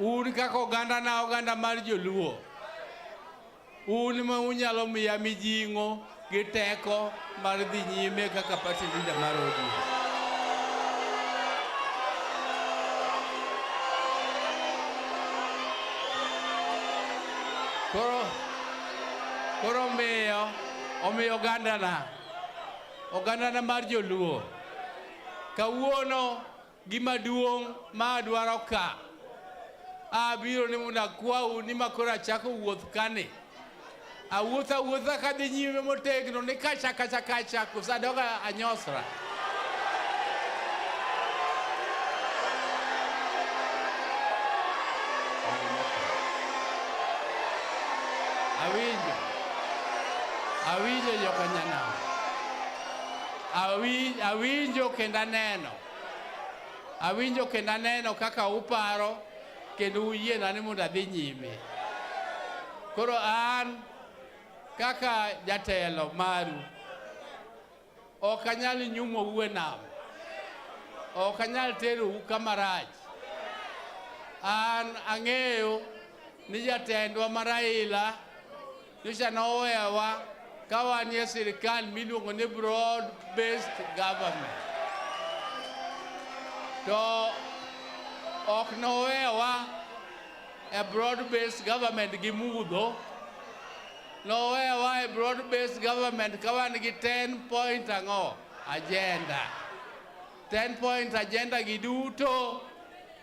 Un kaka oganda mar Joluo. Un ma unyalo miya mijing'o gi teko mar dhi nyime kaka party leader mar ODM. Koro omiyo ogandana mar Joluo. Kawuono gima duong' ma adwaro ka. Abiro ni mondo akwau ni makoro achako wuoth kani. Awuotha kadhi nyime motegno ni kacha kusadoga anyosra. Awinjo Jokanyanam. Awinjo kendo aneno kaka uparo kendo uyiena ni mondo adhi nyime. Koro an kaka jatelo maru ok anyal nyumo uwe nam. Ok anyal tero u kamarach. An ang'eyo ni jatendwa Raila nyocha nowewa ka wan e sirikal miluongo ni broad based government. To ok nowewa a broad based government gi mudho. Nowewa a broad based government ka wan gi 10 point agenda. 10 point agenda gi duto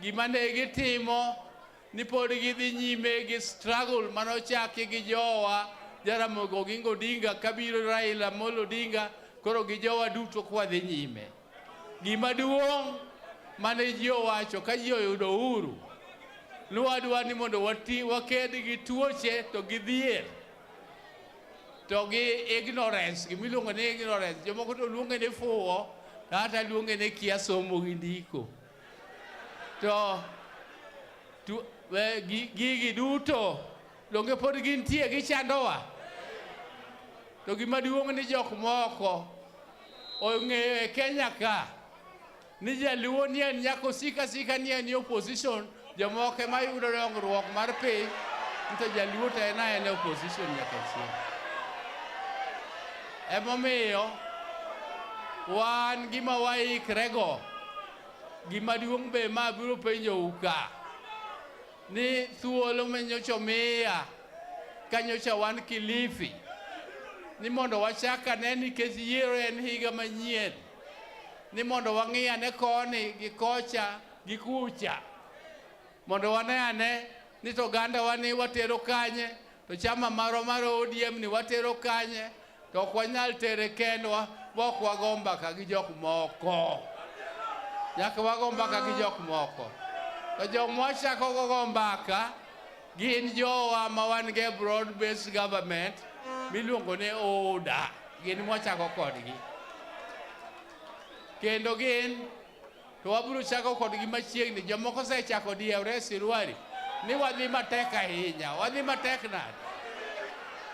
gima ne gitimo ni pod gidhi nyime gi struggle manochaki gi jowa Jaramogi Oginga Odinga kabiro Raila Amolo Odinga koro gi jowa duto kwa dhi nyime. Gima duong' mane ji owacho ka ji oyudo uhuru nwadwa ni mondo waked gi tuoche to gi dhier to gi ignorance gimiluongo ni ignorance. Jomoko to luonge ni fuwo kata luonge ni kia somo gi ndiko. To gigi duto donge pod gintie gichandowa. To gima duong' ni jok moko ong'eyo e Kenya ka ni Jaluo ni en nyako sika ni en opposition. Jomoko ema yudo dongruok mar piny to Jaluo to en opposition nyaka chieng'. Emomiyo wan gima waikrego gima duong' be ma biro penjo uka ni thuolo menyocho miya kanyocha wan Kilifi ni mondo wachaka ne nikech yiero en higa manyien ni mondo wang'iyane koni gi kocha gi kucha mondo waneane ni to ganda wani watero kanye to chama maro mar ODM ni watero kanye to ok wanyal tere kendwa bok wago mbaka gi jok moko. Nyaka wago mbaka gi jok moko. To jok mwachako go mbaka gin jowa ma wan ge broad based government miluongo ni ODA. Gin mwachako kodgi. Kendo gin to wabiro chako kodgi machiegni. Jomoko osechako diewre sirwari ni wadhi matek ahinya. Wadhi matek nade?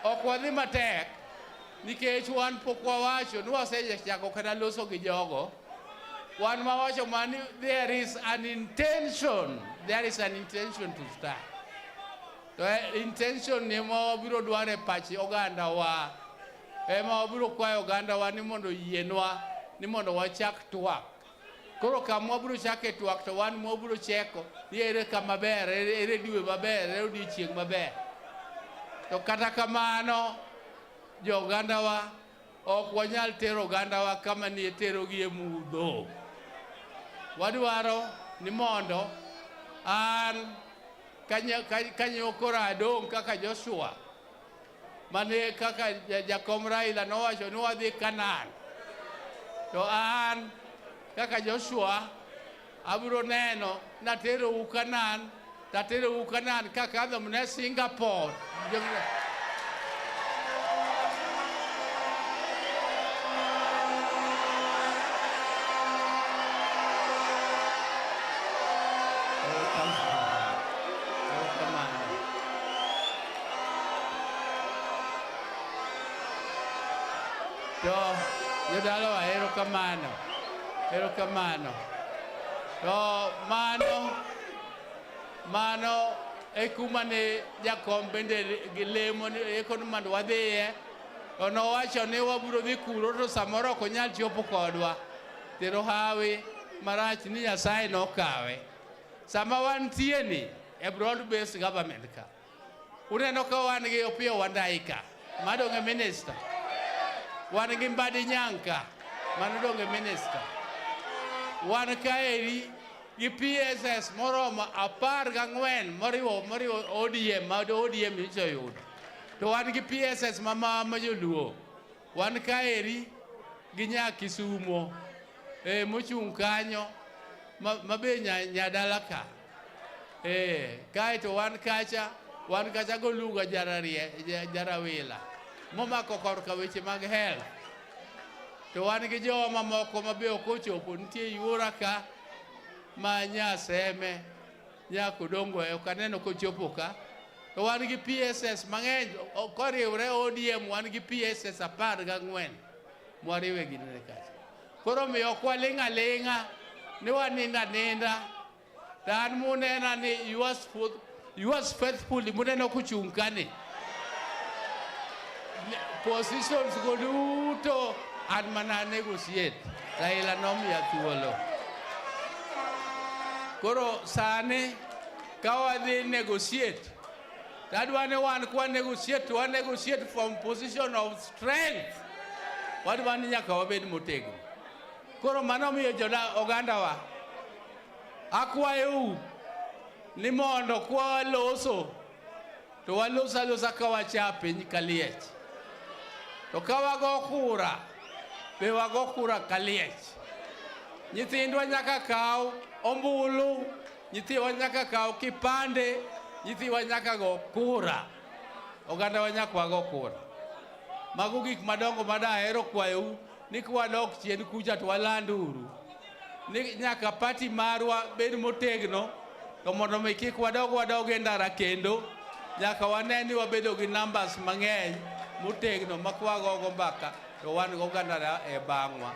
Ok wadhi matek nikech wan pok wawacho ni wasechako kata loso gi jogo. Wan mawacho mani there is an intention to start. To intention ni ma wabiro dware pachi oganda wa. Ema wabiro kwayo oganda wa ni mondo yienwa ni mondo wachak twak. Koro kama wabiro chake twak to wan wabiro cheko ni ere kama ber, ere dwe maber, ere odiochieng' maber. To kata kamano jo oganda wa ok wanyal tero oganda wa kama ni tero gi e mudho. Wadwaro ni mondo an kanyo koro adong' kaka Joshua mane kaka jakom Raila nowacho ni wadhi Kanan. To an kaka Joshua abiro neno natero u Kanan, tatero u Kanan kakadho mne Singapore. To jodalo erokamano. To mano e kuma ne jakom bende gilemo e kon man wadhiye ono wacho ni wabiro dhi kuro to samoro ok onyal chopo kodwa tero hawi marach ni Nyasaye nokawe sama wantie ni e broad based government ka uneno ka wan gi Opiyo Wandayi madonge minister wan gi Mbadi Nyanka manodonge minister wan kaeri gi PSS moromo 14 moriwo ODM ma ODM iso yudo to wan gi PSS ma joluo wan kaeri gi Nyakisumo mochung' kanyo mabe nyadala ka kaeto wan kacha goluga jarawila momako korka weche mag health to wan gi joma moko mabe ok ochopo nitie yuora ka ma Nyaseme Nyakodongo ok aneno kochopo ka to wan gi PSS mang'eny koriwre ODM wan gi PSS 14 mwariwe gi nene kacha koro miyo ok waling'a ling'a ni waninda ninda dan munena ni yours faithfully muneno kuchung' kani positions go duto an mana negotiate Raila nomiya thuolo koro sani ka wadhi negotiate tadwa ni wan kwa negotiate from position of strength wadwa ni nyaka wabed motegno koro mano miyo ogandawa akwayou ni mondo kwa loso to walosa ka wacha piny kaliech to ka wago kura be wago kura kaliech nyithindwa nyaka kaw ombulu nyithiwa nyaka kaw kipande nyithiwa nyaka go kura ogandawa nyaka wago kura mago gik madongo madahero kwayou ni kwadok chien kucha to walanduru ni nyaka party marwa bed motegno to mondo mi kik wadog e ndara kendo nyaka waneni wabedo gi numbers mang'eny motegno makwagogo mbaka to wan go gandara e bang'wa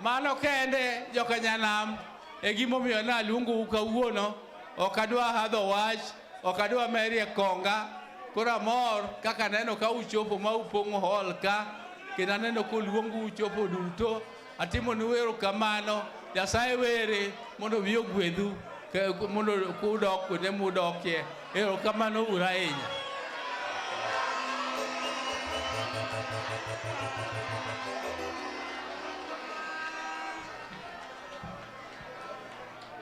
mano kende Jokanyanam e gimomiyo naluongo kawuono ok adwa hadho wach ok adwa meri e konga koro amor kaka neno ka uchopo ma upong'o hall ka kendo aneno koluongu uchopo duto atimo ni wero kamano Nyasaye were mondo wiyo gwedhu mondo kudok kuonde mudokie ero kamano ura ahinya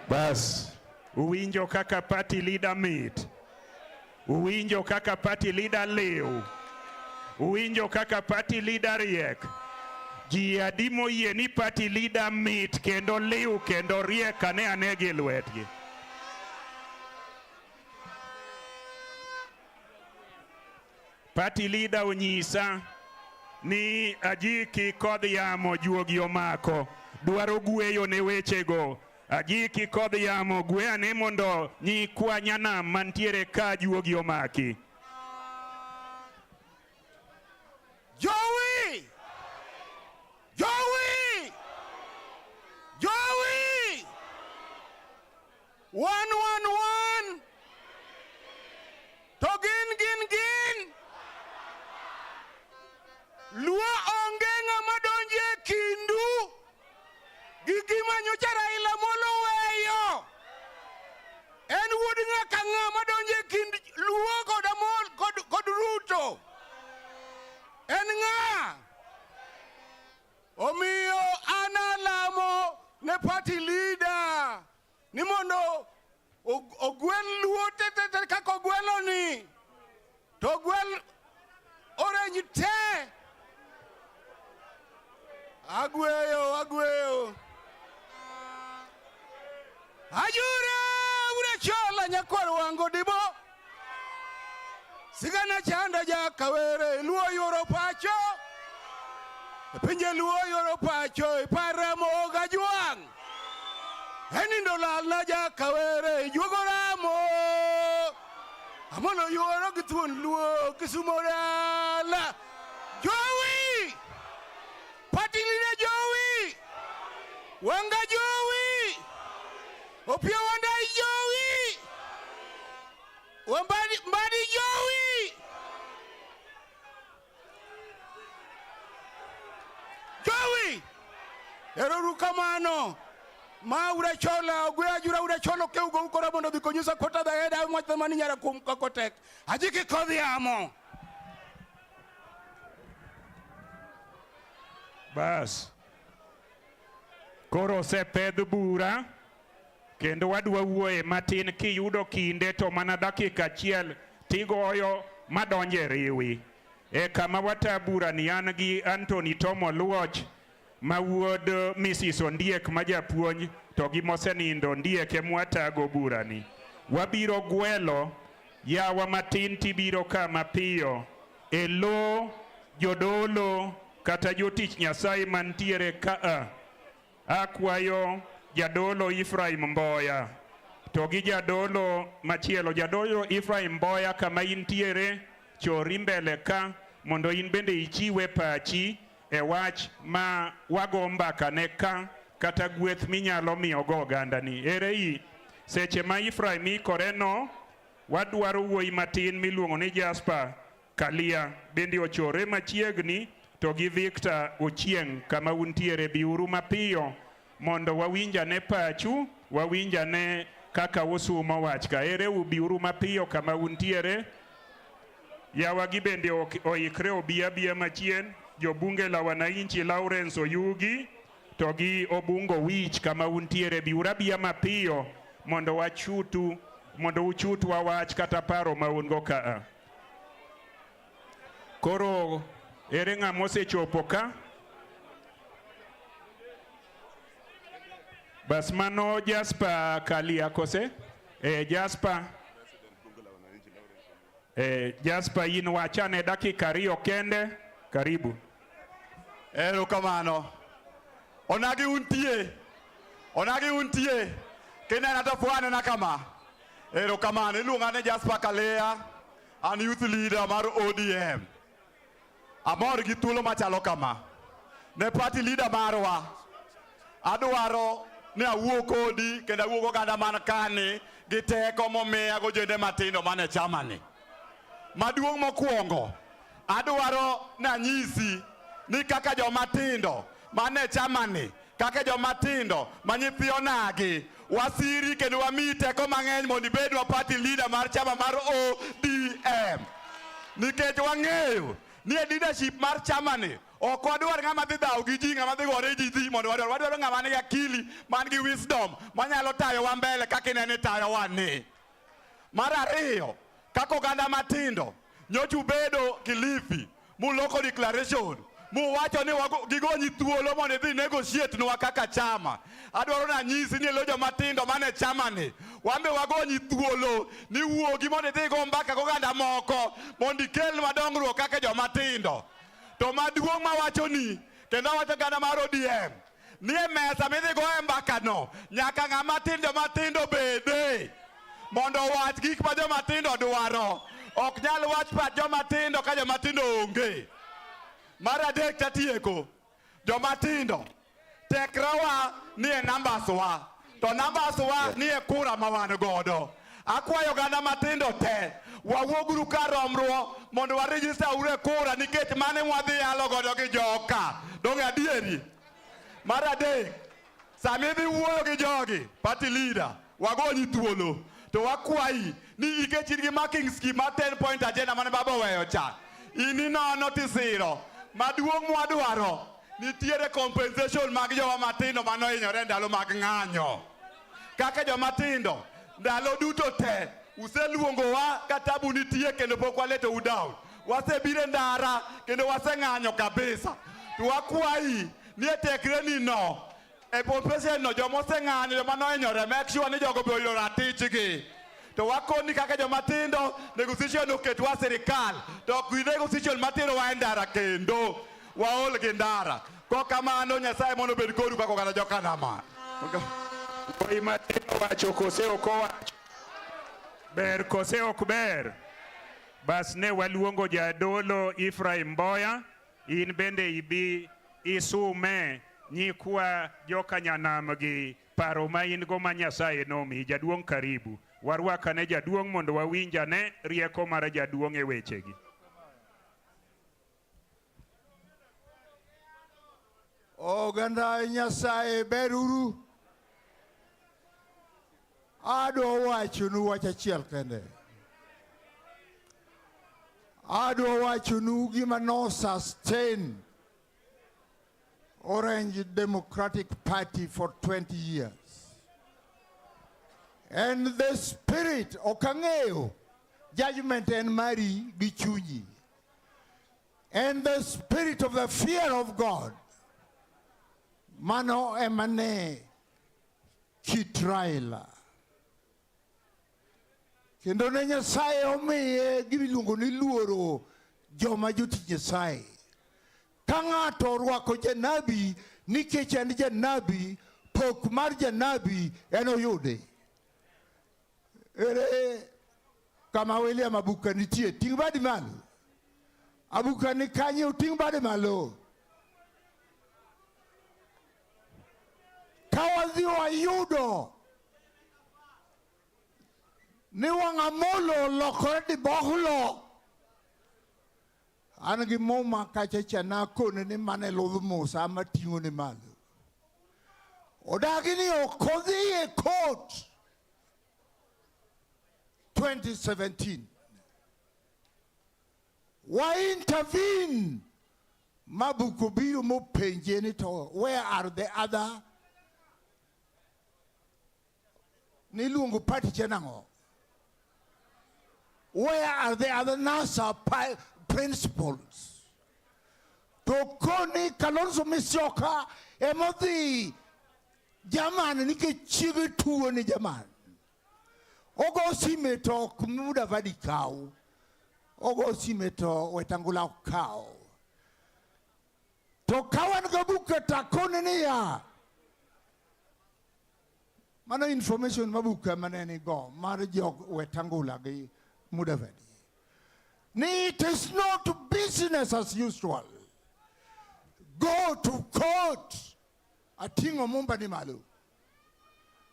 bas uwinjo kaka party leader mit uwinjo kaka party leader liw uwinjo kaka party leader riek ji adi moyie ni party leader mit kendo liw kendo riek ane gi lwetgi party leader onyisa ni Ajiki kod yamo juogi omako dwaro gweyo ne wechego Ajiki kod yamo gwe ane mondo nyikwa Nyanam mantiere ka juogi omaki Joey 111 to gin Luo onge ng'ama donje kindu gi gima nyocha Raila molo weyo en wuod ng'aka ng'ama donje kind Luo kod Amol kod Ruto en ng'a omiyo analamo ne party leader ni mondo ogwel Luo tete kako gwelo ni to gwel orange te agweyo ajure ure chola nyakwar wango dibo sigana chanda jakawere Luo yoro pacho pinje Luo yoro pacho paramo gajwang enindo lalna jakawere jugoramo amono yoro gitun Luo kisumorala Joey party leader Joey Wanga Joey Opiyo Wandayi Joey Mbadi Jowi. Jowi. Ero kamano. Ma ura chola ogwe ajura ura cholo ke ugo ukora mondo bikonyusa kota da heda mwata mani nyara kumka kotek. Ajiki kodhi amo. Bas. Koro sepedh bura. Kendo wadwa wuoye matin kiyudo kinde to mana dakika achiel tigoyo madonje riwi. Kama wata bura ni an gi Anthony Tomo Luos ma wuod Mrs. Ondiek ma japuonj to gi mosenindo Ondiek emwatago bura ni. Wabiro gwelo yawa matin tibiro kama piyo. Elo jodolo kata jotich Nyasaye mantiere kaa. Akwayo jadolo Ephraim Mboya to gi jadolo machielo jadolo Ephraim Mboya kama intiere chori mbele ka mondo in bende ichiwe pachi e wach ma wago mbaka ne ka kata gweth minyalo miyo go oganda ni. Ere i seche ma Ephraim ikore no wadwaro wuoyi matin miluongo ni Jasper Kalia bende ochore machiegni to gi Victor Ochieng kama untiere biuru mapiyo mondo wawinja ne pachu, wawinja ne kaka usumo wach ka. Ere ubiuru mapiyo kama untiere. Yawa gibende oikre obiya machien, jobunge la wananchi Lawrence Oyugi, to gi obungo wich kama untiere biura biya mapiyo mondo uchutu wawach kata paro maungo kaa. Koro ere ng'amose chopo ka? Bas mano Jasper Kalia kose? Jasper. Jasper in wachane dakika 2 kende. Karibu. Ero kamano. Onagi untie. Kena natafuana na kama. Ero kamano. Iluongane Jasper Kalia. An youth leader mar ODM. Amor gi thuolo machalo kama. Ne party leader marwa. Adwaro ne awuo kodi kendo awuo ganda man kani gi teko momiya go jende matindo mane chamani. Maduong' mokwongo adwaro na nyisi ni kaka jomatindo mane chamani, kaka jomatindo manyithi Onagi wasiri kendo wamiyi teko mang'eny mondo ibedwa party leader mar chama mar ODM. Nikech wang'eyo ni leadership mar chamani ok wadwar ng'ama dhi dhaw gi ji, ng'ama dhi gore ji mondo wadwaro ng'ama nigi akili man gi wisdom manyalo tayo wa mbele kaka inene tayo wani. Mar ariyo, kaka oganda matindo nyocha ubedo Kilifi muloko declaration muwacho ni gigonyi thuolo mondo idhi negotiate nwa kaka chama. Adwaro na nyisi ni elo jomatindo mane chamani wambe wagonyi thuolo ni wuogi mondo idhi go mbaka goganda moko mondo ikel madongruok kaka jomatindo. To maduong' mawacho ni kendo wacho ganda mar ODM ni e mesa midhi go e mbaka no nyaka ng'ama matindo bede mondo wach gik ma jomatindo dwaro. Ok nyal wach pat jomatindo ka jomatindo onge. Mar adek tatieko, jomatindo tekrawa ni e numbers wa, to numbers wa ni e kura ma wan godo. Akwayo ganda matindo te wawuoguru ka romruo mondo waregister ure kura nikech mane mwadhi yalo godo gi joka. Dong adieri. Mar adek, sami dhi wuoyo gi jogi party leader wagonyi thuolo to wakwayi ni ikechir gi marking scheme mar 10-point agenda mane baba weyo cha. Ini nono tisiro maduong' mwadwaro nitiere compensation mag joma matindo manohinyore ndalo mag ng'anyo. Kaka jomatindo ndalo duto te useluongowa katabu nitie kendo pok waleto udown. Wasebire ndara kendo waseng'anyo kabisa. To wakwayi ni etekreni no e compensation no jomoseng'anyo joma nohinyore make sure ni jogo be oyudo ratichgi. To wakoni kaka jomatindo negotiation oketwa sirikal to ok negotiation matero wa ndara kendo waol gi ndara. Kokamano Nyasaye mondo bed kodu kaka oganda Jokanyanam. Wuoyi matin owacho kose ok owacho? Ber kose ok ber? Bas ne waluongo jadolo Ephraim Mboya, in bende ibi isume nyikwa Jokanyanam gi paro ma in go ma Nyasaye nomi. Jaduong' karibu. Warwakane jaduong' mondo wawinjane rieko mar jaduong' e wechegi. Oganda Nyasaye beruru. Adwa wachonu wach achiel kende. Adwa wachonu gima no sustain Orange Democratic Party for 20 years. And the spirit okangeo judgment and mari gi Chuny. And the spirit of the fear of God mano emane kitraila. Kendo ne Nyasaye omiye giluongo ni luoro joma joti Nyasaye. Ka ng'ato orwako janabi nikech en janabi, pok mar janabi en oyude. Ere kama William Abuka nitie, ting' badi malo. Abuka ni kanye ting' badi malo. Ka wadhi wayudo ni wang'amolo lokore di bohlo. An gi moma kachacha na kone ni mane lodh Musa ama ting'o ni malo. Odagi ni okodhi e court 2017. Why intervene? Mabukubiru mo penjenito. Where are the other? Nilungu party chanango. Where are the other NASA principles? Tokoni Kalonzo Musyoka emodi jaman nike chigi tuo ni jaman. Ogo simeto kumuda vadi kao. Ogo simeto wetangula kao. To kawan gabuka takone ni ya. Mana information mabuka maneni go. Mara jog wetangula gi muda vadi. It is not business as usual. Go to court. Atingo mumba ni malu.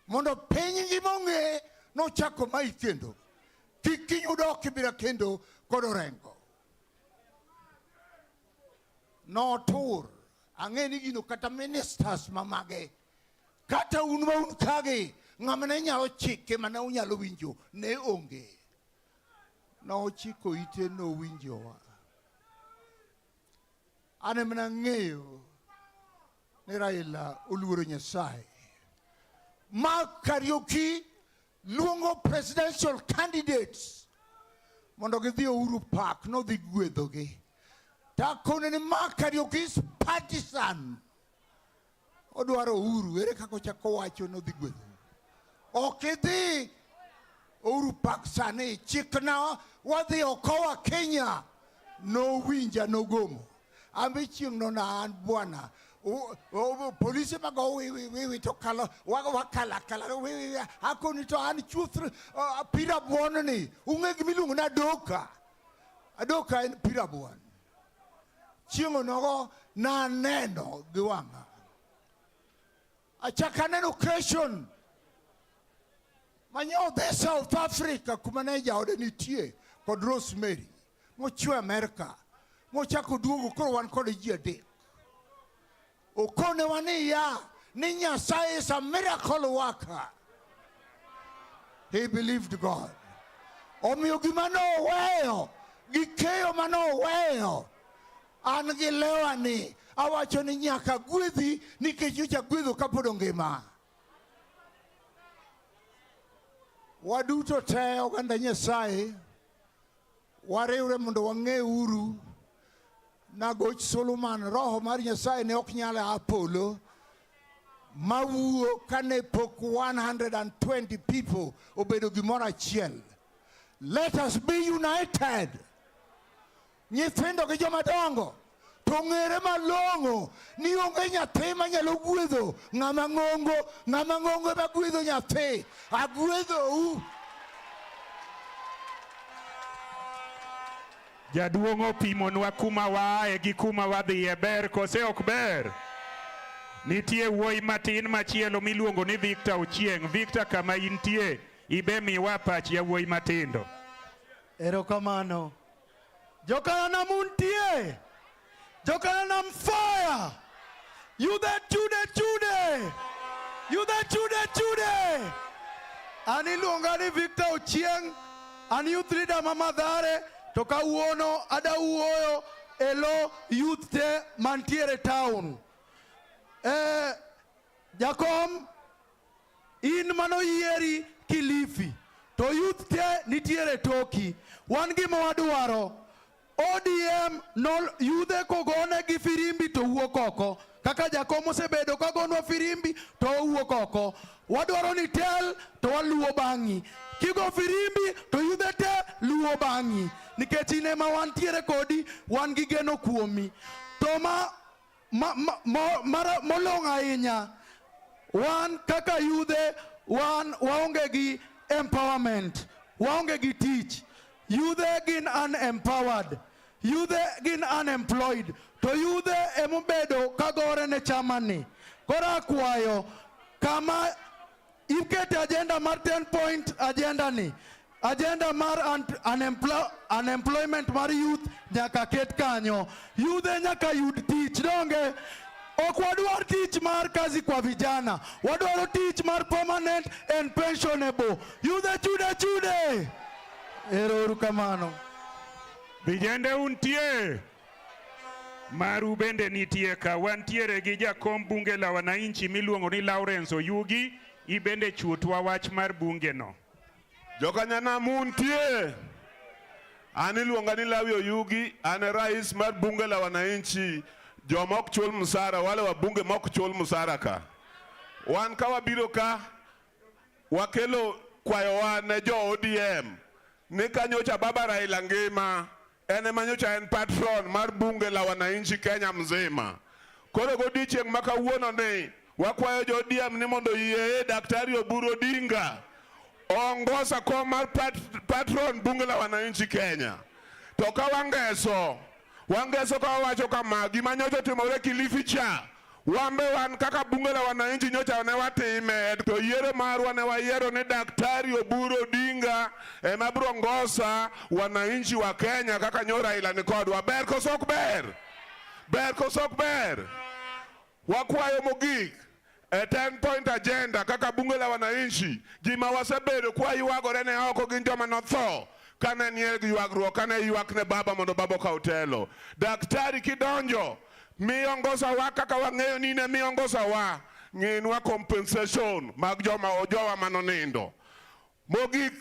Mondo penyi monge no chako mai kendo. Kiki yudo kibira kendo kodorengo. No tour. Angeni gino kata ministers mamage. Kata unwa unkage. Ngamane nyalo chike mana unyalo winjo. Ne onge. No chiko ite no winjowa. Ane mna ngeo ni Raila uluoro Nyasaye. Ma karaoke luongo presidential candidates mondo gidhi Uhuru Park no dhi gwedhogi. Ta kone ni ma karaoke is partisan. Odwaro Uhuru ere kako chako wacho no dhi gwedho. Okidhi Uhuru Park sani chikna wadhi okowa Kenya no winja no gomo. Ambi chieng no na an bwana. Police mago we to kala wakala we akoni to an chuth pira buon ni unge gimilungu na adoka en pira buon. Chieng no go na neno giwanga. Achaka neno creation. Manyo de South Africa kumaneja ode nitie kod Rosemary mochwe America mochako duogo koro wan kod ji adek. Okone wani ya ni Nyasaye is a miracle worker. He believed God. Omiyo gimano weyo gikeyo mano weyo an gi lewani awacho ni nyaka gwedhi nikech nyocha gwedho kapod ongima. Waduto te oganda Nyasaye wariwre mondo wang'e uru na goch Solomon roho mar Nyasaye ne ok nyale Apollo mawuo kane pok 120 people obedo gimoro achiel. Let us be united. Nyithindo gi joma dongo to ng'ere malong'o ni onge nyathi manyalo gwedho ng'ama ng'ongo ema gwedho nyathi. Agwedhou. Jaduong' opimonwa kuma waaye gi kuma wadhiye ber kose ok ber? Nitie wuoyi matin machielo miluongo ni Victor Ochieng'. Victor kama intie ibe miwa pach yawuoyi matindo. Erokamano. Jokanyanam untie. Jokanyanam fire. You the chude. You the chude. Ani luongani Victor Ochieng. Ani youth leader Mama Dhare. Toka uono ada uoyo elo youth te mantiere town. Jakom in mano yieri Kilifi. To youth te nitiere toki. Wan gima wadwaro. ODM no yude kogone gi firimbi to wuok oko. Kaka Jakom osebedo kagonwa firimbi to wuok oko. Wadwaro ni tel to waluo bangi. Kigo firimbi to yude te luo bangi. Nikech ine ma wantiere kodi wan gi geno kuomi. To molong' ahinya wan kaka yude wan waonge gi empowerment, waonge gi tich. Yude gin unempowered, yude gin unemployed. To yude emobedo kagore ne chamani. Kora akwayo kama ikete agenda mar 10-point agenda ni. Agenda mar unemployment mar youth nyaka ket kanyo. Youth nyaka yud tich donge. Ok wadwar tich mar kazi kwa vijana. Wadwaro tich mar permanent and pensionable. Youth chude. Erokamano. Vijende untie. Maru bende nitie ka wantiere gi jakom bunge la wananchi miluongo ni Lawrence Oyugi. Ibende chutwa wach mar bunge no. Jokanyanam untie. Ani luonga ni Lawi Oyugi, ane rais mar bunge la wananchi, joma ok chul msara, wale wa bunge ma ok chul msara ka. Wan ka wabiro ka, wakelo kwayo wa ne jo ODM, ni kanyocha baba Raila ngima, ene manyocha en patron mar bunge la wananchi Kenya mzima. Kore godiochieng' ma kawuono ni, wakwayo jo ODM ni mondo yie Daktari Oburu Odinga ongoza koma patron bunge la wananchi Kenya. Toka wangeso kwa wacho kama gima nyocha timore Kilifi cha. Wambe wan kaka bunge la wananchi nyocha ne watime to yiero marwa ne wayiero ni Daktari Oburu Odinga emabro ngosa wananchi wa Kenya kaka nyora ila ni kodwa. Ber kosok ber. Wakwayo mogik 10-point agenda kaka bunge la wananchi gima wasebedo kwa yuagore ne oko gin joma notho kane nie yuagruok kane yuak ne baba mondo baba ka utelo. Daktari kidonjo miongoza wa kaka wang'eyo ni ne miongoza wa ng'inwa compensation mag jowa manonindo. Mogik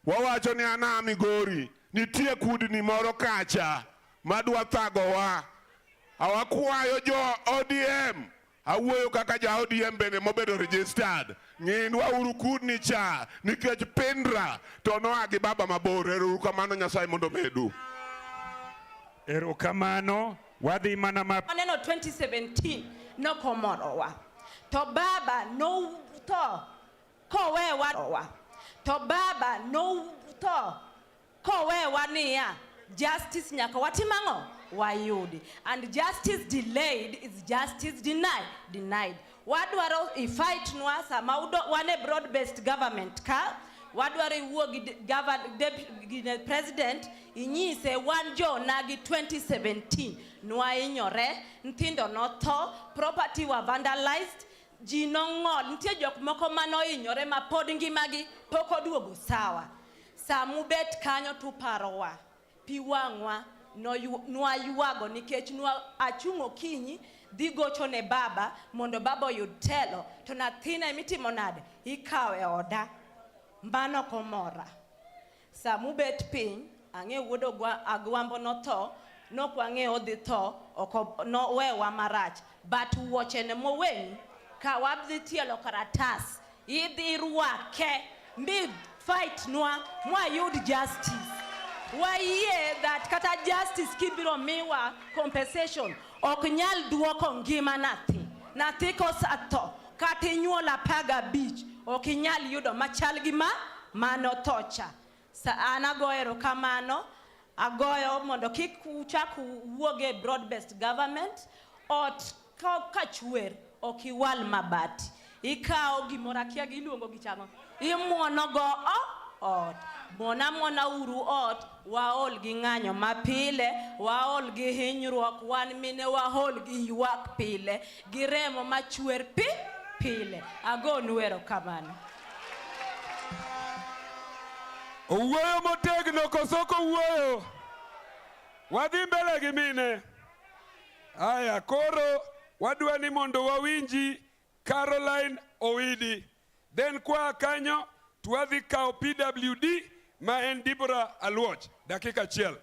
wawacho ni ana Migori nitie kudni moro kacha madwa thagowa. Awakwayo jo ODM awuoyo kaka ja ODM bende mobedo registered. Ng'inwa uru kudni cha nikech Pindra to noa gi baba mabor. Erokamano Nyasaye mondo medu. Erokamano. Wadhi mana maneno 2017 no komorowa. To baba no to kowewa. To baba no to kowewa niya justice nyaka watimang'o wayudi. And justice delayed is justice denied. Wadwaro fight nwa sama wane broad based government ka wadwaro iwuogi president inyise wan jo Onagi 2017 nwa inyore nthindo notho, property wa vandalized, ji nong'ol, nitie jok moko mano inyore ma pod ngimagi pok oduogo sawa. Samubet kanyo tuparowa pi wang'wa nwa yuago nikech nwa achungo kinyi dhi gocho ne baba mondo baba oyud telo to nathina imitimo nade ikawe oda mbano komora. Samubet piny ang'e wuodo agwambo notho nokwang'e odhi tho oko no wewa marach but wuochene moweni ka wabdhi tielo karatas idhi ruake mbi fight nwa mwayud justice. Why that kata justice kibiro miwa compensation ok nyal duoko ngima nathi kosato kata inyuola paga beach ok nyal yudo machal gi mano tocha. Sa an agoyo erokamano, agoyo mondo kik uchak wuoge broad based government ot kachwer ok iwal mabati. Ikao gimoro akia giluongo gi chamo imuono go ot. Mona uru ot, waol gi ng'anyo mapile, waol gi hinyruok, wan mine waol gi ywak pile, gi remo machwer pile. Agonu erokamano. Owuoyo motegno kosoko wuoyo. Wadhi mbele gi mine. Aya, koro wadwa ni mondo wawinji Caroline Owidi. Then kwa kanyo tuwadhi kao PWD ma en Dibora Aluoch. Dakika chiel.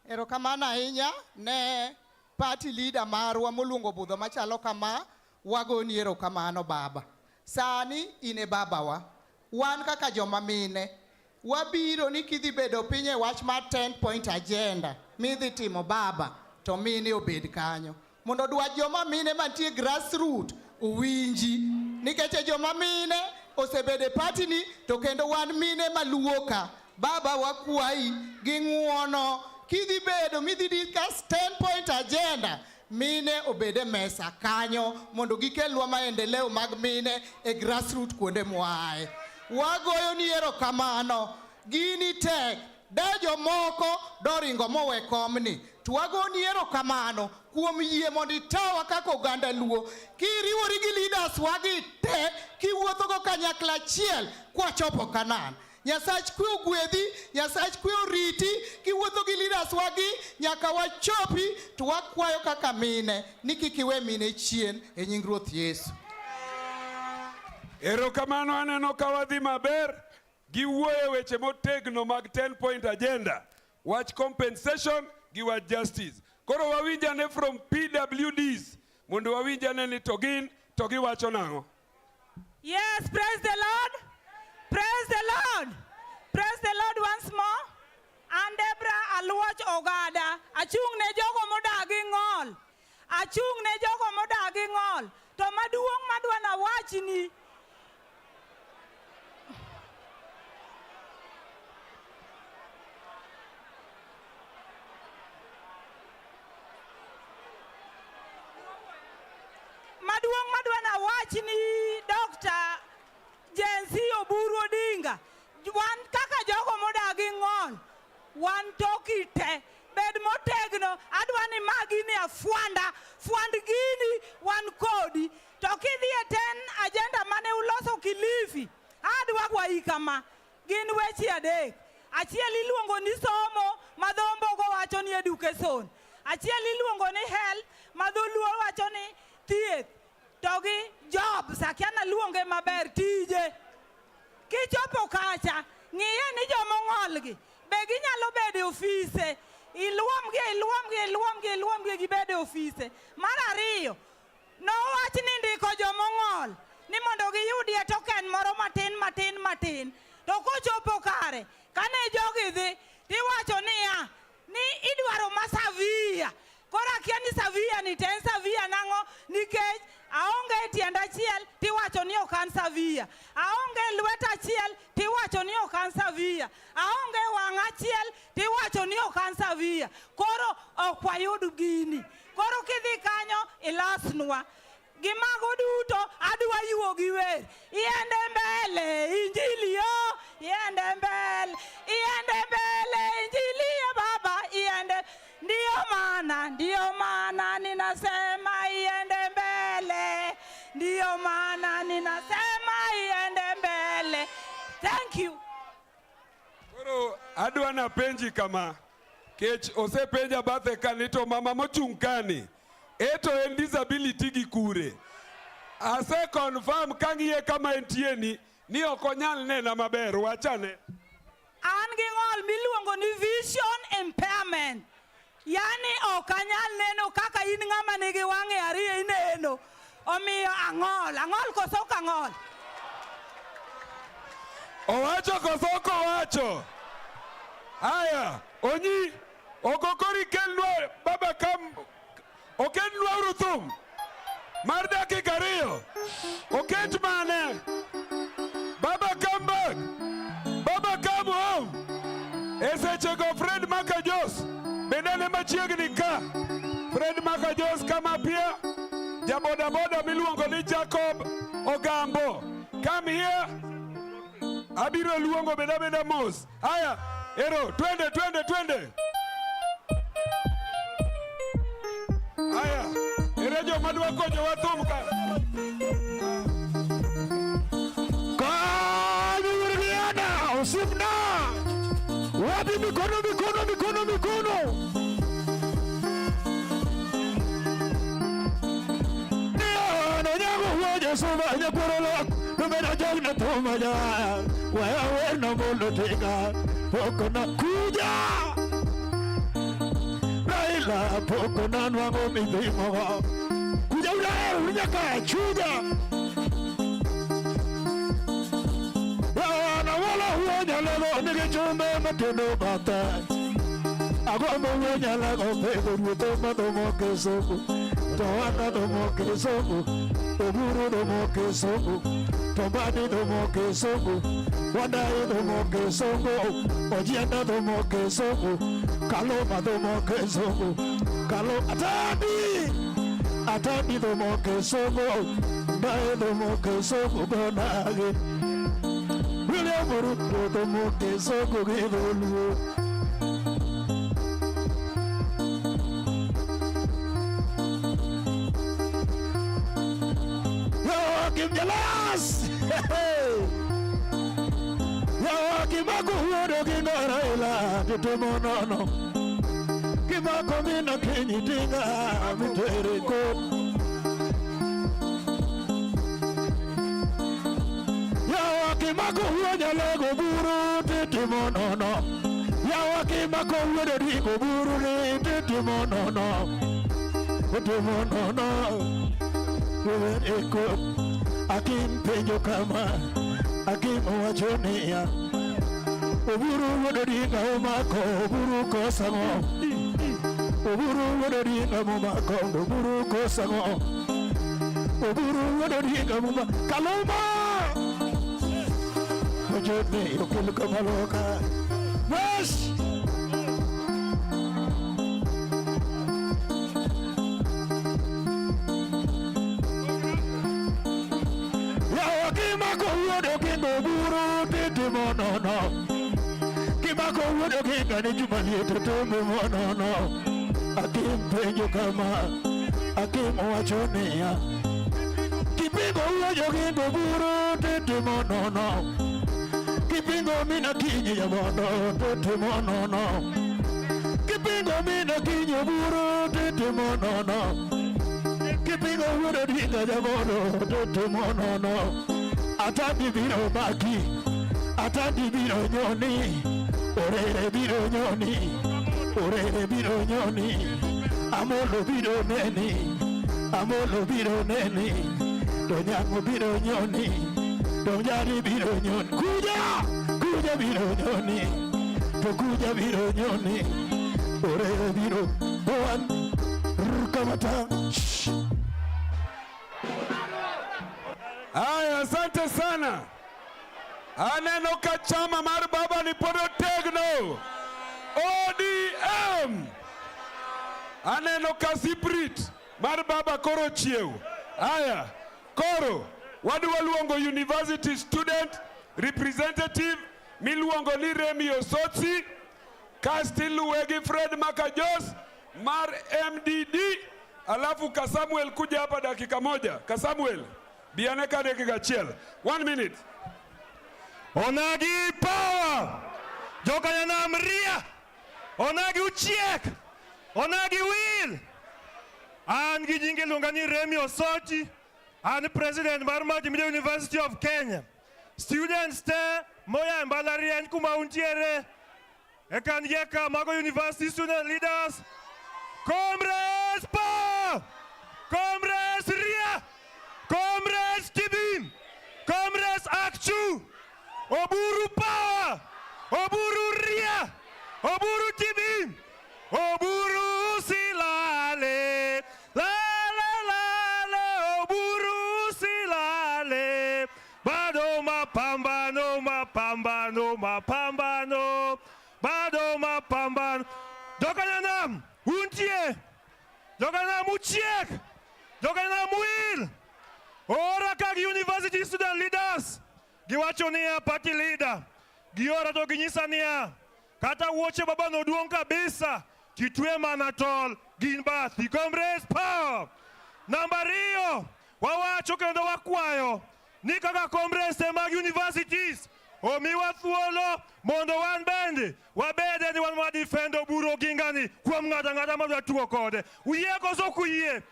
Erokamano ahinya ne party leader marwa moluongo budho machalo kama. Wagoni erokamano baba. Sani ine baba wa. Wan kaka joma mine. Wabiro ni kidhi bedo pinye wach mar 10-point agenda. Midhi timo baba. To mine obed kanyo. Mondo dwa joma mine mantie grassroots uwinji. Nikeche joma mine osebede party ni to kendo wan mine maluoka. Baba wakwai gi ng'uono. Kidhi bedo midhi discuss 10-point agenda. Mine obede mesa kanyo mondo gikelwa maendeleo mag mine e grassroots kuonde mwae. Wagoyo ni erokamano. Gini tek. Dejo moko doringo mowe komni. Tuwago ni erokamano kuom yie mondo itawa kaka oganda Luo. Kiriwori gi leaders wagi te kiwuotho go kanyakla achiel kwachopo Kanan. Nyasach kwe ogwedhi, Nyasach kwe oriti, kiwuotho gi leaders wagi nyaka wachopi. To wakwayo kaka mine ni kik iwe mine chien e nying Ruoth Yesu. Erokamano aneno ka wadhi maber gi wuoyo weche motegno mag 10-point agenda. Wach compensation gi wach justice. Koro wawinjane from PWDs. Mondo wawinjane ni togin togi wacho nango. Yes, praise the Lord. Praise the Lord. Praise the Lord once more. And Debra Aluoch Ogada. Achung ne jogo modagi ng'ol. Achung ne jogo modagi ng'ol. To maduong madwa na wachni. Maduong madwa na wachni Dr. Jensi Oburu Odinga. Wan kaka jogo modagi ng'ol. Wan toki te. Bed motegno. Adwa ni magi ni afwanda. Fwand gini wan kodi. Toki dhie 10 agenda mane uloso Kilifi. Adwa kwa ikama. Gin wechi adek. Achiel iluongo ni somo. Madhombo go wacho ni education. Achiel iluongo ni health. Madholuo wacho ni thieth. Togi jobs. Akiana luonge maber tije. Kichopo kacha. Ng'iye ni jomong'olgi. Be ginyalo bede ofise. Iluomgi gibede ofise. Mar ariyo. Nowach ni ndiko jomong'ol. Ni mondo giyudie token moro matin. To kochopo kare. Kane jogi dhi. Tiwacho niya. Ni idwaro masavia. Kora akia ni savia ni ten savia nango. Nikech aonge tienda achiel tiwacho ni okan savia. Aonge lweta achiel tiwacho ni okan savia. Aonge wang' achiel tiwacho ni okan savia. Koro okwayud gini. Koro kidhi kanyo ilasnwa. Gimago duto adwa yuo gi wer. Iende mbele injili yo. Iende mbele injili ya baba. Iende ndiyo maana ninasema iende mbele. Ndiyo maana ninasema iende mbele. Thank you. Koro adwa na penji kama. Kech ose penja bathe kanito mama mochung' kani. Eto en disability gi kure. Ase confirm kang'iye kama entieni ni okonyal nena maber wachane. An gi ng'ol miluongo ni vision impairment. Yani okanyal neno kaka in ng'ama nigi wang'e ariyo ineno. Omiyo ang'ol koso ok ang'ol. Owacho koso ok owacho. Aya, onyi okokori kelnwa baba kam okenwa uruthum. Mar dakika ariyo. Oket mane. Baba come back. Baba come home. Esechego Fred Mbaka Benene machiegni ka. Fred Mbaka kama pia. Jaboda boda miluongo ni Jacob Ogambo. Come here. Abiro luongo beda mos. Aya, ero, twende. Aya, ere jo madwa konyo wa thum ka. Kanyuriana, usipna. Wapi mikono. Sumanya porolak, numera jagna tomaya. Waya no bolo tega, pokona kuja. Raila pokona nwango mibimo. Kuja unyaka chuja. Na wala huonya lelo nige chumbe matendo bata. Agombo huonya lego pego ruto madomo kesoko. Toana domo kesoko. Oburu domo kesoko, Tombani domo kesoko, Wandai domo kesoko, Ojianda domo kesoko, Kaloma domo kesoko, Kalo Atani domo kesoko, Mbae domo kesoko, Onagi, William Buruto domo kesoko, Luos. Give the last. Yo, Kimako Wodo Kinaraila, the Tomono. Kimako Mina Kini Tinga, Mitere Code. Yo, Kimako Wodo Lego Buru, the Timono. Yo, Kimako Wodo Rico Buru, the Timono. The Timono. Eko Akim penjo kama Akim wachonia Oburu wododinga umako Oburu kosango Oburu wododinga umako Oburu kosango Oburu wododinga umako Kaloma Wajoni yokulu kamaloka Wesh Kimako wodo kinga ni jumali tutume monono. Akim penjo kama Akim wachonia. Kipingo wodo kinga buru tete monono. Kipingo mina kinyi ya mono tete monono. Kipingo mina kinyi buru tete monono. Kipingo wodo kinga ya mono tete monono. Atadi biro baki, atadi biro nyoni, orere biro nyoni, amolo biro neni, donyango biro nyoni, donyari biro nyoni, kuja biro nyoni, to kuja biro nyoni, orere biro, oan, rukamata, Aya, asante sana. Aneno ka chama mar baba ni podo tegno. ODM. Aneno ka siprit mar baba koro chiew. Aya, koro wadwa luongo university student representative miluongo ni Remi Osotsi, kasti luwegi Fred Makajos mar MDD, alafu ka Samuel kuja hapa dakika moja. Ka Samuel Biane ka dakika chiel. 1 minute. Onagi power! Jokanyanam ria! Onagi uchiek! Onagi will! An gi nyinge luonga ni Remi Osotsi, an president mar Multimedia University of Kenya. Students te moya mbalariany kuma untiere e kan yeka mago university student leaders. Comrades power! Comrades ria! Comrades Tibim! Comrades Akchu! Oburu power! Oburu ria! Oburu Tibim! Oburu silale! La la la la! Oburu silale! Bado mapambano, mapambano, mapambano! Bado mapambano! Jokanyanam! Untie! Jokanyanam uchiek! Jokanyanam will! Ora kag university student leaders! giwacho niya party leader giora to ginyisa niya kata wuoche baba no duong kabisa kitwe mana tol gin bathi. Comrades power. Namba 2 wawacho kendo wakwayo ni kaka comrades mag universities omiwa thuolo mondo wan bende wabede ni wan wadifendo buro gingani kuom ng'ata mabiro tugo kode. Uyie koso kuyie?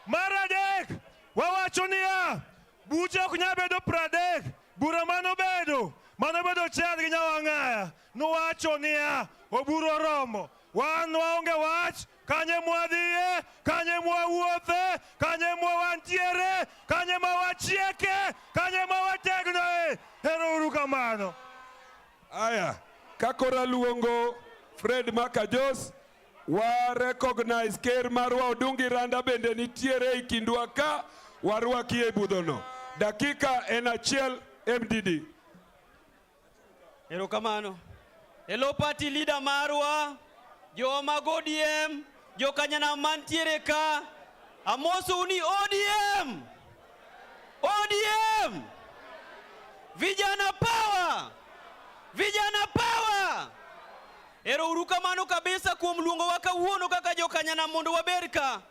Mar adek wawacho niya buche ok nyal bedo 30 bura mano bedo chad gi nyawang'aya nowacho niya oburo romo. Wan waonge wach kanye mwadhiye, kanye mwawuothe, kanye mwawantiere, kanye mawachieke, kanye mawategnoe. Ero uru kamano. Aya, kakora luongo Fred Makajos wa recognize ker marwa Odungi Randa bende nitiere e kindwa ka warwaki e budhono. Dakika en achiel MDD. Ero kamano. Hello party leader marwa, jo mag ODM, Jokanyanam mantiere ka, amoso uni ODM. ODM. Vijana power. Vijana power. Ero uru kamano kabisa kuom luongo wa kawuono kaka Jokanyanam mondo waber ka.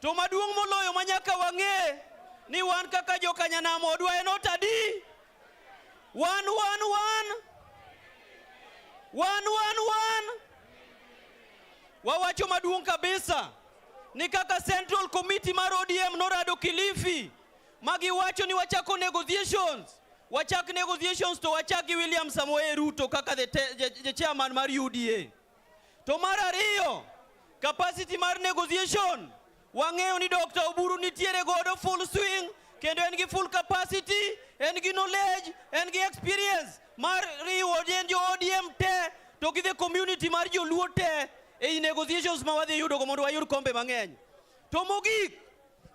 To maduong' moloyo manyaka wang'e ni wan kaka Jokanyanam odwa en otadi. 111. Wawacho maduong' kabisa ni kaka Central Committee mar ODM norado Kilifi magi wacho ni wachako negotiations. Wachak negotiations to wachaki William Samoei Ruto kaka the chairman mar UDA. To mar ariyo capacity mar negotiation wang'eyo ni Dr. Oburu nitiere godo full swing kendo en gi full capacity, en gi knowledge, en gi experience mar riwo jo ODM te to gi the community mar Joluo te e negotiations ma wadhi yudo mondo wayud kombe mang'eny. To mogik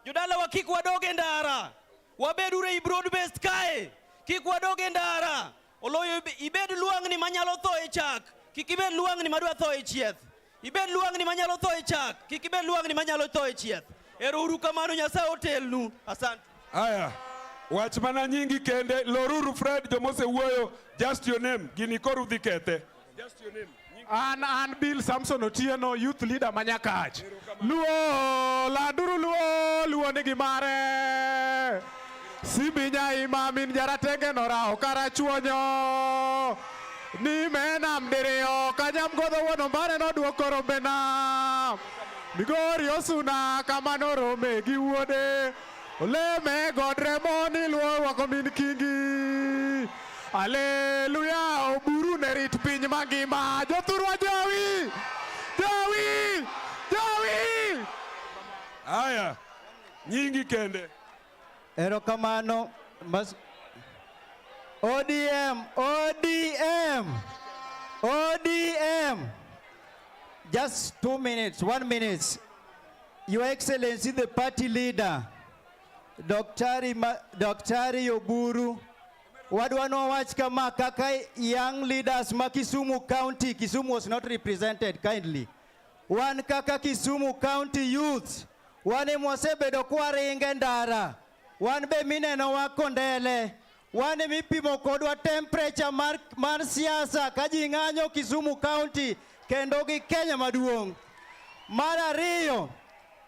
jodala wa kik wadoge ndara, wabedure i broad based kae, kik wadoge ndara. Oloyo ibed luang'ni manyalo tho e chak, kik ibed luang'ni madwa tho e chieth. Ibed luang'ni manyalo tho e chak, kik ibed luang'ni manyalo tho e chieth. Ero uru kamano, Nyasaye otelnu. Asante. Aya, wach mana nyingi kende, loruru Fred jomose wuoyo, just your name, gini koru dhi kethe. Just your name. An Bill Samson Otieno, youth leader Manyakach. Luo, landuru luo nigi mare. Sibinya imamin jaratenge nora okara chuonyo. Ni menam direo kanyam godo wono mare no duoko rombena. Migori osuna kamano rome gi wuode. Oleme godre moni luo wako min kingi. Hallelujah, Oburu nerit piny mangima. Jothurwa Jowi. Aya, nyingi kende. Erokamano. ODM. Just 2 minutes, 1 minute. Your Excellency, the party leader, Dr. Oburu, wadwano wach kama kaka young leaders ma Kisumu County. Kisumu was not represented kindly. Wan kaka Kisumu County youth, wan mosebedo kwaringe ndara, wan be mineno wakondele, wan mipimo kodwa temperature mar siasa ka ji ng'anyo Kisumu County kendo gi Kenya maduong'. Mar ariyo,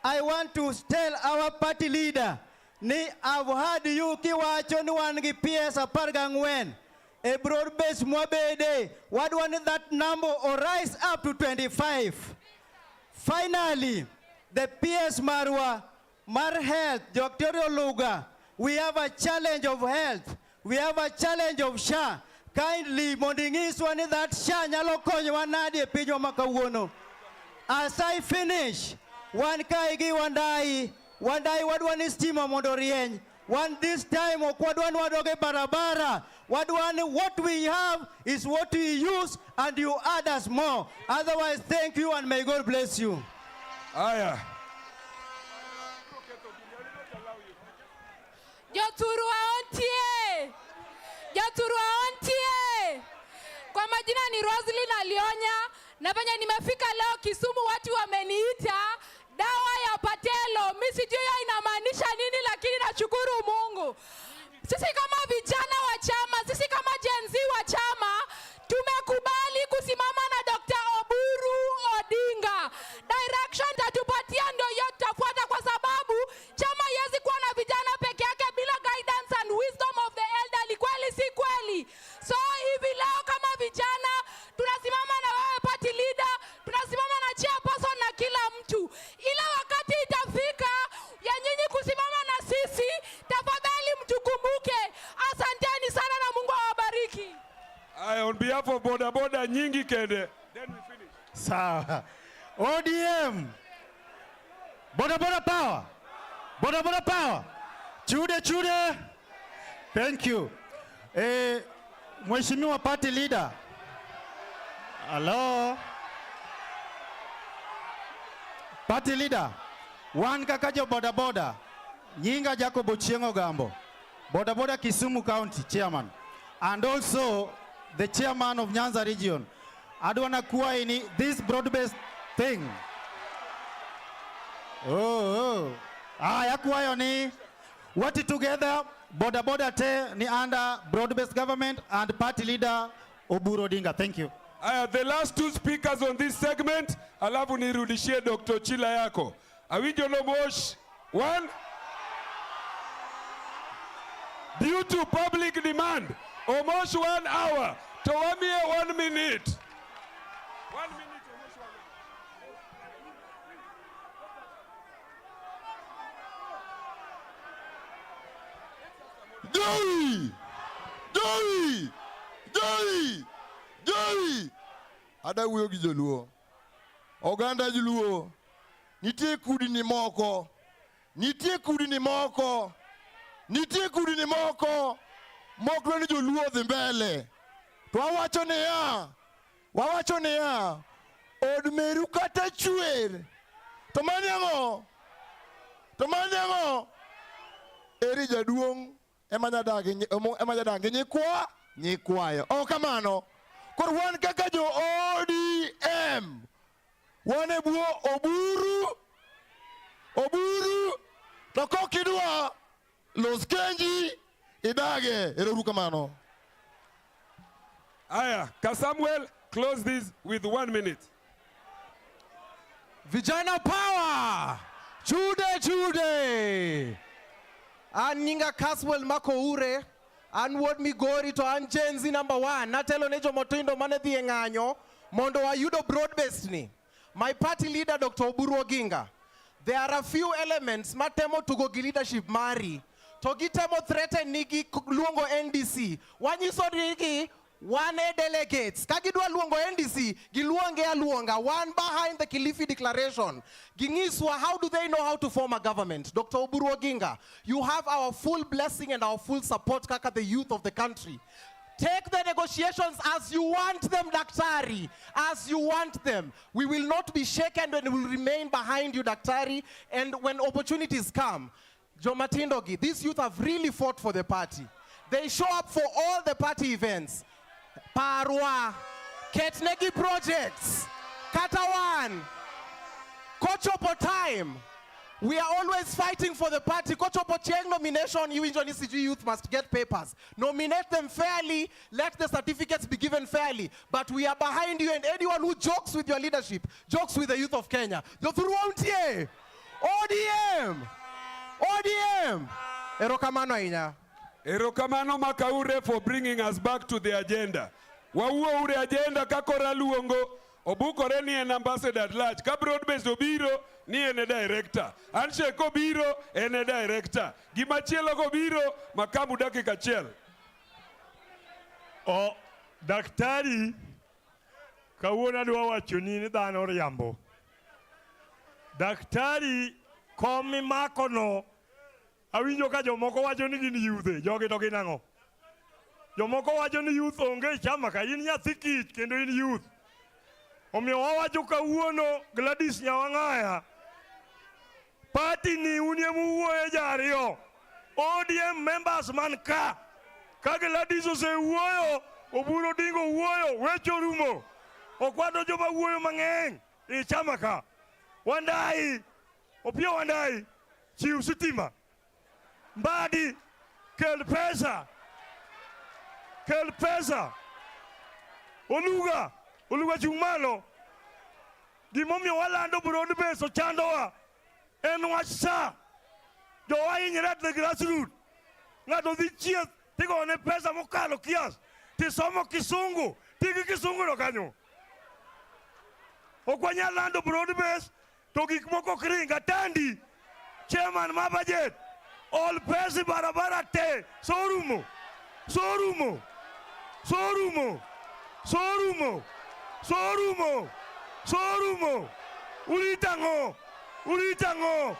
I want to tell our party leader ni I've heard you kiwacho ni wan gi PS 14 e broad base mwabede wadwani that number or rise up to 25. Finally, the PS Marwa, Mar Health, Dr. Luga, we have a challenge of health. We have a challenge of SHA. Kindly, mondingis wani that SHA nyalo konyo wanadi e pinyo makawuono. As I finish, one kaigi wandai wadwani stima mondo rieny. One this time okwadwani wadoge barabara. Wadwani what we have is what we use and you add us more. Otherwise, thank you and may God bless you. Aya. Jothurwa ontie. Kwa majina ni Roslyn Alionya. Na venye nimefika leo Kisumu watu wameniita dawa ya patelo. Mimi sijui inamaanisha nini lakini nashukuru Mungu. Sisi kama vijana wa chama, sisi kama Gen Z wa chama, tumekubali kusimama na Dr. Oburu Odinga. Direction tatupatia ndio yote tutafuata, kwa sababu chama haiwezi kuwa na vijana peke yake bila guidance and wisdom of the elderly. Kweli si kweli? So hivi leo kama vijana tunasimama na wewe party leader, tunasimama na chairperson na kila mtu. Ila wakati itafika ya nyinyi kusimama na sisi, tafadhali mtukumbuke. Asanteni sana na Mungu awabariki. On behalf of Boda Boda nyingi kende. Then we finish. Sawa. ODM. Boda Boda power. Boda Boda power. Chude. Thank you. Mheshimiwa party leader. Hello. Party leader. Wan kakajo Boda Boda. Nyinga Jacob Ochieng' Ogambo. Boda Boda Kisumu County chairman. And also the chairman of Nyanza region. Adwana kuwa ini this broad-based thing. Yakuwa yoni. What together, Boda Boda te ni under broad-based government and party leader Oburu Odinga. Thank you. The last two speakers on this segment, alafu nirudishie Dr. Chila yako. Awijo no mosh. One. Due to public demand, almost 1 hour. Towamie 1 minute. 1 minute, almost 1 minute. Joey! Ada wuyo gi Jaluo. Oganda Jaluo. Nitie kudi ni moko. Mokro ni Jaluo dhi mbele. To wawacho ne ya. Od meru kata chwer. To manyang'o. Eri jaduong' ema nyadangi nyikwayo. Kamano. Kor wan kaka jo ODM. Wan e buo Oburu. To kokidwa los kenji idage. Ero kamano. Samuel, close this with 1 minute. Vijana power! Chude! An nyinga Caswell Mako Ure, an wuod Migori to an Gen Z number 1. Natelo ne jomotindo mane dhi e ng'anyo mondo wayudo broad-based ni. My party leader Dr. Oburu Oginga. There are a few elements matemo tugo gi leadership mari. To gitemo threaten nigi luongo NDC. Wanyiso nigi one delegates. Kagidwa luongo NDC, giluonge aluonga. One behind the Kilifi Declaration. Gingiswa, how do they know how to form a government? Dr. Oburu Oginga, you have our full blessing and our full support, kaka the youth of the country. Take the negotiations as you want them, Daktari. As you want them. We will not be shaken and we will remain behind you, Daktari. And when opportunities come, Jo Matindogi, these youth have really fought for the party. They show up for all the party events. Parwa, Ketnegi projects, Katawan, Kochopo time. We are always fighting for the party. Kochopo Cheng nomination, you in CG youth must get papers. Nominate them fairly, let the certificates be given fairly. But we are behind you, and anyone who jokes with your leadership, jokes with the youth of Kenya. ODM! Erokamano inya. Erokamano Makaure for bringing us back to the agenda. Wauo ure agenda kakora luongo. Obukore ni en ambassador at large. Ka broad-based obiro ni ene director. Handshake obiro ene director. Gimachielo obiro makamu dakika achiel. Daktari kawuono adwa wacho ni dhano riambo. Daktari komi makono. Awinjo ka jomoko wacho ni gin youth, jogi to ginang'o. Jomoko wacho ni youth onge chama ka in nyathi kich kendo in youth. Omiyo wawacho kawuono Gladys Nyawang'aya. Party ni unie muwuoye jariyo. ODM members man ka. Ka Gladys osewuoyo, Oburu Odinga wuoyo, wecho rumo. Okwado joma wuoyo mang'eny e chama ka. Wandai, Opio Wandai, chiw sitima. Mbadi, kel pesa. Kel pesa. Oluga chumalo. Gimomiyo walando broad base ochandowa. En wach sa. Jowa hinyre at the grassroots. Ng'ato dhi chieth tigone pesa mokalo kias. Tisomo kisungu. Tigi kisungu no kanyo. Okwanya lando broad base. To gik moko kringa tandi. Chairman ma budget. All pesi barabara te. Sorumo. Ulitango.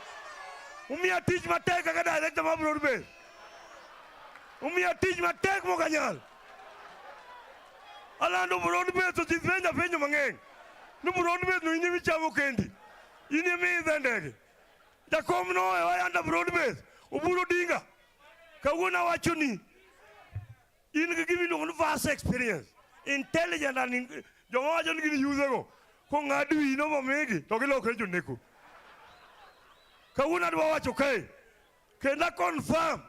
Umia teach matek kaka director ma broad base. Umia teach matek mo kanyal. Alando broad base to jifenya fenyo mangeng. No broad base no inyi vichamo kendi. Ini mi dendege. Jakom no ayanda broad base. Uburo dinga. Kawuna wachuni. In giving you vast experience, intelligent and Jomo Jon gini use go. Kung adu ino mo megi. Toki lo krejo neku. Kawuna dwa wacho kai. Kenda confirm.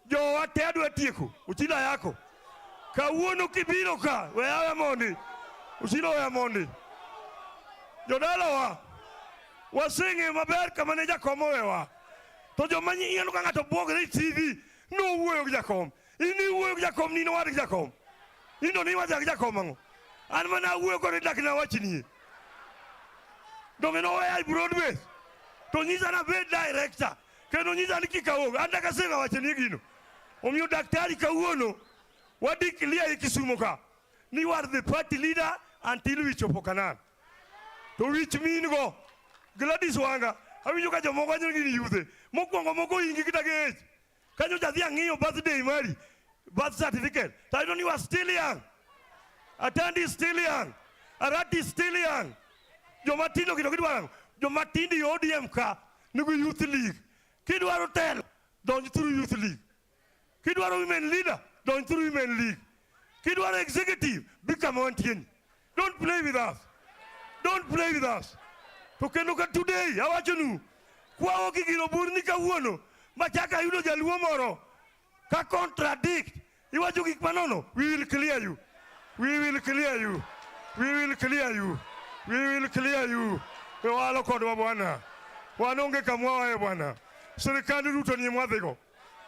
Jo wate adu atiku. Uchila yako. Kawuno kibino ka. Weawe mondi. Uchilo ya mondi. Jodala wa. Wasingi maber kamaneja komo wewa. Tojo manyi ianu kanga to bogre TV. No uwe ujakom. Ini uwe ujakom ni no wadi ujakom. Ino ni wadi ujakom mango. Anmana uwe kore dakina wachini. Domino ya broad base. To nyiza na be director. Keno nyiza ni kikaoga. Anda kasenga wachini gino. Omiyo daktari kauono. Wadi clear ikisumuka. Ni war the party leader until we chopokanan. To which mean go. Gladys wanga. Hawi yuka jomo kanyo gini yuthe. Moko ingi kita gauge. Kanyo jadi angiyo birthday mari. Birth certificate. Taidoni was still young. Atandi still young. Arati still young. Jomatino kidokido barang. Jomatindi ODM ka. Nugu youth league. Kidwaro tel. Don't through youth league. Kidwaro women leader. Don't through women league. Kidwaro executive. Become one thing. Don't play with us. Don't play with us. Tokenuka today. How are you? Kwa oki gino burni ka uono. Machaka Adundo Jaluo moro. Ka contradict. Iwa jogi manono. We will clear you. We will clear you. We will clear you. We will clear you. Walo kodwa bwana. Wanonge kamwa e bwana. Serikali ruto ni mwadhego.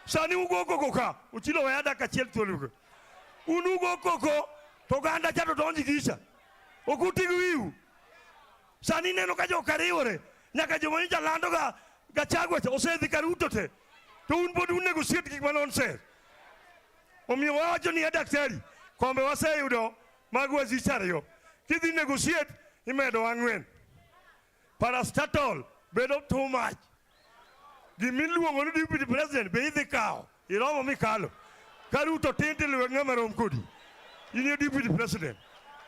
Sani ugo koko ka. Uchilo wayada kachiel tolugo. Unugo koko. Toganda chato tonji kisha. Okuti guiu. Sani neno kajo kariore. Nyaka jomo nja lando ga chagwe ose dhikaruto te. To unbodu negotiate kik manon se. Omiyo wacho ni daktari. Kombe waseyudo magwa zichario. Kidhi negotiate imedo ang'wen. Parastatol bedo too much. Gimiluongo ni deputy president be idhi kao. Iromo mikalo. Karuto tinte luwe ng'ama rom kodi. Ini deputy president.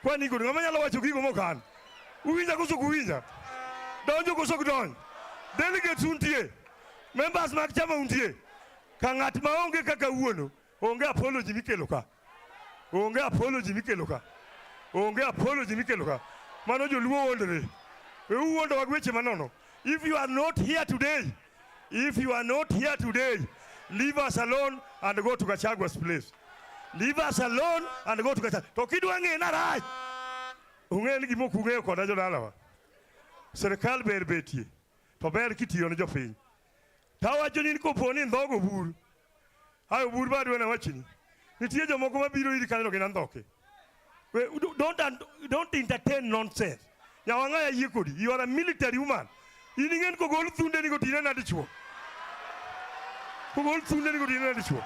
Kwani kodi ng'ama nyalo wacho gigo mokan. Uwinja koso kuwinja. Donjo koso kudonjo. Delegates untie. Members mag chama untie. Ka ng'at maonge kaka uono. Onge apology mikelo ka. Onge apology mikelo ka. Onge apology mikelo ka. Mano joluo wondore. Uwondo wagweche manono. If you are not here today, leave us alone and go to Gachagwa's place. Leave us alone and go to Gachagwa. To kidwa ng'e na rach. Ung'e ni gimo kung'eyo koda jodalawa. Serikal ber betie. To ber kitiyo ne jopiny. Tawacho ni kopo ni ndhogo buru. Hayo buru bado na wachini. Nitie jomoko mabiro iri kanyo gina ndhoke. Don't entertain nonsense. Nyawanga ya yikodi. You are a military woman. Ingen ko gol thunde ni gotina na dichwo. Ko gol thunde ni gotina na dichwo.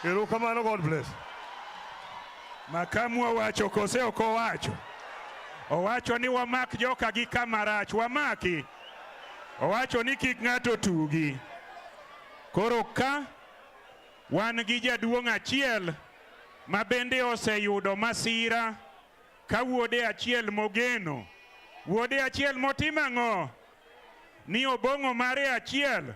Ero kamano, God bless. Makamu wacho kose oko wacho. Owacho ni wamak joka gi kamarach. Wamaki. Owacho ni kik ng'ato tugi. Koro ka wan gi jaduong' achiel ma bende oseyudo masira ka wuode achiel mogeno. Wuode achiel motimo ang'o? Ni obong'o mare achiel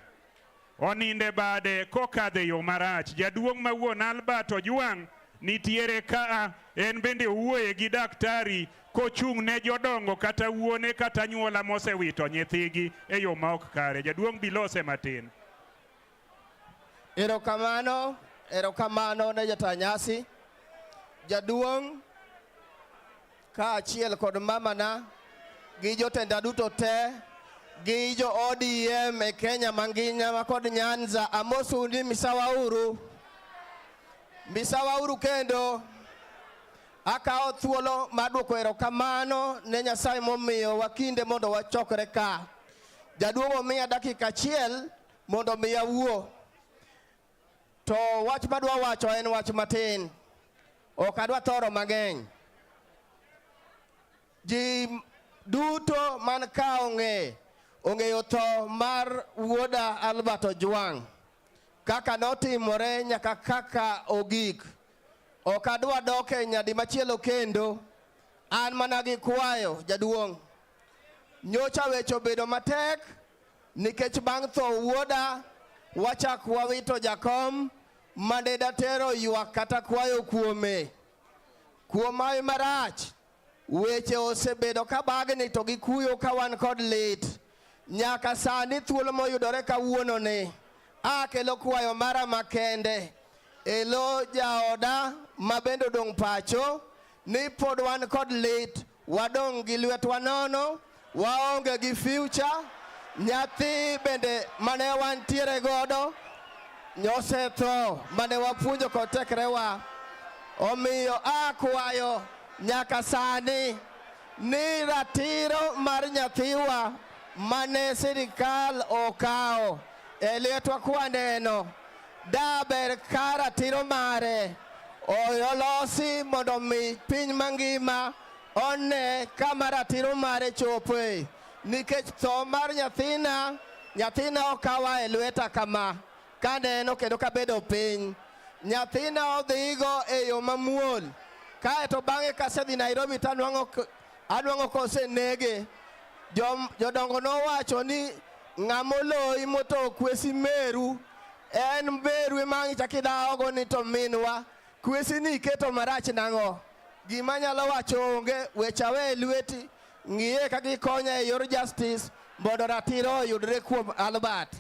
oninde bade kokadhe yo marach. Jaduong' ma wuon Albert Ojwang' nitiere ka en bende owuoye gi daktari kochung' ne jodongo kata wuone kata nyuola mosewito nyithigi e yo ma ok kare. Jaduong' bilose matin. Erokamano ne jatanyasi. Jaduong' ka achiel kod mamana gi jotenda duto te gi jo ODM e Kenya mangima kod Nyanza, amosundi misawauru kendo akawo thuolo mar duoko erokamano ne Nyasaye momiyo wakinde mondo wachokre ka. Jaduong' omiya dakika achiel mondo miya wuo. To wach madwa wacho en wach matin. Ok adwa thoro mang'eny. Ji duto man ka ong'eyo tho mar wuoda Albert Ojwang', kaka notimore nyaka kaka ogik. Ok adwa dok e nyadi machielo kendo. An mana gi kwayo, jaduong'. Nyocha weche obedo matek nikech bang' tho wuoda wachak wawito jakom mane datero ywak kata kwayo kuome. Kuom mae marach, weche osebedo ka bagni to gi kuyo ka wan kod lit. Nyaka sani thuolo moyudore kawuono ni, akelo kwayo mara makende. Elo jaoda mabendo dong' pacho ni pod wan kod lit, wadong' gi lwetwa nono, waonge gi future. Nyathi bende mane wantiere godo nyosetho mane wapuonjo kod tekrewa. Omiyo akwayo nyaka sani ni ratiro mar nyathiwa mane sirikal okawo e lwetwa kwaneno, daber ka ratiro mare olosi mondo mi piny mangima one kama ratiro mare chope. Nikech tho mar nyathina okawa e lweta kama kaneno kendo kabedo piny. Nyathina odhigo e yo mamuol, kaeto bang'e kasedhi Nairobi tanwang'o kosenege. Jodongo nowacho ni ng'amoloyi moto kwesi Meru, en Meru emang' chakidaogo ni to minwa. Kwesi ni iketo marach nang'o? Gima nyalo wacho onge, wechawe e lweti. Ng'iye ka gikonya e yor justice mondo ratiro oyudre kuom Albert.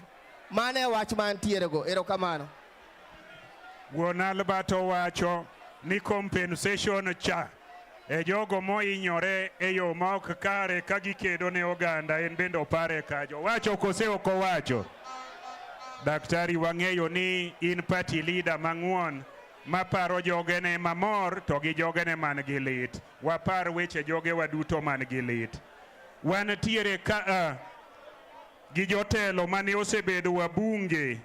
Mane wach mantiere go. Erokamano. Wuon Albert owacho ni compensation cha e jogo mohinyore e yo ma ok kare ka gikedo ne oganda en bende opare kajo. Wacho kose ok owacho? Daktari, wang'eyo ni in party leader mang'won maparo jogene mamor to gi jogene man gi lit. Wapar weche jogewa duto man gi lit. Wantiere ka gi jotelo mane osebedo wabunge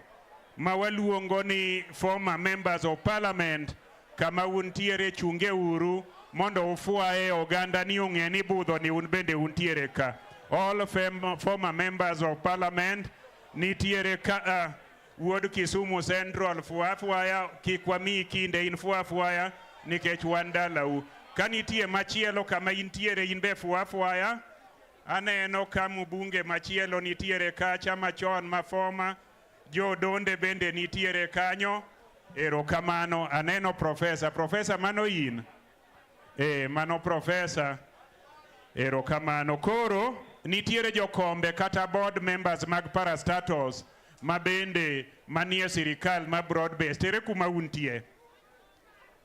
ma waluongo ni former members of parliament, kama untiere chunge uru mondo ufuae oganda ni ung'e ni budho ni un bende untiere ka. All former members of parliament nitiere ka. Wuod Kisumu Central fuafuaya, kik wamiyi kinde in fuafuaya nikech wan dalau. Ka nitie machielo kama intiere in be fuafuaya. Aneno ka mbunge machielo nitiere kacha machon ma former, jodonde bende nitiere kanyo. Erokamano. Aneno profesa mano in. Mano profesa. Erokamano. Koro nitiere jokombe kata board members mag parastatus ma bende manie sirikal ma broad based. Ere kuma untie?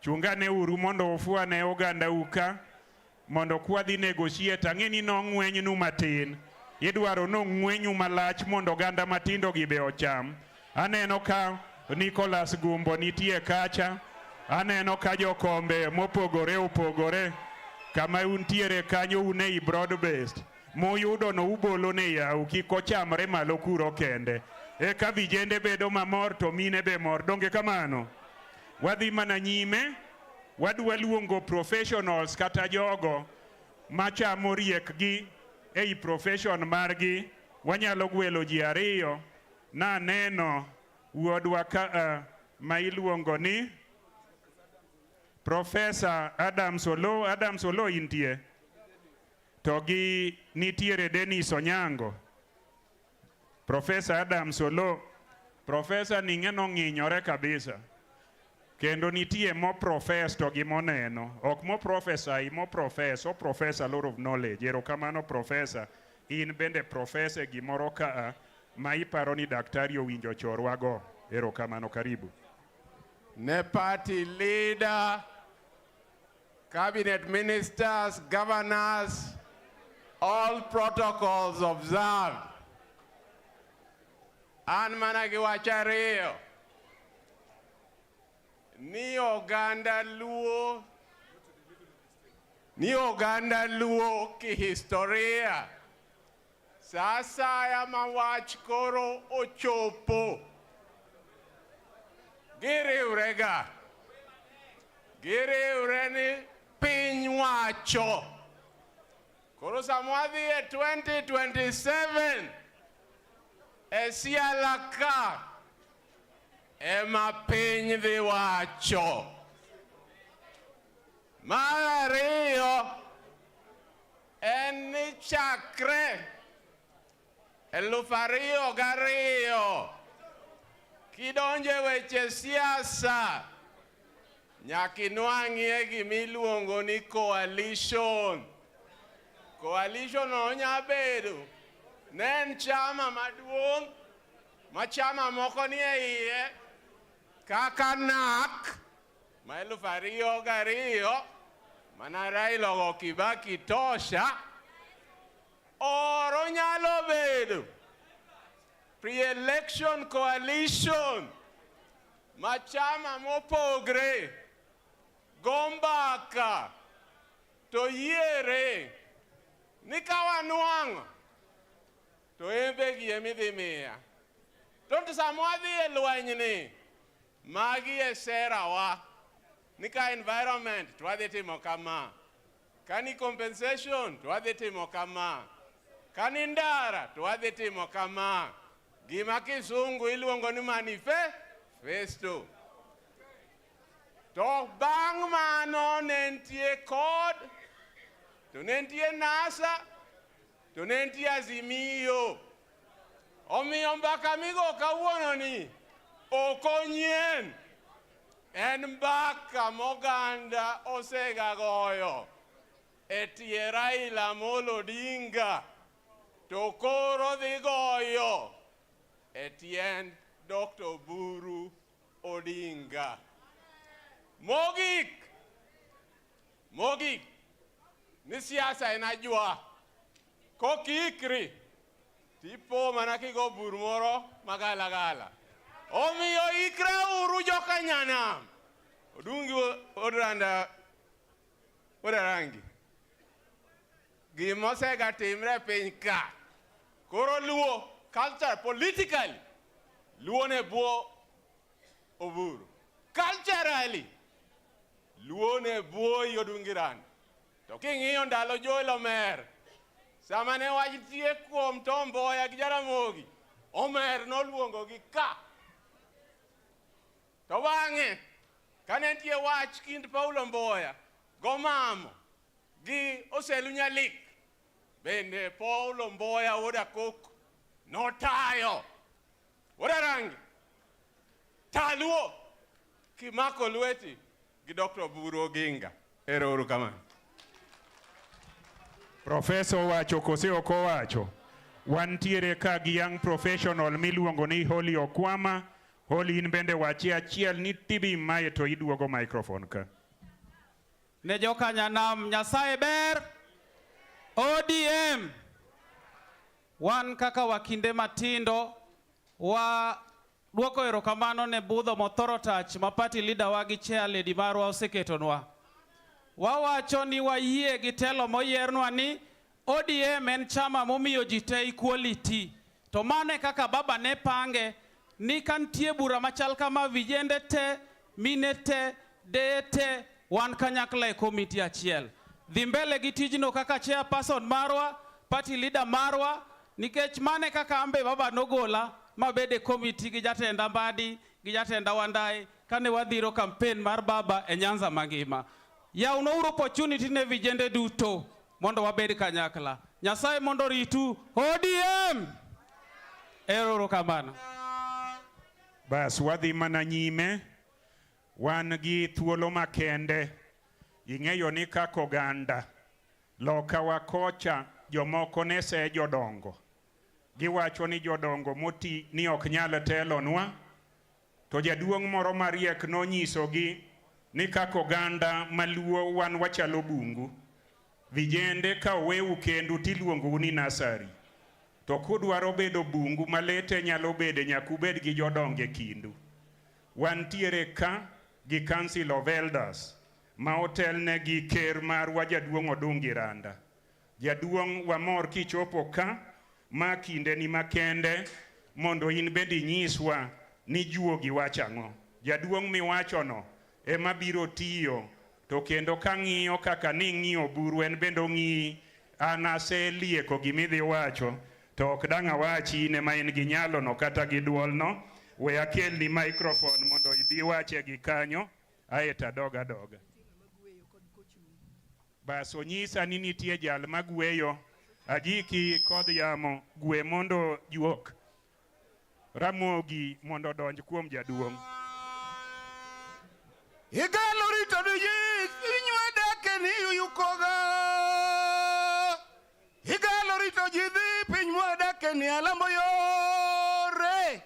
Chungane uru mondo ufuane oganda uka mondo kwadhi negotiate. Ang'eni nong'wenynu matin, idwaro nong'wenyu malach mondo oganda matindo gi be ocham. Aneno ka Nicholas Gumbo nitie kacha. Aneno ka jokombe mopogore opogore kama untiere kanyo une broad based. Muyudo no ubolo ne yau kik ochamre malo kuro kende. Eka vijende bedo mamor to mine be mor. Donge kamano? Wadhi mana nyime. Wadwa luongo professionals kata jogo machamo riek gi ei profession margi. Wanyalo gwelo ji ariyo. Na neno wuodwa ka ma iluongo ni Professor Adam Solo intie. To gi nitiere Dennis Onyango. Professor Adam Solo. Professor ning'eno ng'inyore kabisa. Kendo nitie mo profess to gi moneno. Ok mo professor, mo profess. O professor lot of knowledge. Erokamano professor. In bende professor gimoro ka ma iparo ni daktari owinjo chorwago. Erokamano, karibu. Ne party leader, cabinet ministers, governors, all protocols observed. An managiwacha ariyo ni oganda Luo ki historia. Sasa ya mawach koro ochopo. Giriure ni piny wacho. Koro samwadhi e 2027 esialaka ema piny dhi wacho. Mar ariyo en ni chakre 2002 kidonje weche siasa nyaka inwang'ie gimiluongo ni coalition. Coalition onya bedo ne en chama maduong' ma chama moko ni e iye kaka NAK ma 2002 mana Raila go Kibaki tosha. Oro nyalo bedo pre-election coalition ma chama mopogre gombaka to yiere ni kawanwang'o to embe gi emidhi miya. Tonto samwadhi e lweny ni magi e serawa ni ka environment to wadhi timo kama, kani compensation to wadhi timo kama, kani ndara to wadhi timo kama. Gima kisungu iluongo ni manifesto. To bang' mano nentie kod, to nentie NASA, to nentie Azimio. Omiyo mbaka migo kawuono ni okonyien. En mbaka moganda osega goyo e tie Raila Amolo Odinga, to koro dhi goyo e tien Dr. Oburu Odinga. Mogik, ni siasa inajua. Kokikri, tipo mana kigo bur moro magala. Omiyo ikra uru Jokanyanam. Odungi odarangi. Gimosega timre piny ka. Koro Luo, culture, politically, Luo ne buo Oburu. Culturally, Luo ne buo Odungiran. To king'iyo ndalo Joel Omer, sama ne wachitie kuom Tom Mboya gi Jaramogi, Omer noluongo gi ka. To bang'e, kane nitie wach kind Paulo Mboya gomamo gi Oselu Nyalik, bende Paulo Mboya wuoda kok notayo. Wuoda rangi, taluo kimako lweti gi Dr. Oburu Oginga. Ero uru kamano. Professor wacho kose ok owacho. Wantiere ka gi young professional miluongo ni Holly Okwama. Holly, in bende wachi achiel ni tibi mae to iduogo microphone ka. Ne Jokanyanam Nyasaye ber. ODM. Wan kaka wakinde matindo wa duoko erokamano ne budho mothoro tach ma party leader wa gi chair lady marwa oseketonwa. Wawacho ni wayie gi telo moyiernwa ni ODM en chama momiyo ji te equality. To mane kaka baba ne pange ni kantie bura machal kama vijende te, mine te, deye te, wan kanyakla e komiti achiel. Dhi mbele gi tijno kaka chairperson marwa, party leader marwa, nikech mane kaka ambe baba nogola mabede komiti gi jatenda Mbadi, gi jatenda Wandai, kane wadhiro campaign mar baba e Nyanza mangima. Yauno uru opportunity ne vijende duto mondo wabed kanyakla. Nyasaye mondo ritu ODM. Ero kamano. Bas wadhi mana nyime. Wan gi thuolo makende. Ing'eyo ni kaka oganda loka wakocha jomoko ne se jodongo. Giwacho ni jodongo moti ni ok nyal telonwa to jaduong' moro mariek nonyisogi ni kaka oganda maluo wan wachalo bungu, vijende ka oweu kendu tiluongou ni nasari, to kudwaro bedo bungu malete nyalo bede nyakubed gi jodonge kindu. Wantiere ka gi Council of Elders ma otelne gi ker marwa jaduong' Odungi Randa. Jaduong' wamor kichopo ka ma kinde ni makende mondo in bende nyiswa ni juogi wachang'o. Jaduong' miwachono ema biro tiyo, to kendo kang'iyo kaka ning'iyo buru en bendo ng'i an aselieko gimidhi wacho, to ok dang' awachi ne ma in gi nyalo no kata gi duol no. We akel ni microphone mondo idhi wache gi kanyo aeta doga. Bas onyisa ni nitie jal magweyo ajiki kod yamo gwe mondo juok ramogi mondo donj kuom jaduong'. Igalo rito duji pinywa dake ni yukoga. Igalo rito jidhi pinywa dake ni alambo yore.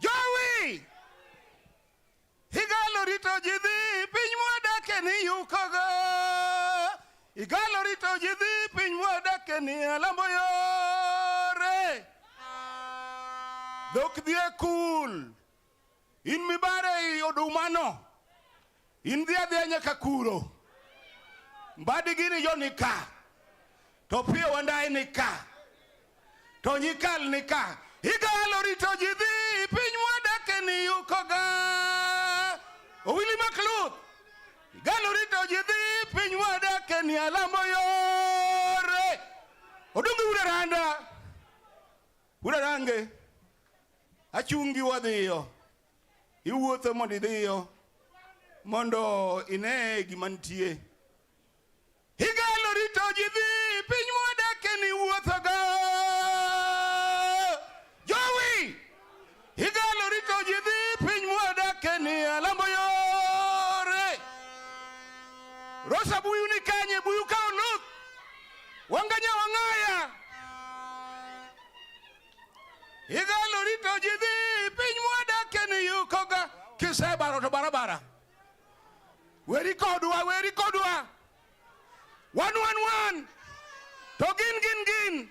Jowi! Igalo rito jidhi pinywa dake ni yukoga. Igalo rito jidhi pinywa dake ni alambo yore. Dhok dhie kul. In mibare i odumano. In dhia dhia nyaka kuro. Mbadi gini jo nika. To pia wandai nika. To nyikal nika. Igalo rito jidhi pinywa dake ni yukoga. Owili maklut. Igalo rito jidhi pinywa dake ni alambo yore. Odungi Randa. Range. Achungi wadhiyo. Iwuotho mondo idhiyo. Mondo ine gimantie. Igalo rito jidhi pinywa dake ni wuothoga. Jowi! Igalo rito jidhi pinywa dake ni alambo yore. Rosa buyu ni kanye buyu ka oluth. Wanganya wangaya. Igalo rito jidhi pinywa dake ni yukoga. Kisebaro to barabara. Weri kodwa. 111. To gin.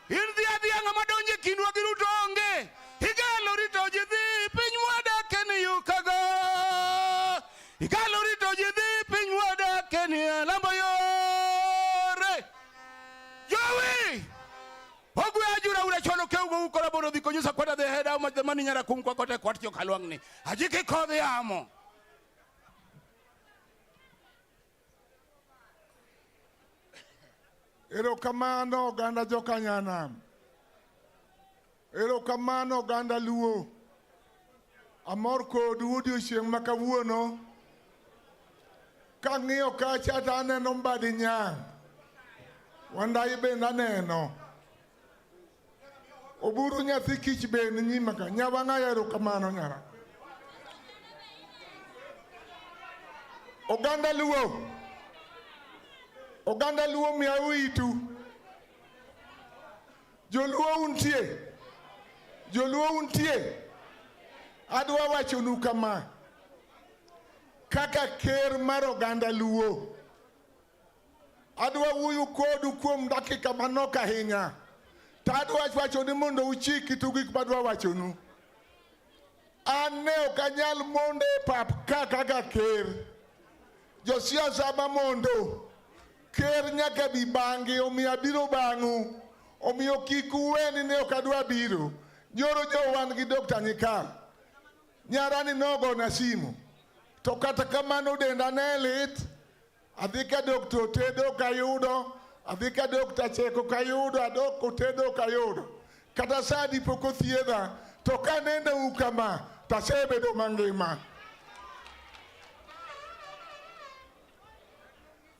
In dhia ng'ama donje kindwa giruto onge. Igalo rito jidhi pinywa dake ni yukaga. Igalo rito jidhi pinywa dake ni alambo yore. Jowi! Ogwe ajura ura chono keugo ukora bono dhiko nyusa kwada the head ama mani nyara kumkwa kote kwa tiyo kalwangni. Ajiki kodhi amo. Erokamano oganda Jokanyanam. Erokamano oganda Luo. Amor kodu odiochieng' ma kawuono. Kang'iyo kacha to aneno Mbadi Nyang'. Wandai bende aneno. Oburu nyathi kich bende nyima ka. Nyawang'a erokamano nyara. Oganda Luo. Oganda Luo miau itu. Joluo untie. Adwa wachonu kama. Kaka ker mar oganda Luo. Adwa wuoyo kodu kuom dakika manok ahinya. Tadwa wachonu mondo uchiki tu gik madwa wachonu. An ne ok anyal monde pap kaka ker. Josiasa mamondo. Ker nyaka bi bangi, omiyo abiro bang'u. Omiyo kik uweni ne ok adwa biro. Nyoro jo wan gi Dr. Nyikal. Nyarani nogo na simu. To kata kamano denda ne lit. Adhi ka Dr. Tedo kayudo. Adhi ka Dr. Cheko kayudo. Adok Tedo kayudo. Kata sadi poko thiedha. To ka nenda ukama. Tasebedo mangima.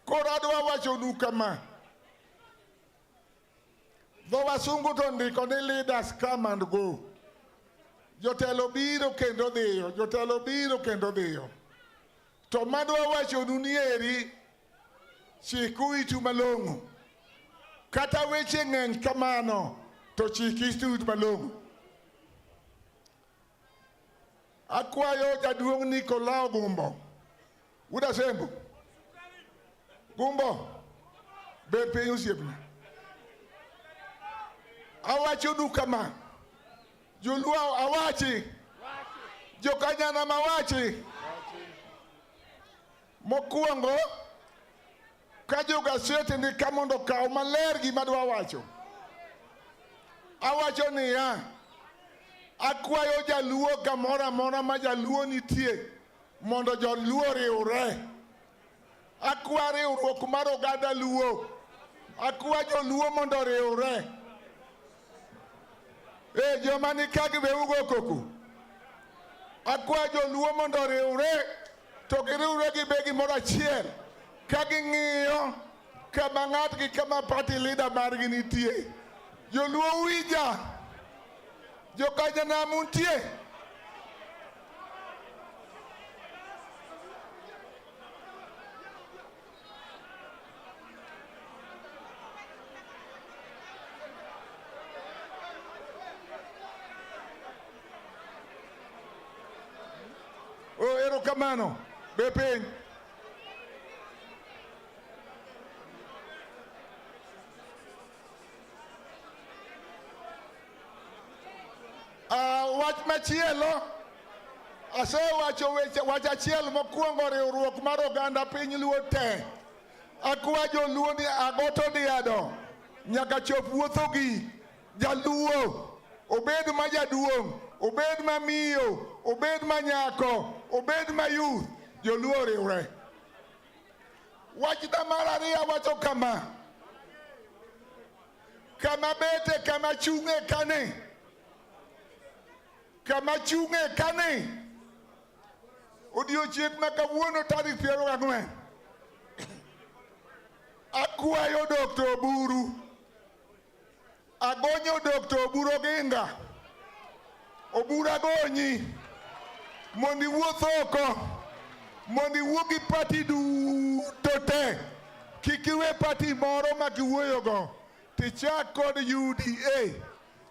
Koro adwa wachonu kama. Dho wasungu to ndiko ni leaders come and go. Jotelo biro kendo dhiyo. To madwa wachonu ni eri. Chiku itu malong'o. Kata weche ng'eny kamano. To chik itu malong'o. Akwayo jaduong' Nikolao Gumbo. Uda sembo. Gumbo. Bet piny osiepna. Awacho du kama. Joluo awachi. Jokanyanam awachi. Mokwongo ka jogasete ni ka mondo kaw maler gima dwa wacho. Awacho niya, akwayo jaluo kamoro amora ma jaluo nitie mondo joluo riwre. Akwa riwruok mar oganda luo. Akwa joluo mondo riwre. Joma ni ka gibe ugo koko. Akwa joluo mondo riwre. To giriwre gi begi moro achiel ka ging'iyo kama ng'atgi kama party leader margi nitie. Joluo wija. Jokanyanam untie. Erokamano. Be piny. Wach machielo, asewacho wach achiel mokwongo riwruok mar oganda piny luo te. Akwa joluo ni agoto diado nyaka chop wuothogi jaluo, obed ma jaduong', obed ma miyo, obed ma nyako, obed ma youth, joluo riwre. Wach mar ariyo wacho kama. Kama bete kama chung'e kane. Kama chung'e kane. Odiochieng' ma kawuono tarik 24. Akwayo Dr. Oburu. Agonyo Dr. Oburu Oginga. Oburu agonyi. Mondi wuoth oko. Mondi wuogi party duto te. Kikiwe party moro ma kiwuoyogo. Tichak kod UDA.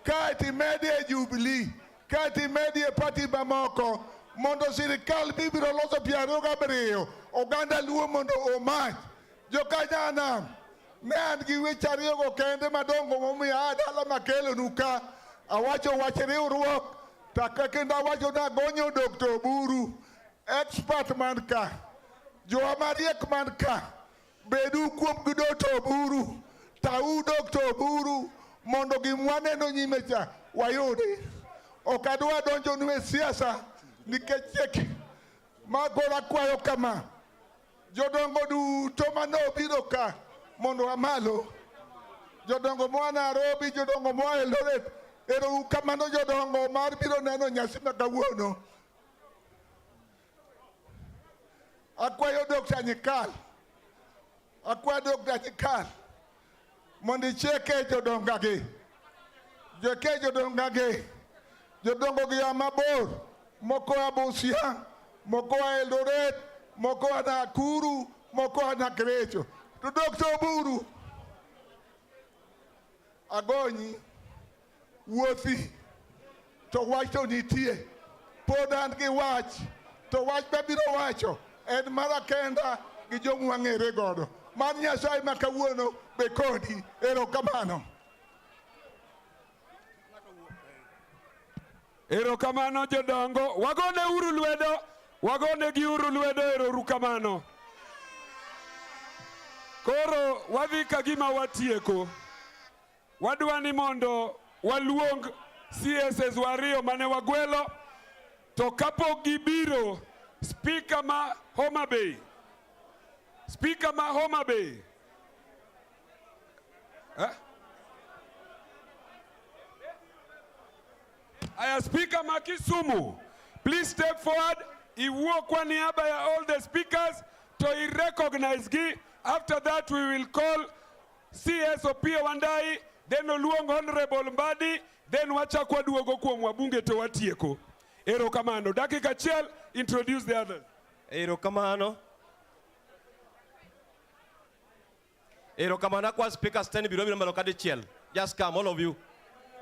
Kae timedie Jubilee. Kae timedie party mamoko. Mondo sirikal bibiro loso 27. Oganda luo mondo omach. Jokanyanam. Ne an gi weche ariyogo kende madongo momiyo adala makelo nuka. Awacho wach riwruok. Taka kendo awacho nagonyo Dr. Oburu. Expert man ka. Jowa mariek man ka. Bedu kuom gi Dr. Oburu. Tau Dr. Oburu. Mondo gimwaneno nyime cha wayudi. Ok adwa donjo nwe siasa. Nikech magora kwayo kama. Jodongo duto manobiro ka mondo amalo. Jodongo moa Nairobi, jodongo moa Eldoret. Ero kamano jodongo mar biro neno nyasi ma kawuono. Akwayo Dr. Nyikal. Akwayo Dr. Nyikal. Mondi cheke jodongagi. Jeke jodongagi. Jodongo gi mabor. Moko a Busia. Moko a Eldoret. Moko a Nakuru. Moko a Nakrecho. To Dr. Oburu. Agonyi. Wuothi. To wacho nitie. Pod an gi wach. To wach mabiro wacho. En marakenda gi jomwang'ere godo. Man Nyasaye ma kawuono be kodi. Erokamano. Erokamano jodongo. Wagone uru lwedo. Wagone gi uru lwedo. Erokamano. Koro wadhi kagima watieko. Wadwani mondo waluong CSS wariyo mane wagwelo. To kapok gibiro Speaker ma Homa Bay. Speaker ma Homa Bay. Aya Speaker ma Kisumu. Please step forward. Iwuo kwa niaba ya all the speakers to recognize gi. After that we will call CS Opio Wandai, then Oluong Honorable Mbadi, then wachakwa duogo kuom wabunge to watieko. Erokamano. Dakika achiel, introduce the others. Erokamano. Erokamano kwa speakers stand biru malo kadichiel. Just come, all of you.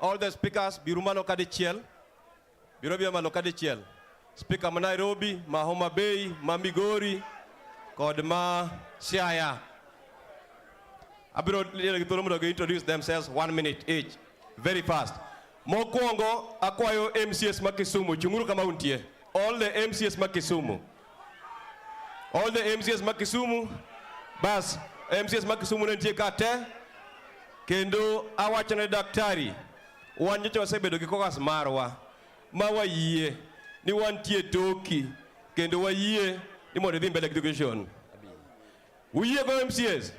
All the speakers biru malo kadichiel. Biru malo kadichiel. Speaker ma Nairobi, ma Homa Bay, ma Migori, kod ma Siaya. Abiro introduce themselves 1 minute each. Very fast. Mokwongo akwayo MCS ma Kisumu, chunguru kama untie. All the MCS ma Kisumu. All the MCS ma Kisumu. Bas, MCS ma Kisumu nentie kate. Kendo awachane daktari. Wanyocha wasebedo gi kokas marwa. Ma wayie ni wantie toki. Kendo wayie ni mondo dhi mbele education. Uyie go MCS.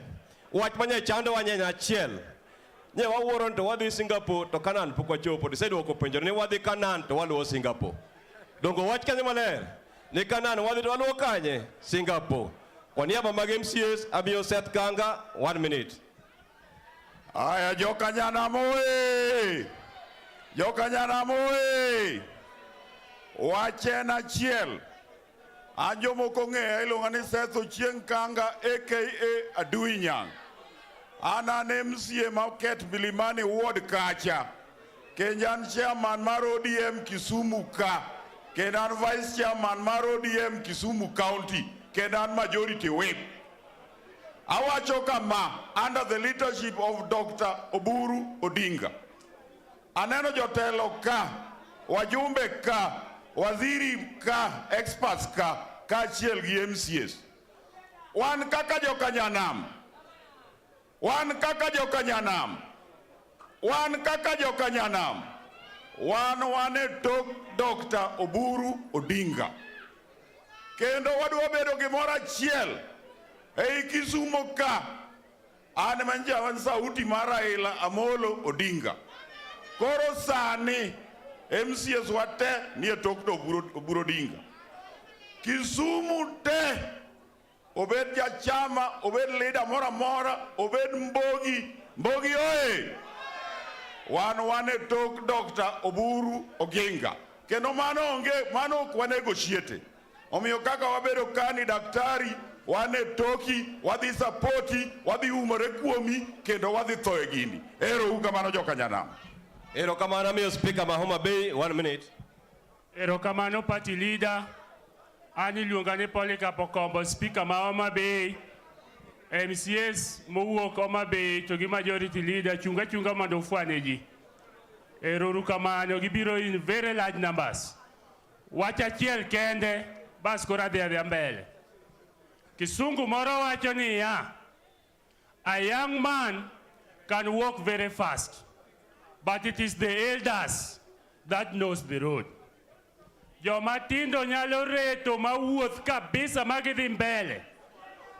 Wach manya chando wanyanya achiel. Nye wawuoron to wadhi Singapore to Kanan pok wachopo. Disaid wako penjore ni wadhi Kanan to waluwo Singapore. Dongo wach kanye maler. Ni Kanan wadhi to waluwo kanye Singapore. Kwa niaba mag MCS abiyo Seth Kanga 1 minute. Aya Jokanyanam oye! Jokanyanam oye! Wachen achiel. Anjo moko ng'eya iluonga ni Seth Ochieng Kanga aka Aduinyang. An MCA Market Milimani Ward kacha. Kenyan chairman mar ODM Kisumu ka. Kenyan vice chairman mar ODM Kisumu County. Kenyan majority whip. Awacho kama under the leadership of Dr. Oburu Odinga. Aneno jotelo ka, wajumbe ka, waziri ka, experts ka, kachiel gi MCS. Wan kaka Jokanyanam. Wan kaka Jokanyanam. Wan kaka Jokanyanam. Wan e tok Dr. Oburu Odinga. Kendo wadwa bedo gimoro achiel. Ei Kisumu ka. An manjawan sauti mar Raila Amolo Odinga. Koro sani MCS wate ni tok Oburu Odinga. Kisumu te obed jachama, obed leader mora mora, obed Mbogi oye. Wan e tok Dr. Oburu Oginga. Kendo mano kwa negotiate. Omiyo kaka wabedo kani daktari, wan e toki, wadhi supporti, wadhi umore kuomi, kendo wadhi thoe gini. Ero kamano Jokanyanam. Ero kamano miyo Speaker ma Homa Bay 1 minute. Ero kamano party leader. Ani luonga ni Polycarp Okombo, Speaker ma Homa Bay. MCS mowuok Homa Bay to gi majority leader chunga mondo ufwane ji. Ero kamano gibiro in very large numbers. Wach achiel kende bas kora dhi mbele. Kisungu moro wacho niya, a young man can walk very fast, but it is the elders that knows the road. Joma tindo nyalo reto mawuoth kabisa magidhi mbele.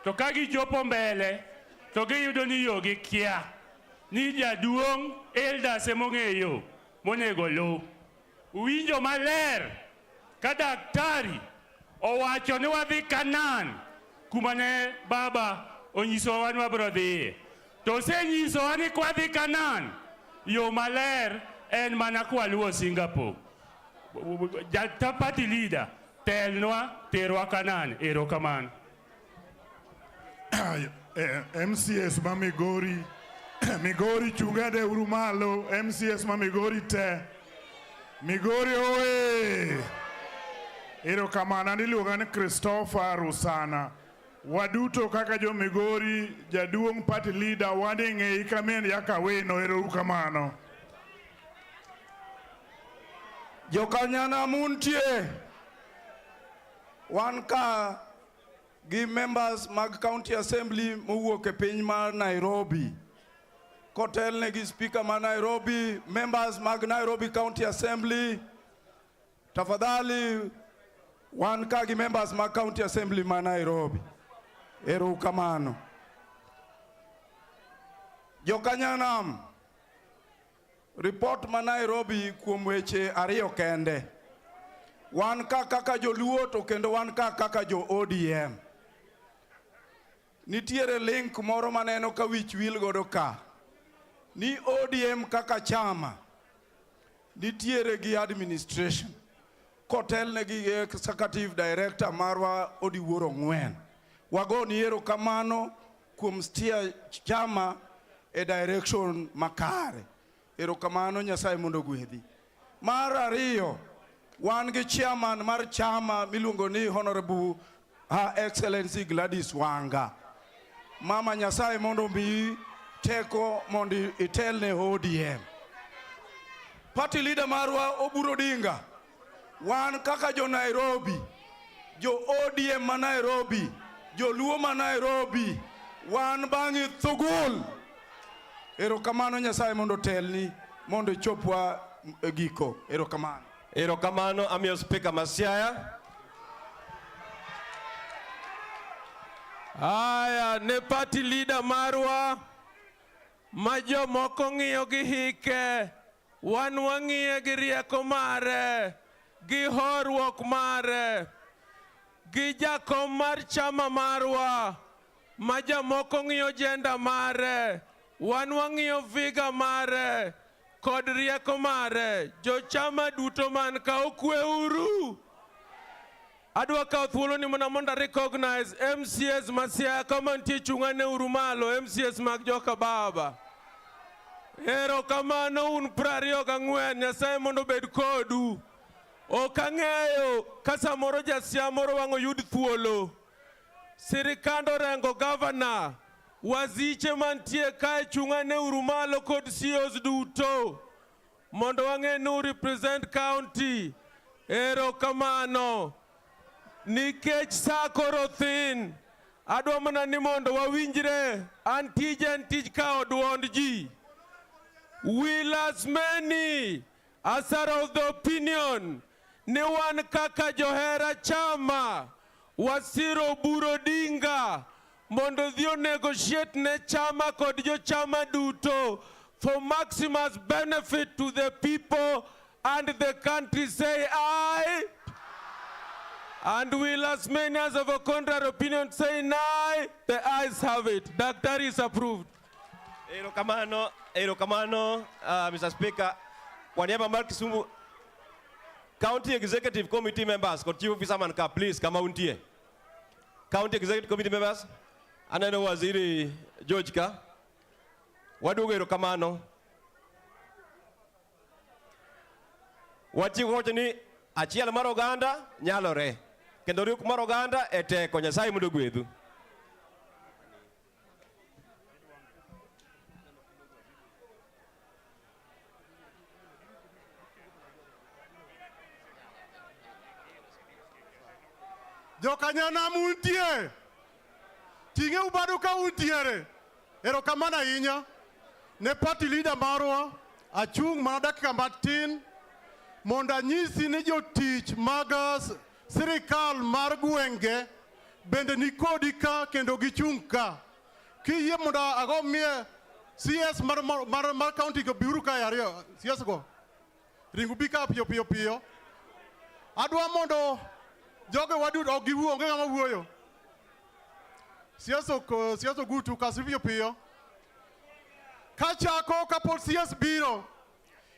To kagi chopo mbele, to giyudo ni yo gi kia. Ni jaduong' elders emong'eyo monego lu. Uwinjo maler ka daktari owacho ni wadhi Kanan kumane baba onyisowa ni wabiro dhiye. To osenyisowa ni kwadhi Kanan, yo maler en mana kwaluwo Singapore. Jata party leader telnwa terwa Kanan. Ero kamano. MCS ma Migori Migori chungade urumalo. MCS ma Migori te Migori oe. Ero kamano niluonga ni Christopher Rusana. Waduto kaka jo Migori jaduong' party leader wading'e ikamen yaka weno. Ero kamano. Jokanyanam muntie. Wan ka gi members mag county assembly mowuok e piny mar Nairobi. Kotel ne gi speaker ma Nairobi, members mag Nairobi County Assembly. Tafadhali wan ka gi members mag county assembly ma Nairobi. Ero kamano. Jokanyanam. Report ma Nairobi kuom weche ariyo kende. Wan ka kaka jo Luo to kendo wan ka kaka jo ODM. Nitiere link moro maneno ka wich wil godo ka. Ni ODM kaka chama. Nitiere gi administration. Kotel ne gi executive director marwa Odiwuoro Ng'wen. Wago ni ero kamano kuom steer chama e direction makare. Ero kamano Nyasaye mondo gwedhi. Mar ariyo wan gi chairman mar chama miluongo ni Honorable Her Excellency Gladys Wanga. Mama Nyasaye mondo mi teko mondo itelne ODM. Party leader marwa Oburu Odinga, wan kaka jo Nairobi, jo ODM ma Nairobi, jo Luo ma Nairobi, wan bangi thugul. Erokamano Nyasaye mondo telni mondo chopwa giko. Erokamano. Erokamano amiyo Speaker Masiaya. Aya, ne party leader marwa, majo moko ng'iyo gi hike, wan wang'iye gi rieko mare, gi horuok mare, gi jakom mar chama marwa, maja moko ng'iyo jenda mare, wan wang'iyo viga mare, kod rieko mare, jo chama duto man ka okwe uru. Adwa kawo thuolo ni mondo recognize MCS Masiaya kama nitie chung'ane uru malo, MCS mag joka baba. Erokamano un 24, Nyasaye mondo bed kodu. Ok ang'eyo ka samoro jasia moro wang' oyud thuolo. Sirikand orengo governor, waziche mantie kae chung'ane uru malo kod CEOs duto, mondo wang'e nu represent county. Erokamano. Nikech sa koro thin, adwa mana ni mondo wawinjre an tij kao duond ji. Will as many as are of the opinion ni wan kaka johera chama wasiro Oburu Odinga mondo dhi negotiate ne chama kod jo chama duto for maximum benefit to the people and the country. Say aye. And will as many as of a contrary opinion say nay? The ayes have it. Daktari is approved. Erokamano, Mr. Speaker. Kwa niaba mar Kisumu County Executive Committee members, kod Chief Officer man ka, please, kama untie. County Executive Committee members, aneno Waziri George ka. Wadugo erokamano. Wachiwo wacho ni achiel mar oganda nyalore. Kendo riwruok mar oganda e teko. Nyasaye mondo gwedhu. Jokanyanam untie. Tinge ubado ka untiere. Erokamano ahinya ne party leader marwa achung' mana dakika matin mondo anyisi ni jotich mag sirikal mar gwenge bende nikodi ka kendo gichung' ka. Kiyie mondo ago mie CS mar county go biuru ka ariyo. CS go ringu bika piyo piyo piyo. Adwa mondo joge wadudo ok giwuo, onge ng'ama wuoyo. CS gutu kasi piyo piyo. Kachako kapod CS biro,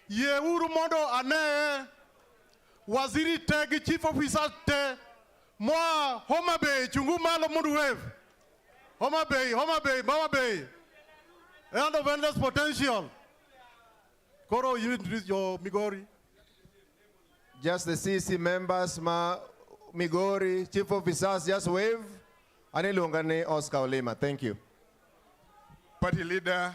ye uru mondo ane waziri te gi chief officer te moa Homa Bay chungu malo mondo wave. Homa Bay, Mama Bay. End of endless potential. Koro, you introduce your Migori. Just the CC members, Migori, chief officers, just wave. Anilungane Oscar Olema. Thank you. Party leader,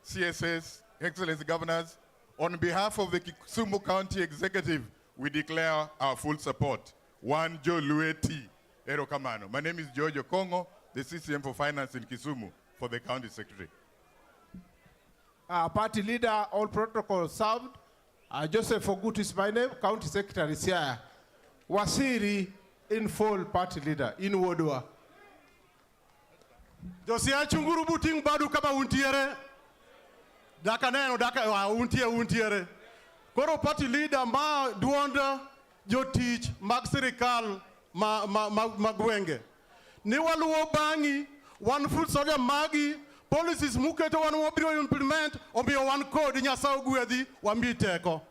CSS, Excellency Governors, on behalf of the Kisumu County Executive, we declare our full support. One Joe Lueti, Erokamano. My name is George Okongo, the CCM for Finance in Kisumu, for the County Secretary. Party leader, all protocols served. Joseph Ogut is my name, County Secretary Siaya. Wasiri in full party leader, in Wodua. Josia chunguru buting badu kama untiere. Daka neno, daka untiere. Koro party leader ma duonda jotich mag sirikal magwenge. Ni waluo bangi, one food soda magi, policies muketo wan wabiro implement, omiyo one code Nyasaye ogwedhi wambiteko.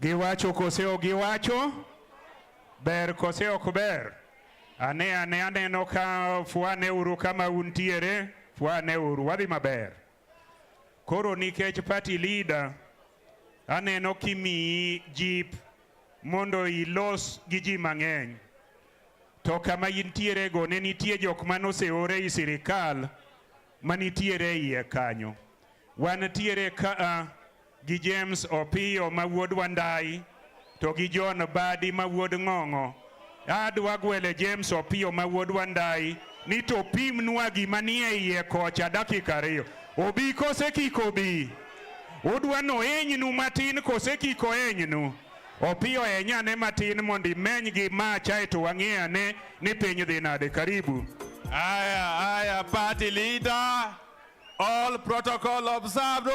Giwacho koseo giwacho, ber koseo kuber. Ane aneno ka fuane uru kama untiere, fuane uru, wadhi maber. Koro nikech party leader aneno kimi jip mondo ilos gi ji mang'eny. To kama intiere go ne nitie jok manoseore i sirikal manitiere iye kanyo. Wantiere ka gi James Opiyo ma wuod Wandai to gi John Badi ma wuod Ng'ong'o. Adwa gwele James Opiyo ma wuod Wandai ni to pimnwa gima nie iye kocha dakika 2. Obi kose kiko obi. Udwa no enynu matin kose kiko enynu. Opiyo enyane matin mondi meny gi macha eto wang'eane ni piny dhi nade. Karibu. Aya, party leader. All protocol observed.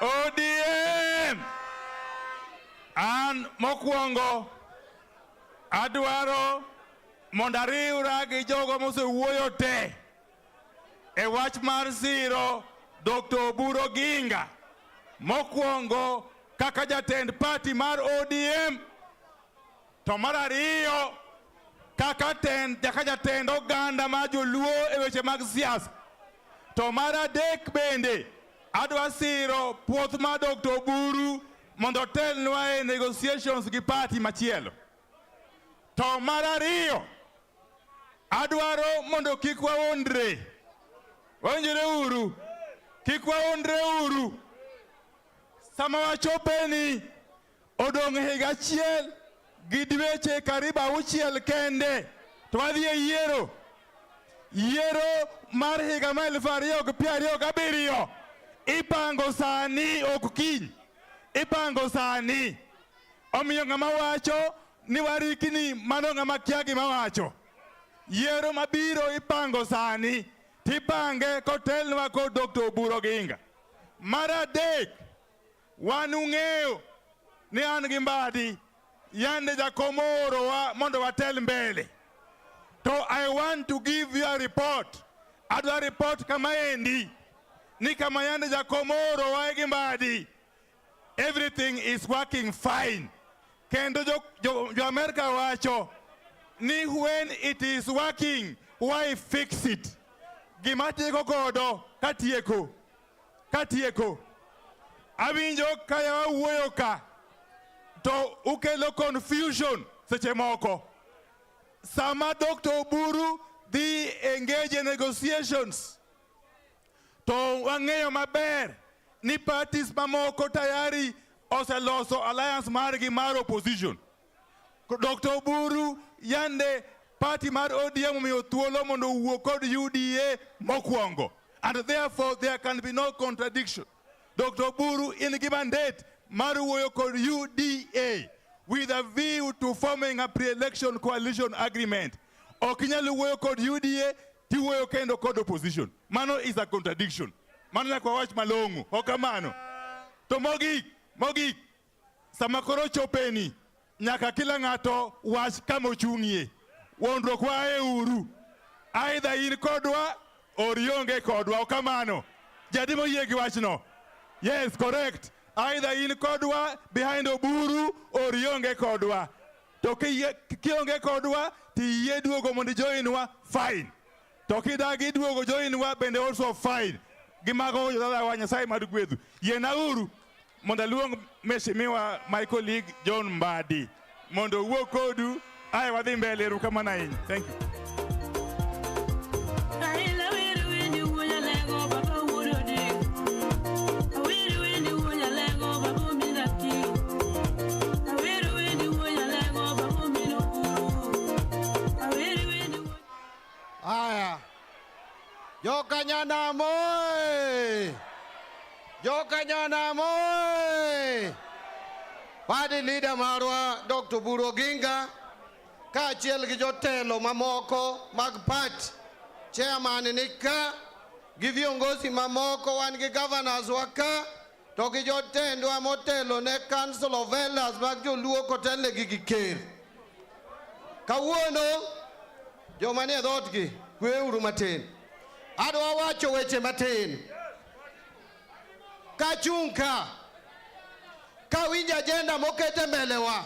ODM. An mokwongo adwaro mondariura gi jogo mosewuoyo te e wach mar siro Dr. Oburu Oginga. Mokwongo kaka jatend party mar ODM, to mar ariyo kaka jatend oganda ma joluo e weche mag siasa, to mar adek bende adwa siro puoth ma Dr. Oburu mondo otelnwa e negotiations gi party machielo. To mar ariyo adwaro mondo kik waondre. Waonjore uru. Kik waondre uru. Sama wachopeni odong' higa achiel gi dweche karibu 6 kende to wadhi e yiero. Yiero mar higa ma 2027 ipango sani ok kiny. Ipango sani. Omiyo ng'ama wacho ni warikni mano ng'ama kia gima wacho. Yiero mabiro ipango sani. Tipange kotelnwa kod Dr. Oburu Oginga. Mar adek, wan ung'eyo ni an gi Mbadi yande jakomoro wa mondo watel mbele. So I want to give you a report. Adwa report kama endi ni kama yande jakomoro wa gi Mbadi. Everything is working fine. Kendo jo America wacho ni when it is working, why fix it? Gimatieko godo katieko. Awinjo kaya wawuoyo ka to ukelo confusion seche moko. Sama Dr. Oburu dhi engage in negotiations, to wang'eyo maber ni parties mamoko tayari oseloso alliance margi mar opposition. Dr. Oburu yande party mar ODM omiyo thuolo mondo owuo kod UDA mokwongo. And therefore there can be no contradiction. Dr. Oburu in gi mandate mar wuoyo kod UDA with a view to forming a pre-election coalition agreement. Ok inyalo wuoyo kod UDA tiwuoyo kendo kod opposition. Mano is a contradiction. Mano nyaka wach malong'o. Ok kamano. To mogik sama koro chopeni nyaka kila ng'ato wach kama ochung'ie. Wondruok wae uru. Either in kodwa or ionge kodwa. Ok kamano. Jadi moyie gi wachno. Yes, correct. Either in kodwa behind Oburu or ionge kodwa. To kionge kodwa tiyie duogo mondo joinwa, fine. To kidagi duogo joinwa bende also fine. Gimago jodala wa Nyasaye mar gwedhu. Yiena uru mondo aluong meshimiwa my colleague John Mbadi mondo wuo kodu. Ai wadhi mbele. Erokamano ahinya. Thank you. Aya. Jokanyanam oi! Jokanyanam oi! Party leader marwa Dr. Oburu Oginga kaachiel gi jotelo mamoko mag party, chairman nika gi viongozi mamoko, wan gi governors waka to gi jotendwa motelo ne council of elders mag joluo kotelnegi gi ker. Kawuono joma nie dhotgi kweuru matin. Adwa wacho weche matin. Kachung' ka winjo agenda mokete mbelewa.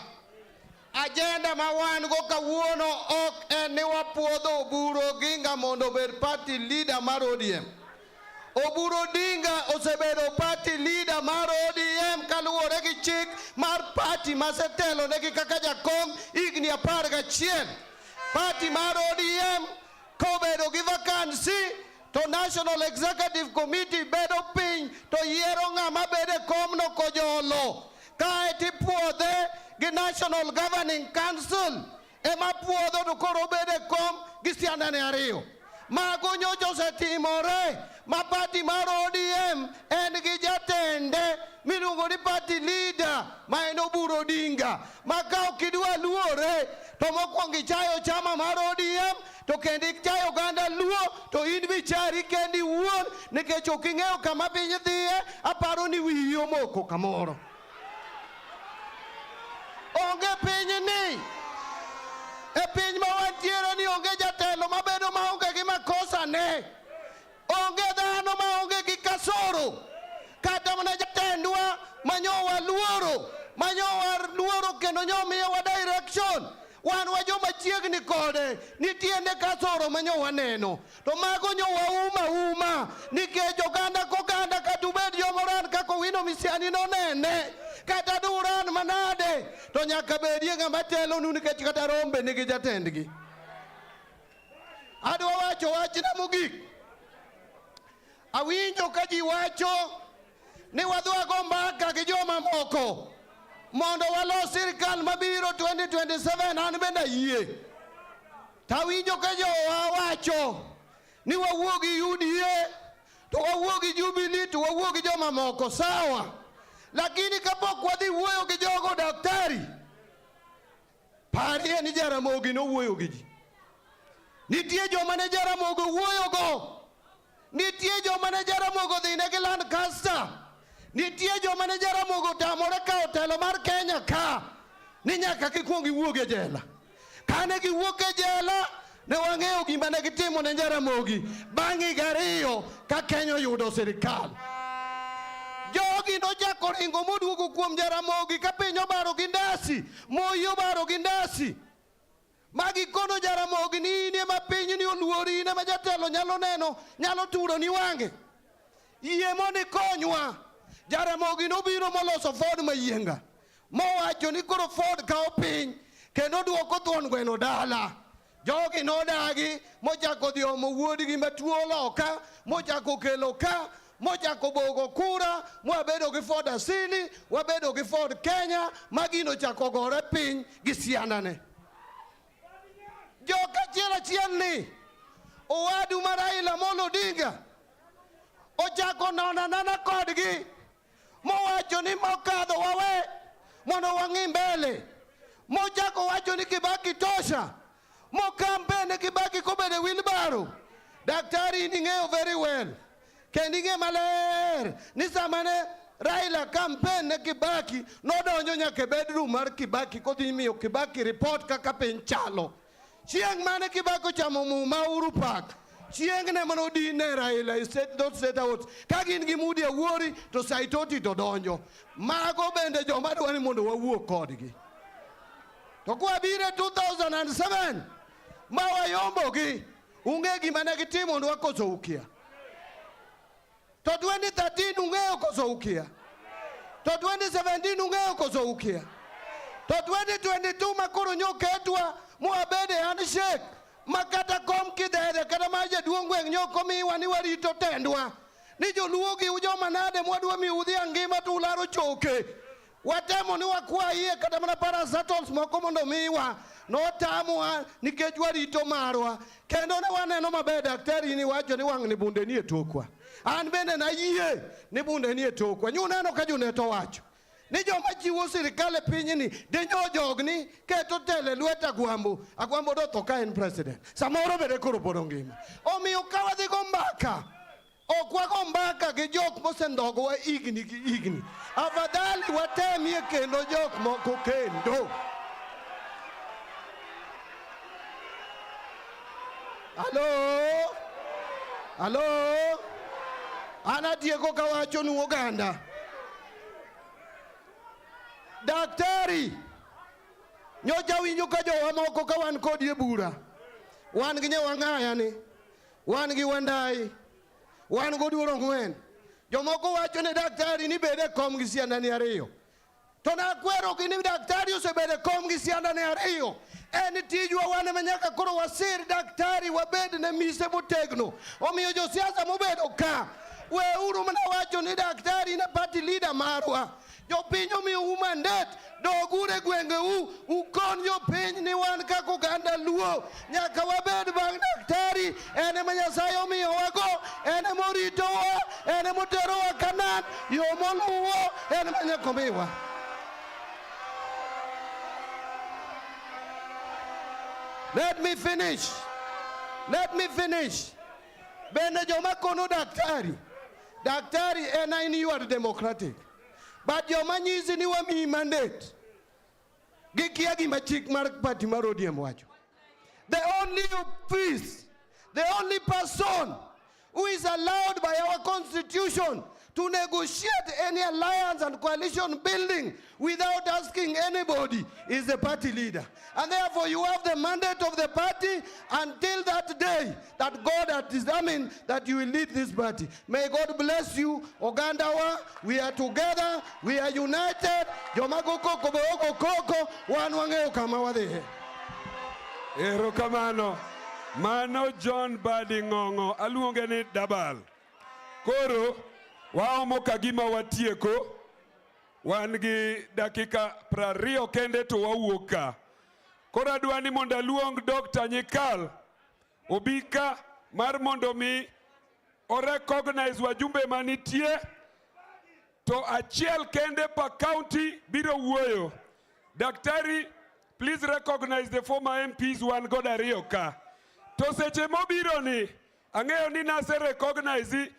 Agenda ma wan go kawuono ok en ni wapuodho Oburu Oginga mondo obed party leader mar ODM. Oburu Odinga osebedo party leader mar ODM kaluwore gi chik mar party masetelo negi kaka jakom higni 11. Party mar ODM kobedo gi vacancy to National Executive Committee bedo piny to yiero ng'ama bede komno kojolo. Kae tipuodhe gi National Governing Council ema puodho to koro bede kom gi siandane 2. Mago nyocha osetimore ma party mar ODM en gi jatende miluongo ni party leader ma en Oburu Odinga. Ma ka ok idwa luore to mokwongo ichayo chama mar ODM to kendo ichayo oganda Luo to in bichari kendi wuon nikech ok ing'eyo kama piny dhiye. Aparo ni wiyi omoko kamoro. Onge piny ni e piny ma wantiere ni onge jatelo mabedo maonge gi makosa ne. Onge dhano maonge gi kasoro. Kata mana jatendwa manyowa luoro kendo nyomiyowa direction. Wan wajoma chiegni kode nitiende kasoro manyowa neno. To mago nyowa uma nikech oganda koganda kata ubed jomoran kako wino misiani no nene. Kata duran manade to nyaka bedie ng'ama telo nu nikech kata rombe nigi jatendgi. Adwa wacho wachna mogik. Awinjo ka ji wacho ni wadwago mbaka gi joma moko mondo walos sirkal mabiro 2027. An bende yie. Tawinjo ka jowa wacho ni wawuogi UDA to wawuogi Jubilee to wawuogi joma moko sawa. Lakini kapok wadhi wuoyo gi jogo daktari, parie ni Jaramogi no wuoyo gi ji. Nitie joma ne Jaramogi wuoyo go. Nitie joma ne Jaramogi dhine gi Lancaster. Nitie joma ne Jaramogi tamore kao telo mar Kenya ka ni nyaka gikwong giwuog e jela. Kane giwuok e jela ne wang'eyo gima ne gitimo ne Jaramogi bang'i 2 ka Kenya oyudo sirkal. Jogi nochako ringo moduogo kuom Jaramogi ka piny obaro gi ndasi, Moi obaro gi ndasi. Magi kono Jaramogi ni in ema piny ni oluori, in ema jatelo nyalo neno, nyalo turo ni wang'e. Yie mondo ikonywa. Jaramogi nobiro moloso Ford mayienga. Mowacho ni koro Ford kao piny kendo duoko thuon gweno dala. Jogi nodagi mochako dhi omo wuodgi matuo loka, mochako kelo ka, mochako bogo kura, mwabedo gi Ford Asili, wabedo gi Ford Kenya, magino chako gore piny gi siandane. Joka achiel ni owadu mar Raila Amolo Odinga ochako nonanana kodgi mowacho ni mokadho wawe mondo wang'i mbele. Mochako wacho ni Kibaki tosha, mokampene Kibaki kobede wheelbarrow. Daktari ning'eyo very well kendo ing'e maler ni samane Raila campaign ne Kibaki nodonjo nyaka bedroom mar Kibaki kodhi miyo Kibaki report kaka piny chalo. Chieng' mane Kibaki ochamo muma Uhuru Park, chieng' ne mano dine Raila state out ka gin gi Mudi Awuori to Saitoti to donjo. Mago bende joma dwani mondo wawuok kodgi. To kwa bire 2007 ma wayombogi, ung'e gima ne gitimo ndwa koso ukia. To 2013 ung'eyo koso ukia. To 2017 ung'eyo koso ukia. To 2022 makoro nyoketwa mwabede handshake makata kom kidhere kata maja duongweng nyoko miwa ni warito tendwa. Ni joluo gi ujoma nade mwadwa mi udhi angima tu ularo choke. Watemo ni wakwaye kata mana parastatals moko mondo miwa. Notamwa nikech warito marwa. Kendo ne waneno maber daktari ni wacho ni wang' ni bunde ni e tokwa. An bende na yie ni bunde ni e tokwa. Nyuneno ka juneto wacho ni joma chiwo sirkal e piny ni denyo jogni keto tele lwet Agwambo do to ka en president. Samoro bede koro pod ngima. Omiyo ka wadhi go mbaka, ok wago mbaka gi jok mosendogo wa igni gi igni. Afadhali watemie kendo jok moko kendo. Halo? Ana Diego kawacho nu Uganda. Daktari, nyocha winjo ka jowa moko ka wan kod bura. Wan gi Nyawang'aya ni, wan gi Wandai, wan goduoro ng'wen. Jomoko wacho ne daktari ni bede kom gi sianda ni ariyo. To nakwero gi ni daktari osebede kom gi sianda ni ariyo. En tijwa wan ema nyaka koro wasir daktari wabed ne mise motegno. Omiyo josiasa mobedo ka, weuru mana wacho ni daktari na party leader marwa. Jopiny omiyo mandate, dogure gwengeu, ukon jopiny ni wan kaka oganda Luo. Nyaka wabed bang' daktari, en ema Nyasaye omiyo wago, en ema oritowa, en ema oterowa Kanan, yo moluwo, en ema nyaka omiwa. Let me finish. Bende joma kono daktari. Daktari en ainiwad democratic. But joma nyisi ni wamiyi mandate. Gikia gima chik mar party mar ODM wacho. The only person who is allowed by our constitution to negotiate any alliance and coalition building without asking anybody is the party leader. And therefore you have the mandate of the party until that day that God has determined that you will lead this party. May God bless you, Ogandawa. We are together, we are united. Jomago koko beogo koko, wan wangeo kama wadhe. Ero kamano, mano John Badi Ng'ong'o, aluonge ni Dabal. Koro, waomo kagima watieko, wan gi dakika 20 kende to wawuok ka. Koro adwani mondo aluong Dr. Nyikal obika mar mondo mi o recognize wajumbe manitie, to achiel kende pa county biro wuoyo. Daktari, please recognize the former MPs wan god ariyo ka. To seche mobiro ni, ang'eyo ni nase recognize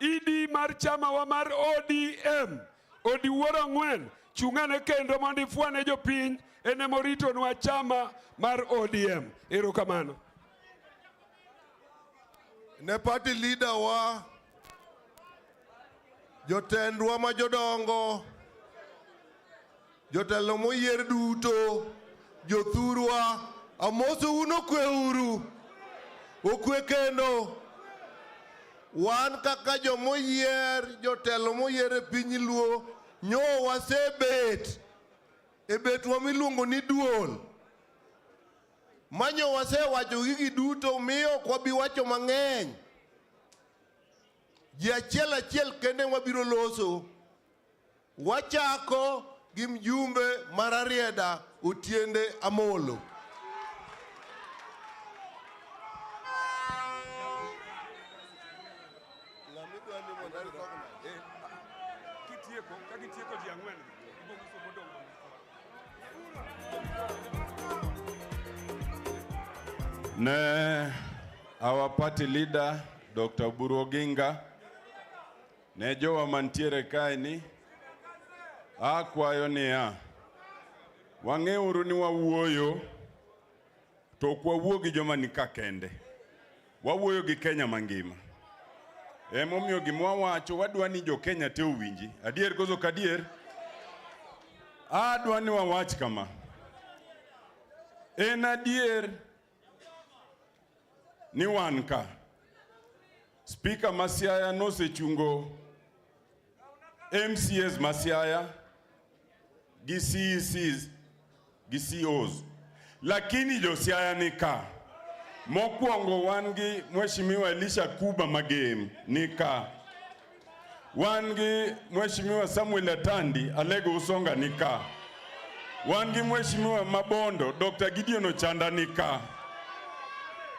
ED mar chama wa mar ODM, Odi Wuoro Ng'wen, chung'ane kendo mondo ifwane jopiny ene morito nwa chama mar ODM. Erokamano. Ne party leader wa, jotendwa ma jodongo, jotelo moyier duto, jothurwa, amoso uno kwe uru, okwe kendo. Wan kaka jomoyier, jotelo moyier e piny Luo, nyo wasebet e betwa miluongo ni duol. Manyo wasewacho gigi duto miyo kwa bi wacho mang'eny. Ji achiel kende wabiro loso. Wachako gi mjumbe mar Arieda Otiende Amolo. Ne our party leader Dr. Oburu Oginga, ne jowa mantiere kae ni, akwayo niya, wang'euru ni wawuoyo, to ok wawuo gi joma nika kende. Wawuoyo gi Kenya mangima. Emomiyo gima wawacho wadwa ni jo Kenya te owinji. Adier koso kadier? Adwa ni wawach kama. En adier ni wan ka. Speaker Masiaya nosechungo MCS Masiaya gi CECs gi COs. Lakini jo Siaya ni ka. Mokwongo wan gi Mheshimiwa Elisha Kuba Magem ni ka. Wan gi Mheshimiwa Samuel Atandi Alego Usonga ni ka. Wan gi Mheshimiwa Mabondo Dr. Gideon Ochanda ni ka.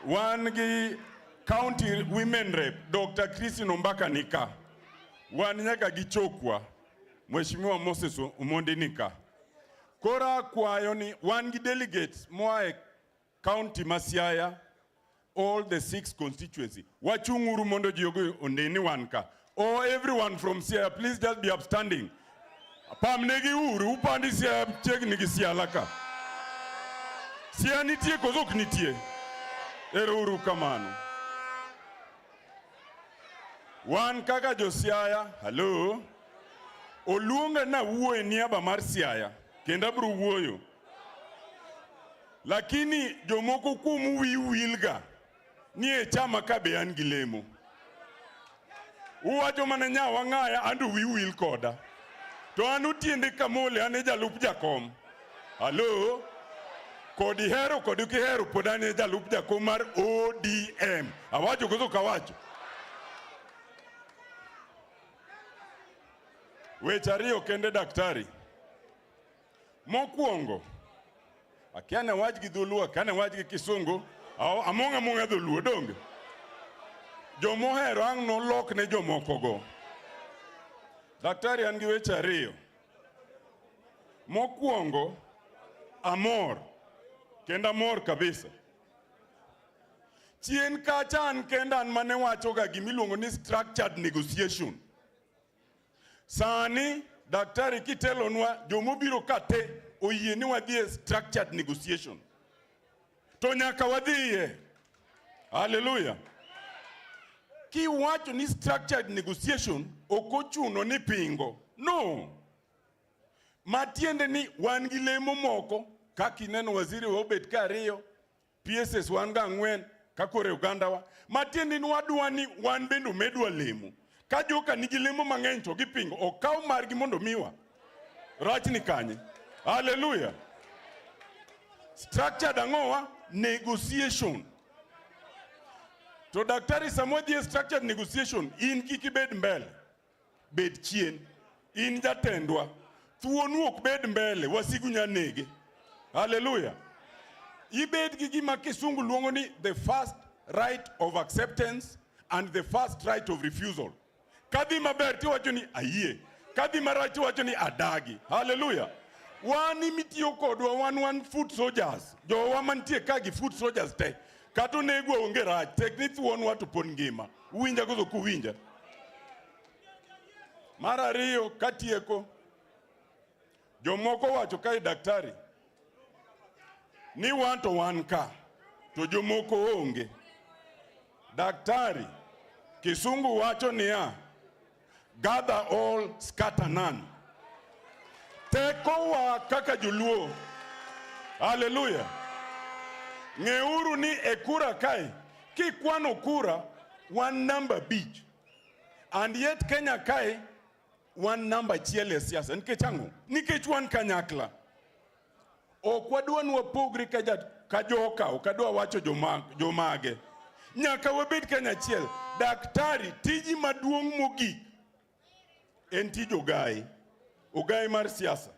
Wan gi County Women Rep Dr. Christine Mbaka ni ka. Wan nyaka gi Chokwa Mheshimiwa Moses Umondi ni ka. Kora kwayo ni wan gi delegates moa County Masiaya, all the 6 constituency. Wachunguru mondo jiogo ondeni wan ka. Oh, everyone from Siaya, please just be upstanding. Pamnegi uru, upandi Siaya cheki nigi Siaya laka. Siaya nitie kozok nitie. Ero uru kamano. Wan kaka jo Siaya, hello. Oluonga na wuoyo niaba mar Siaya, kenda bro wuoyo. Lakini jomoko kuom wilga ni e chama ka be an gi lemo. Uwacho mana nyawa ng'aya andu wi wil koda. To anu tiende kamole ane jalup jakom. Hello? Kodi hero kodi kihero podane jalup jakom mar ODM. Awacho koso kawacho. Weche ariyo kende daktari. Mokwongo. Akiana wach gi dholuo, akiana wach gi kisungu, among'a dholuo donge. Jomohero ang' nolok ne jomoko go. Daktari an gi weche ariyo. Mokwongo, amor. Kenda amor kabisa. Chien kacha an kenda an mane wacho ga gimiluongo ni structured negotiation. Sani, daktari kitelonwa jomobiro kate oyie ni wadhie structured negotiation. To nyaka wadhie. Hallelujah. Ki wacho ni structured negotiation okochuno ni pingo. No. Matiende ni wan gi lemo moko kaka ineno waziri wa obet kariyo, PSS wan ga 4 kakore Uganda wa. Matiende ni wadwa ni wan bendo medwa lemo. Ka joka nigi lemo mang'eny to gipingo okaw margi mondo miwa. Rach ni kanye. Hallelujah. Structured ang'owa negotiation. To daktari samodhi structured negotiation in kiki bed mbele. Bed chien. In jatendwa. Thuonu ok bed mbele wasigu nyanege. Hallelujah. Ibed gi gima kisungu luongo ni the first right of acceptance and the first right of refusal. Kadhi maber tiwacho ni ayie. Kadhi marach tiwacho ni adagi. Hallelujah. Wan imitiyo kodwa wan foot soldiers. Jowa mantie kagi foot soldiers te. Kato negwa onge rach. Tek ni thuon watu pon ngima. Uwinja gozo kuwinja. Mar ariyo katieko. Jomoko wacho kai daktari. Ni wan to wan ka. To jomoko onge. Daktari. Kisungu wacho ni ya. Gather all, scatter none. Teko wa kaka Joluo. Hallelujah. Ngeuru ni ekura kai. Ki kwano kura, one number beach. And yet Kenya kai, one number chiele siasa. Nkechangu. Nikechwan kanyakla. Okwadwa nwa pogri kajoka. Okadwa wacho jomage. Nyaka wabed Kenya chiel. Daktari, tiji maduong mogik. En tij ogai mar siasa.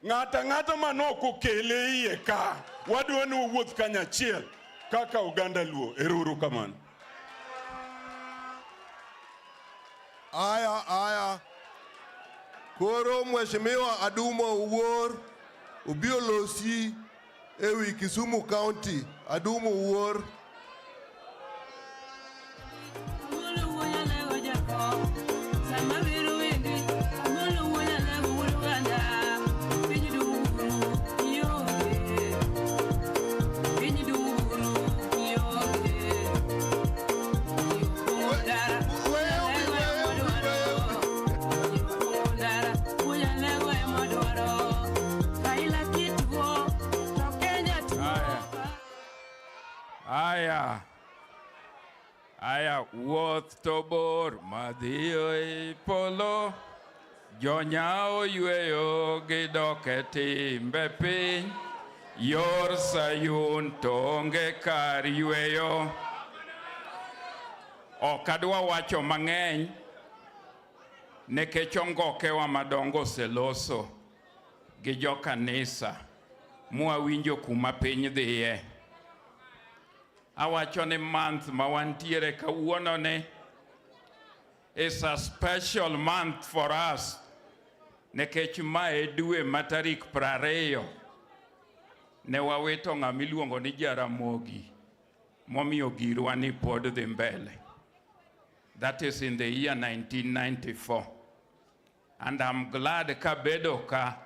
Ng'ata manoko kele iye ka. Wadwa ni wuoth kanyachiel kaka Uganda Luo. Eruru kamano. Aya. Koro Mheshimiwa Adumo Uwor ubiolosi ewi Kisumu County. Adumo Uwor. Aya wuoth to bor madhiyo e polo, jonyao yweyo gidok e timbe piny, yor Sayun to onge kar yweyo. Ok adwa wacho mang'eny nikech ongokewa madongo oseloso gi jokanisa mwawinjo kuma piny dhiye. Awacho ni month ma wantiere kawuono ni is a special month for us nikech mae dwe ma tarik 20 ne wawito ng'ama iluongo ni Jaramogi momiyo girwa ni pod dhi mbele. That is in the year 1994. And I'm glad kabedo ka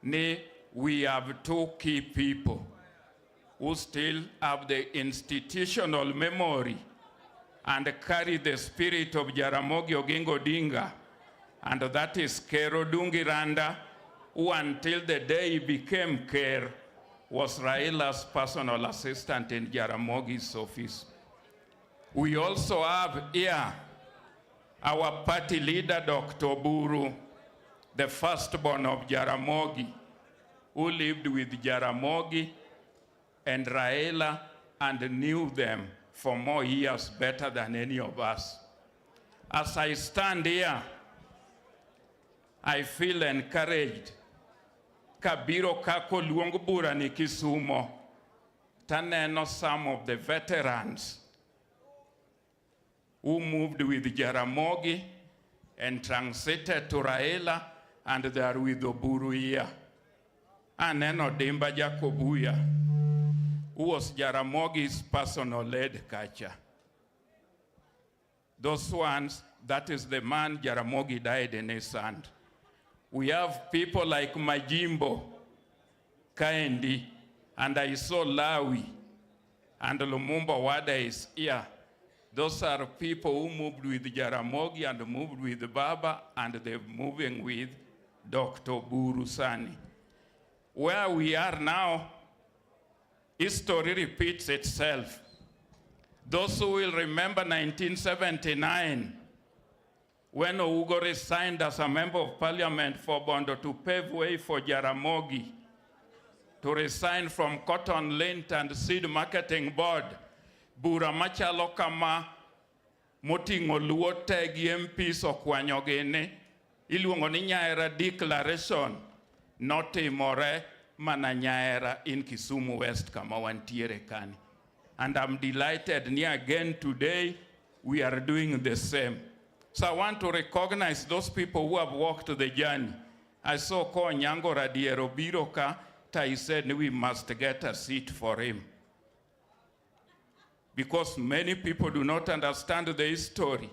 ni we have 2 key people who still have the institutional memory and carry the spirit of Jaramogi Oginga Odinga, and that is Ker Odungiranda, who until the day he became Ker was Raila's personal assistant in Jaramogi's office. We also have here our party leader, Dr. Oburu, the firstborn of Jaramogi, who lived with Jaramogi and Raila and knew them for more years better than any of us. As I stand here, I feel encouraged. Kabiro kako luong bura ni Kisumo, taneno some of the veterans who moved with Jaramogi and transited to Raila, and they are with Oburu here. Aneno Dimba Jacobuya, who was Jaramogi's personal lead catcher. Those ones, that is the man Jaramogi died in his hand. We have people like Majimbo, Kaendi, and I saw Lawi, and Lumumba Wada is here. Those are people who moved with Jaramogi and moved with Baba, and they're moving with Dr. Oburu Sani. Where we are now, history repeats itself. Those who will remember 1979, when Ougo resigned as a member of parliament for Bondo to pave way for Jaramogi to resign from Cotton Lint and Seed Marketing Board, Bura machalo kama motingo luo te gi MPs okwanyo gini, iluongo ni Nyaera Declaration, notimore mana Nyaera in Kisumu West kama wantiere kani. And I'm delighted ni again today we are doing the same. So I want to recognize those people who have walked the journey. I saw Ko Nyango Radiero Biroka, I said we must get a seat for him. Because many people do not understand the history.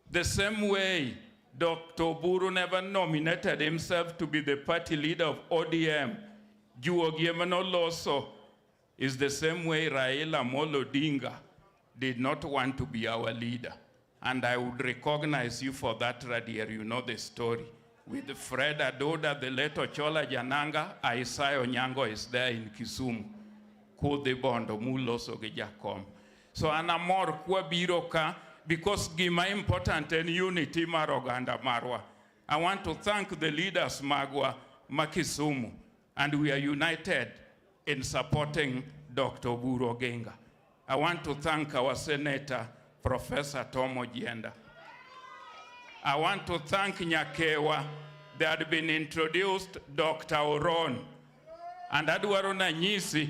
The same way Dr. Oburu never nominated himself to be the party leader of ODM, Juogiemano Loso, is the same way Raila Amolo Odinga did not want to be our leader. And I would recognize you for that, Radier. You know the story. With Fred Adoda, the late Ochola Jananga, Isaiah Onyango is there in Kisumu. Kode bondo muloso gejakom. So anamor kwa biroka, because gima important in unity maroganda marwa. I want to thank the leaders Magwa, Makisumu, and we are united in supporting Dr. Oburu Oginga. I want to thank our Senator, Professor Tom Ojienda. I want to thank Nyakewa. They had been introduced, Dr. Oron. And Adwaro Nanyisi,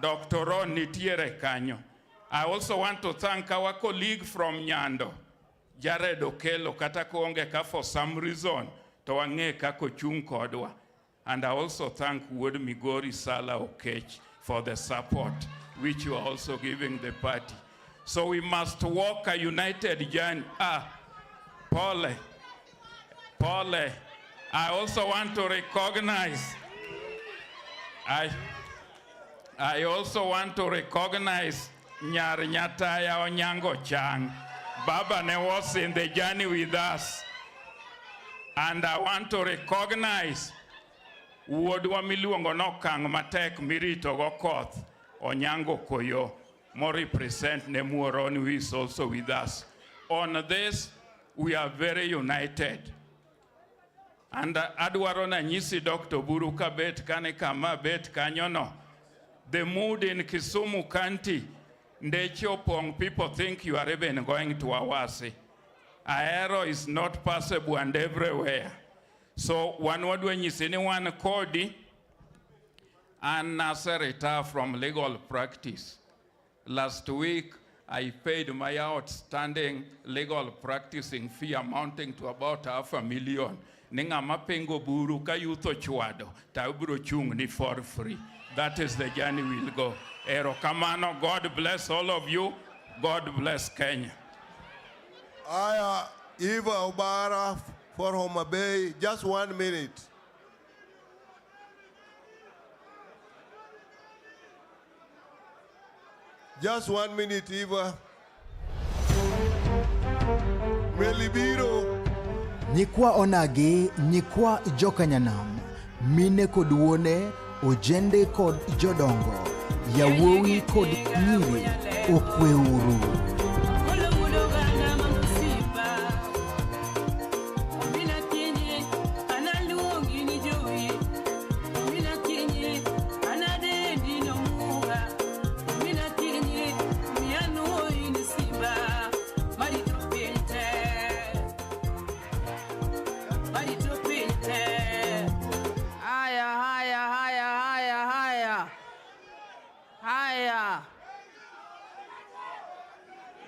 Dr. Oron Nitiere Kanyo. I also want to thank our colleague from Nyando, Jared Okelo, Katakonge ka for some reason, Toange kako chung kodwa. And I also thank Wood Migori Sala Okech for the support, which you are also giving the party. So we must walk a united journey. Paul, I also want to recognize, I also want to recognize Nyar Nyataya Onyango Chang. Baba ne was in the journey with us. And I want to recognize Wodwa Miluongo no Kang Matek Mirito Gokoth Onyango Koyo. More represent Nemuoron, who is also with us. On this, we are very united. And Adwarona Nyisi Dr. Buruka Bet Kanekama Bet Kanyono. The mood in Kisumu County, Ndechopong, people think you are even going to Awasi. Aero is not possible and everywhere. So one word when you see anyone Kodi and Nasser retired from legal practice. Last week, I paid my outstanding legal practicing fee amounting to about $500,000. Ninga mapengo buru kayuto chuado, tauburo chung ni for free. That is the journey we'll go. Ero kamano, God bless all of you. God bless Kenya. Eva Obara for Homa Bay, just 1 minute. Just 1 minute, Eva. Melibiro. Nyikwa Onagi, Nyikwa Jokanyanam, mine kod wuone, ojende kod jodongo, yawuowi kod nyiri, okweuru.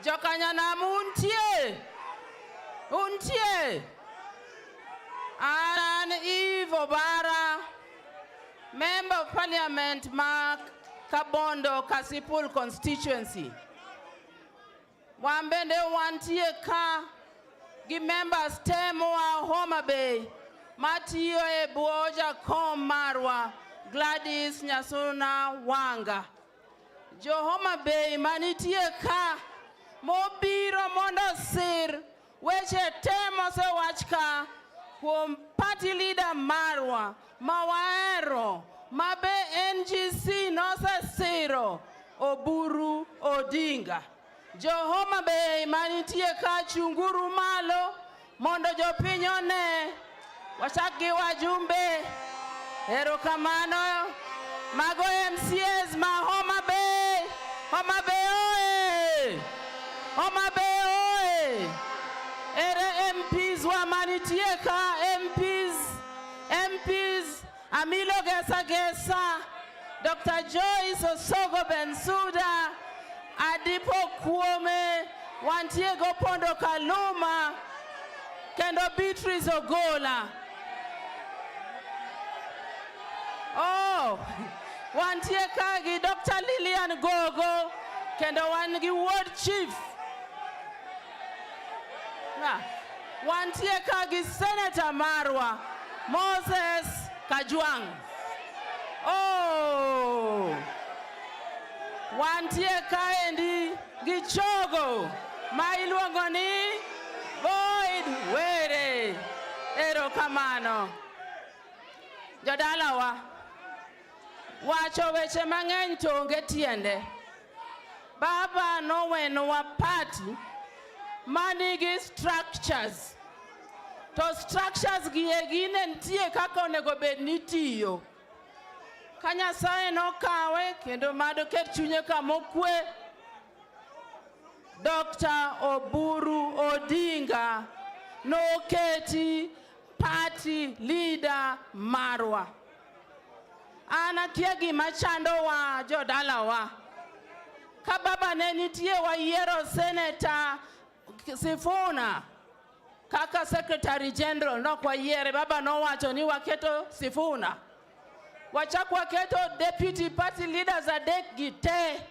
Jokanyanam untie. An Eve Obara, Member of Parliament, Mark Kabondo, Kasipul constituency. Wambende wantie ka, gi members Temoa, Homa Bay, Matio Ebuoja Kom Marwa, Gladys Nyasuna Wanga. Jo Homa Bay manitie ka, Mobiro Mondo Sir, weche temo se wachka, party leader Marwa, Mawaero, Mabe NGC Nosa Siro, Oburu Odinga. Jo Homa Bay manitie ka chunguru malo, mondo jo pinyone, washaki wajumbe, erokamano, mago MCS ma Homa Bay oe, Homa Bay oe. Ere MPs wa manitie ka MPs Amilo Gesa, Dr. Joyce Osogo Bensuda, Adipo Kuome, Wantiego Pondo Kaluma, Kendo Beatrice Ogola. Oh, Wantie Kagi, Dr. Lillian Gogo, Kendo Wangi Ward Chief. Wantie Kagi Senator Marwa, Moses Kajwang. Oh, Wantie Kaendi Gichogo, Mailuangoni, Void Were, Erokamano. Jodalawa, wacho weche mang'eny to onge tiende. Baba nowenowa party manigi structures. To structures giegine ntie kaka onego bed ni tiyo. Ka Nyasaye nokawe kendo mado ket chunye kamokwe. Dr. Oburu Odinga noketi party leader Marwa. Ana kia gima chando wa jodalawa. Ka baba ne nitie wa yiero Senator Sifuna kaka Secretary General no kwa yiere, baba no wacho ni waketo Sifuna. Wachak waketo deputy party leaders adek gite.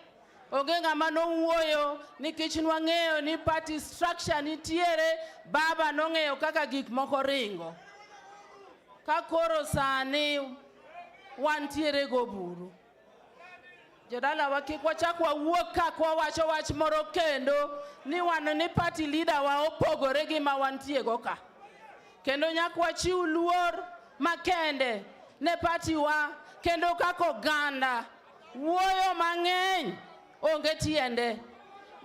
Ogenga mano wuoyo nikech nwang'eyo ni party structure nitiere, baba nong'eyo kaka gik moko ringo. Ka koro sani wantiere goburu. Jodala wakik wachak wawuok ka kwa wacho wach moro kendo ni wan ni party leader wa opogore gi ma wantie go ka. Kendo nyak wachiw luor makende ne party wa kendo kako ganda wuoyo mang'eny onge tiende.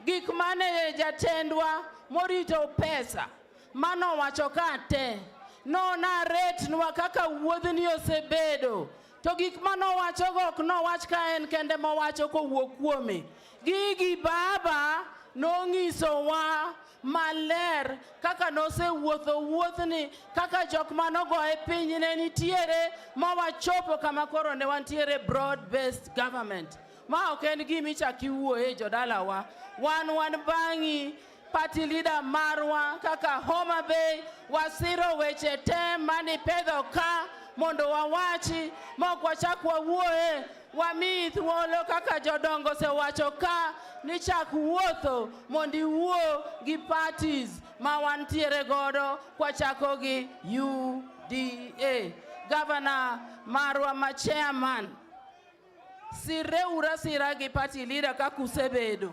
Gik mane jatendwa morito pesa mano wacho kate no na rate nwa kaka wuodhni osebedo. To gik mano wacho go no wach ka en kende mo wacho ko wuok kuome. Gigi baba no ngiso wa maler kaka no se wuothni kaka jok mano go e piny ne nitiere ma wachopo kama koro ne wantiere broad based government. Ma ok en gimi chaki wuoye jodala wa. Wan bangi party leader Marwa kaka Homa Bay wasiro weche te mani pedho ka mondo wawachi mok wachak wawuoye wami thuolo kaka jodongo se wacho ka ni chak wuotho mondi wuo gi parties ma wantiere godo kwachako gi UDA. Governor Marwa ma chairman sireura sira gi party leader kakusebedo.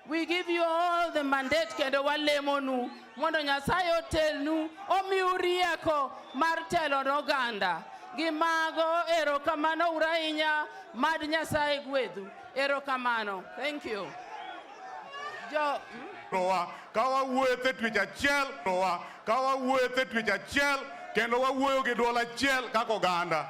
We give you all the mandate kendo walemonu mondo Nyasaye otelnu omiu rieko mar telo n'oganda. Gimago erokamano urainya mad Nyasaye gwedhu. Erokamano. Thank you. Kawa wuothe twich achiel, kawa wuothe twich achiel kendo wawuoyo gi dwol achiel kaka oganda.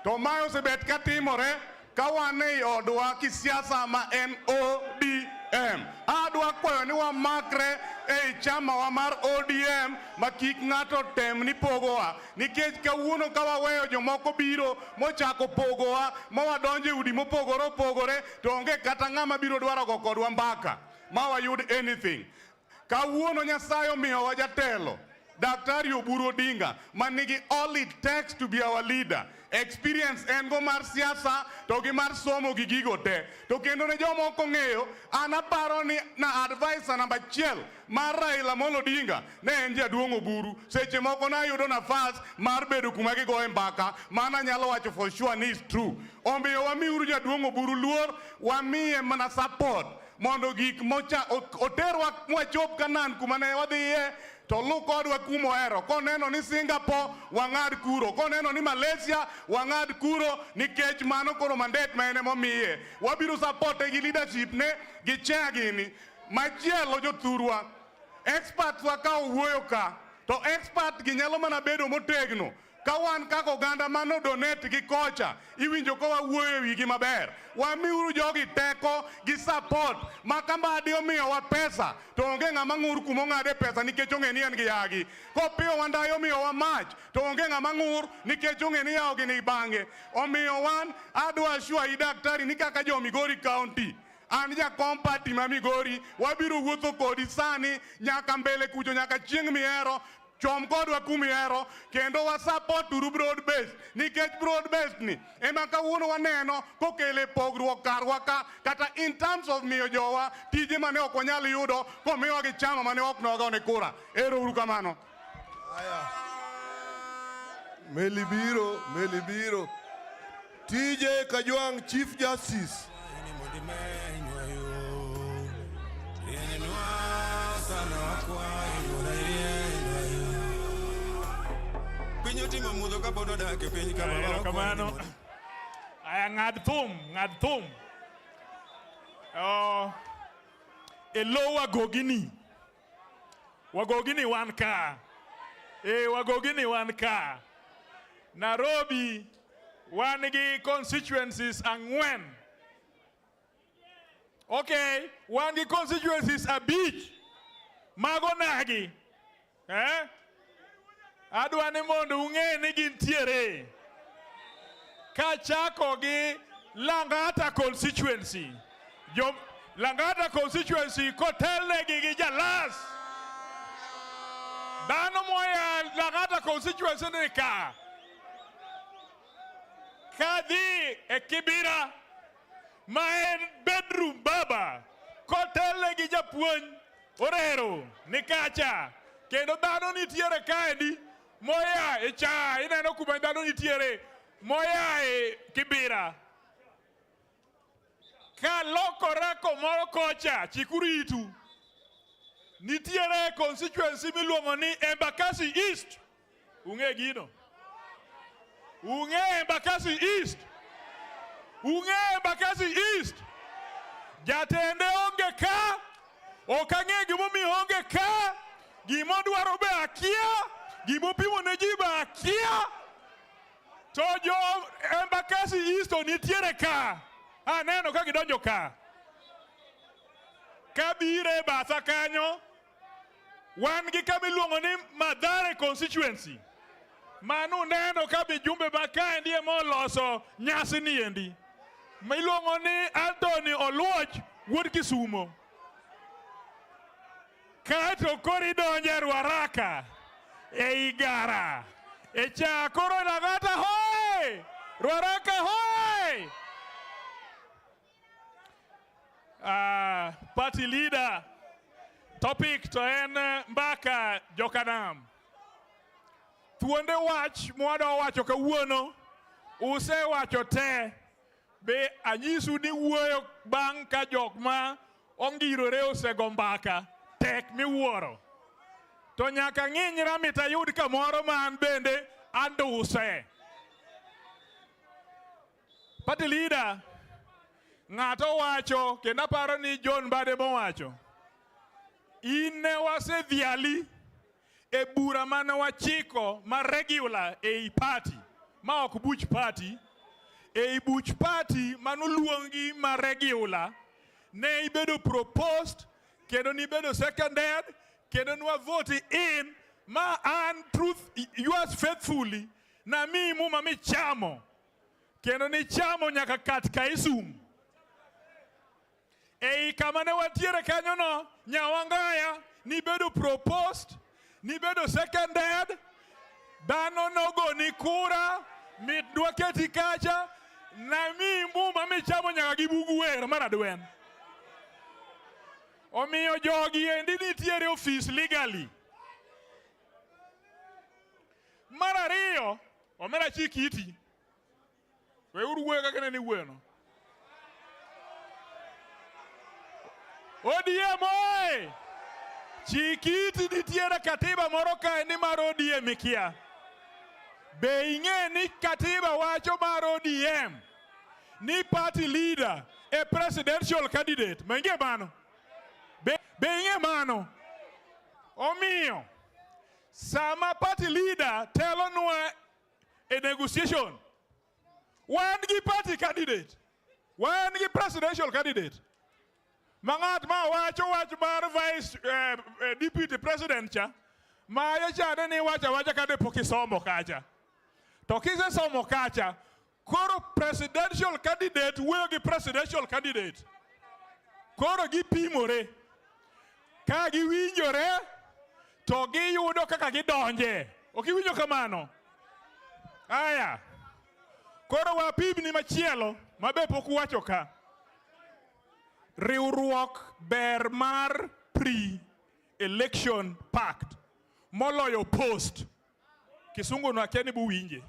To mae osebet katimore kawane odwa kisiasa ma en ODM. Adwa kwayo ni wamakre ei chama wa mar ODM makik ng'ato tem ni pogowa. Nikech kawuono kawaweyo jomoko biro mochako pogowa, mawadonje udi mopogore opogore, to onge kata ng'ama biro dwaro go kodwa mbaka. ma wayud anything. Kawuono Nyasaye omiyowa jatelo Daktari Oburu Odinga manigi all it takes to be our leader. Experience en go mar siasa to gi mar somo gi gigo te. To kendo ne jomoko ng'eyo, an aparo ni na advisor namba 1 mar Raila Amolo Odinga ne en Jaduong' Oburu. Seche moko na yudo nafas mar bedo kuma gigoe mbaka, mana nyalo wacho for sure ni is true. Omiyo wamiuru Jaduong' Oburu luor, wamiye mana support mondo gik mocha oterwa mwachop Kanan kuma ne wadhiye. To lu kodwa kumohero, koneno ni Singapore wang'ad kuro, koneno ni Malaysia wang'ad kuro, nikech mano koro mandate ma ene momiye. Wabiro support gi leadership ne gi chair gini. Machielo jothurwa, experts wa ka owuoyo ka, to expert gi nyalo mana bedo motegno. Kawan kako ganda mano donate gi kocha, iwinjo ko wawuoyo wigi maber. Wamiuru jogi teko gi support, makambadi omiyo wa pesa, to onge ng'ama ng'ur kumo ng'ade pesa nikech ong'e ni en gi yagi. Kopiyo wandayo omiyo wa mach, to onge ng'ama ng'ur nikech ong'e ni yawo gi ni bange. Omiyo wan adwa assure i daktari ni kaka jo Migori County, an jakom party ma Migori, wabiro wuotho kodi sani nyaka mbele kucho, nyaka chieng' mihero. Chom kodwa kumihero, kendo wa support uru broad based, nikech broad based ni ema kawuono waneno kokele pogruok karwa ka, kata in terms of miyo jowa tije mane ok wanyal yudo komiwa gi chama mane ok nogone kura. Ero uru kamano. Meli biro TJ Kajwang' Chief Justice. Kamano. Aya ng'ad thum. Elo wagogini wan ka. Wagogini wan ka. Nairobi wan gi constituencies ang'wen. Okay, wan gi constituencies abich. Mago nagi. Adwa ni mondo ung'e ni gintiere. Kachako gi Langata constituency. Langata constituency kotelnegi gi Jalas. Dhano moya Langata constituency ni ka. Kadhi e Kibera ma en bedroom baba. Kotelnegi japuonj Orero ni kacha. Kendo dhano nitiere kaendi. Moya e cha, ineno kuma dhano nitiere. Moya e Kibera. Ka lokora komoro kocha, chikuru itu. Nitiere constituency miluongo ni Mbakasi East. Ung'e gino. Ung'e Mbakasi East. Jatende onge ka. Okang'e gimomiyo onge ka. Gimodwaro be akia. Gimopimo ne ji be akia. To jo Mbakasi East nitiere ka. Aneno ka gidonjo ka. Kabire batha kanyo. Wan gi kamiluongo ni Mathare constituency. Manu neno ka bi jumbe baka ndiye moloso nyasi ni endi. Miluongo ni Anthony Oluoch wuod Kisumo. Kato koridonje Ruaraka. Igara. Echa koro Langata hoy! Ruaraka hoy! Party leader. Topic to en Mbaka Jokanyanam. Thuonde wach mwado wacho kawuono. Use wacho te. Be anyisu ni wuoyo bang' ka jok ma ongirore osego mbaka. Tek miwuoro. To nyaka ng'inyra mitayud kamoro ma an bende anduse. Party leader. Ng'ato wacho, kenda paro ni John Bade mowacho. Ine wase dhiali e bura mane wachiko ma regular e party. Ma ok buch party. E buch party manoluongi ma regular. Ne ibedo proposed, kendo ni bedo seconded, kendo nwa vote in, ma an truth yours faithfully, na mi muma mi chamo. Kendo ni chamo nyaka kat kaisum. Ei kama ne wantiere kanyo no, Nyawangaya, nibedo proposed, nibedo seconded, dhano nogo ni kura, midwa keti kacha, na mi muma michamo nyaka gi bugu wer mar adwen. Omiyo jogi endi nitiere office legally. Mar ariyo, omera chiki iti. We uruwe kaka ni bueno. ODM oi! Chikiti nitiere katiba moro kae ni mar ODM ikia. Be ing'e ni katiba wacho mar ODM ni party leader a presidential candidate. Menge mano. Be ing'e mano. Omiyo sama party leader telo nwa a negotiation. Wan gi party candidate. Wan gi presidential candidate. Mangat ma wacho wach mar vice deputy president cha. Ma ya chane ni wacha kade pokisomo kacha. To kise somo kacha. Koro presidential candidate will gi presidential candidate. Koro gi pimore. Ka gi winjore to gi yudo kaka gi donje. Oki winjo kamano. Aya. Koro wapimni machielo mabe pok wacho ka. Riwruok ber mar pre-election pact moloyo post. Kisungu no akeni bu winje.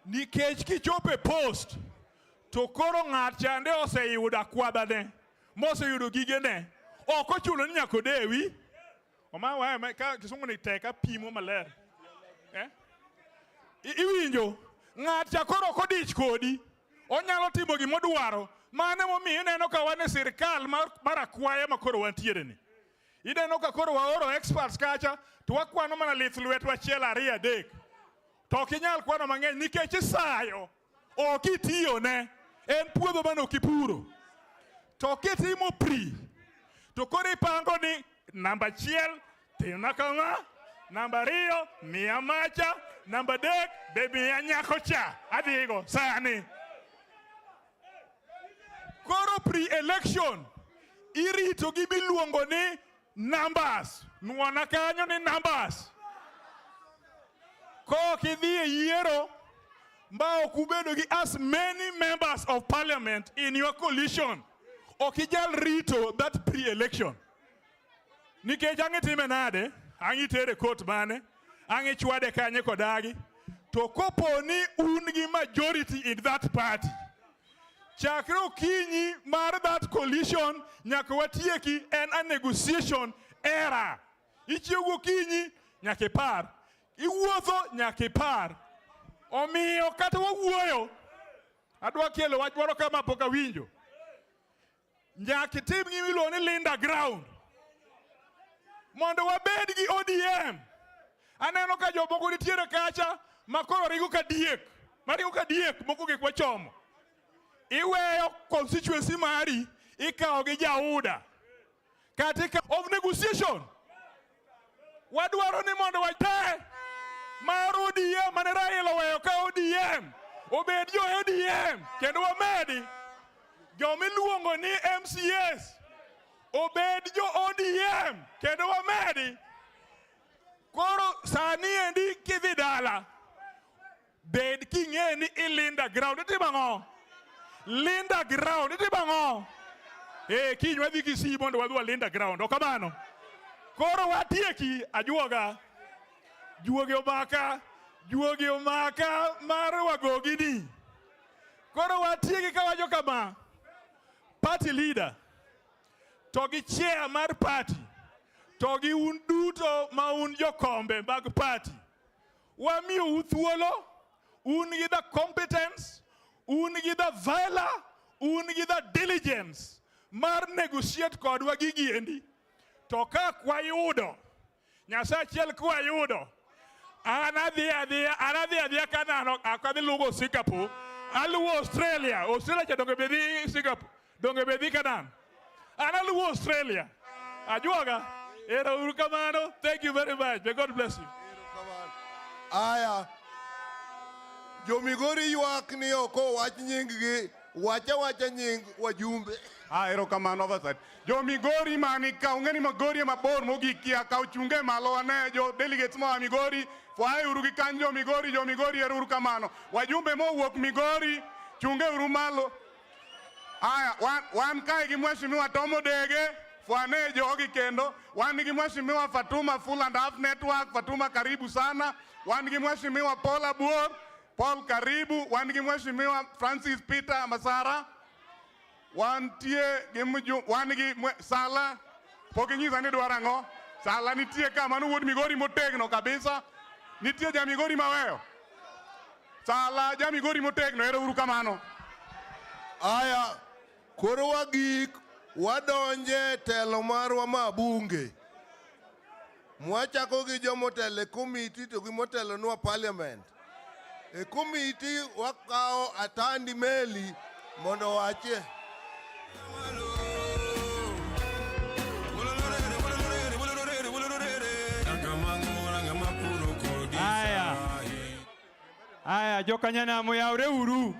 Nikech kichope post to koro ng'at chande oseyudo akwadhane moseyudo gigene ok ochulo ni nyaka odewi. Oma ka kisungu ni teka pimo maler. Iwinjo ng'at cha koro kodich kodi onyalo timo gimodwaro. Mane momiyo ineno ka wan e sirkal mar akwaya makoro wantiere ni. Ineno ka koro waoro experts kacha to wakwano mana lith lwet wachiel ariyo adek. To ok inyal kwano mang'eny nikech isayo ok itiyo ne. En puodho mane ok ipuro. To kitimo pri to koro ipango ni namba achiel timna kama, namba ariyo miya macha, namba adek be miya nyako cha. Adhigo sani. Koro pre-election irito gi miluongo ni numbers. Nuona kanyo ni numbers. Ko kidhi e yiero ma ok ubedo gi as many members of parliament in your coalition. Ok ijal rito that pre-election. Nikech ang'e time nade, ang'e tere court mane, ang'e chwade kanye kodagi. To kopo ni un gi majority in that party. Chakre okinyi mar that coalition nyaka watieki en a negotiation era. Ichiego okinyi nyaka ipar. Iwuotho nyaka ipar. Omiyo kata wawuoyo. Adwa kelo wach moro kama pok awinjo. Nyaka itim gimiluongo ni Linda ground. Mondo wabed gi ODM. Aneno ka jomoko nitiere kacha makoro ringo ka diek. Maringo ka diek moko gik wachomo. Iweyo constituency mari ikawo gi jauda katika of negotiation. Wadwaro ni mondo wate mar ODM mane Raila weyo ka ODM obed jo ODM kendo wamedi jomiluongo ni MCS obed jo ODM kendo wamedi. Koro sani endi kidhi dala bed king'e ni ilinda ground. Itimo ang'o? Linda ground. Iti bango. Kiny wadhi Kisii mondo wadhi Linda ground. Okamano. Koro watieki ajuoga. Juogi omaka mar wagogi ni. Koro watieki ka wajo kama. Party leader. Togi chair mar party. Togi un duto ma un jokombe mag party. Wamiyo uthuolo. Un gi the competence. Un gi the valor, un gi the diligence mar negotiate kodwa gigi endi. To ka kwayudo, Nyasaye achiel kwayudo, anadhi adhiya kanano akadhi lugo Singapore, aluwo Australia cha donge bedhi Singapore, donge bedhi kanan. Analuwo Australia. Ajuoga, era uru kamano. Thank you very much. May God bless you. Aya. Jomigori ywak ni oko wach nying gi wacha nying wajumbe. Erokamano oversight. Jo Migori mani ka ungeni Migori mabor mogikia ka uchunge malo ane jo delegates mo Migori fwae urugi kanjo Migori jo Migori erokamano. Wajumbe mo wuok Migori chunge urumalo. Aya wan kai gi mheshimiwa Tomo Dege fwane jogi kendo wan gi mheshimiwa Fatuma Full and Half Network Fatuma karibu sana wan gi mheshimiwa Paul Abuor Paul karibu wan gi mheshimiwa Francis Peter Masara wan tie gi wan gi Sala pokinyisa ni dwarango Sala nitie kama no wuod Migori motegno kabisa nitie ja Migori maweyo Sala ja Migori motegno ero uru kamano. Aya koro wagik wadonje telo marwa mabunge mwachako gi jomotelo komiti to gi motelo nwa parliament e komiti wakao Atandi Meli mondo wache Aya Jokanyanam yaure uru.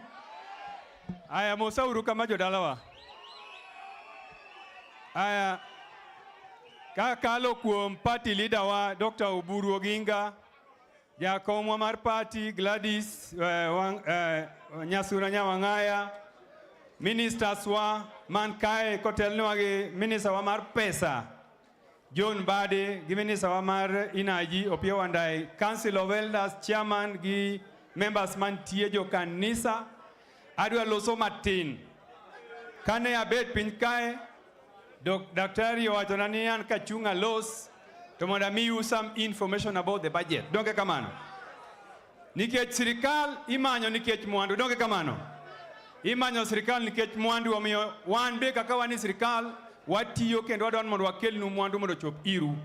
Aya mosa uru kama jodalawa. Aya kakalo kuom party leader wa Dr. Oburu Oginga, jakom mar party Gladys Nyasura Nyawangaya, ministers wa man kae kotelnwa gi minister wa mar pesa John Bade gi minister wa mar Inaji Opio Wandai, Council of Elders chairman gi members man tie jo kanisa adwa loso matin kane abet piny kae daktari owachona ni an kachunga Luos to mondo amiyu some information about the budget. Donge kamano? Nikech sirikal imanyo nikech mwandu. Donge kamano? Imanyo sirikal nikech mwandu omiyo wan be kaka wan sirikal watiyo kendo wadwan mondo wakelnu mwandu mondo chop iru.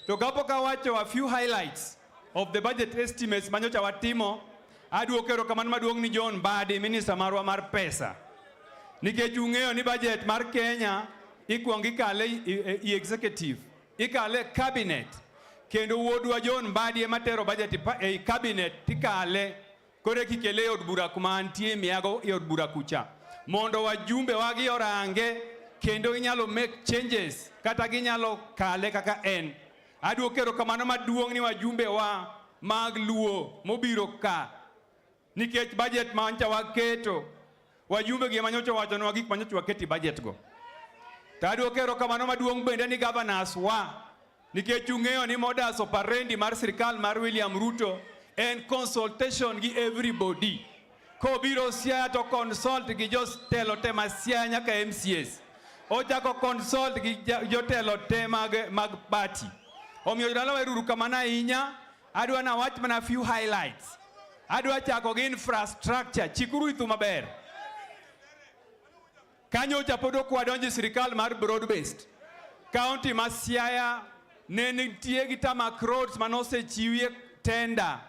To kapo wacho a few highlights of the budget estimates manyocha watimo adwo kero kamano maduong' ni John Bade minister marwa mar pesa. Nikech ung'eyo ni budget mar Kenya ikuong ikale i executive ikale cabinet kendo wuodwa John Bade matero budget e cabinet tikale kore kikele od bura kuma antie miago e od bura kucha mondo wajumbe wagi orange kendo inyalo make changes kata ginyalo kale kaka en. Adwo kero kamano maduong' ni wajumbe wa mag Luo mobiro ka nikech budget mancha waketo wajumbe gi manyocha wachonwa gik manyocha waketi budget go. Tadwo kero kamano maduong' bende ni governors wa nikech ung'eyo ni modus operandi mar sirikal mar William Ruto en consultation gi everybody. Kobiro Siaya to consult gi jotelo te ma Siaya nyaka MCS. Ochako consult gi jotelo te mag party. Omiyo dala weruru kamano ahinya adwa na wach mana few highlights. Adwa chako gi infrastructure chikuru itu maber. Kanyo chapodo kwa donji sirikal mar broad based. County ma Siaya ne nitie gi tarmac roads manose chiwie tenda.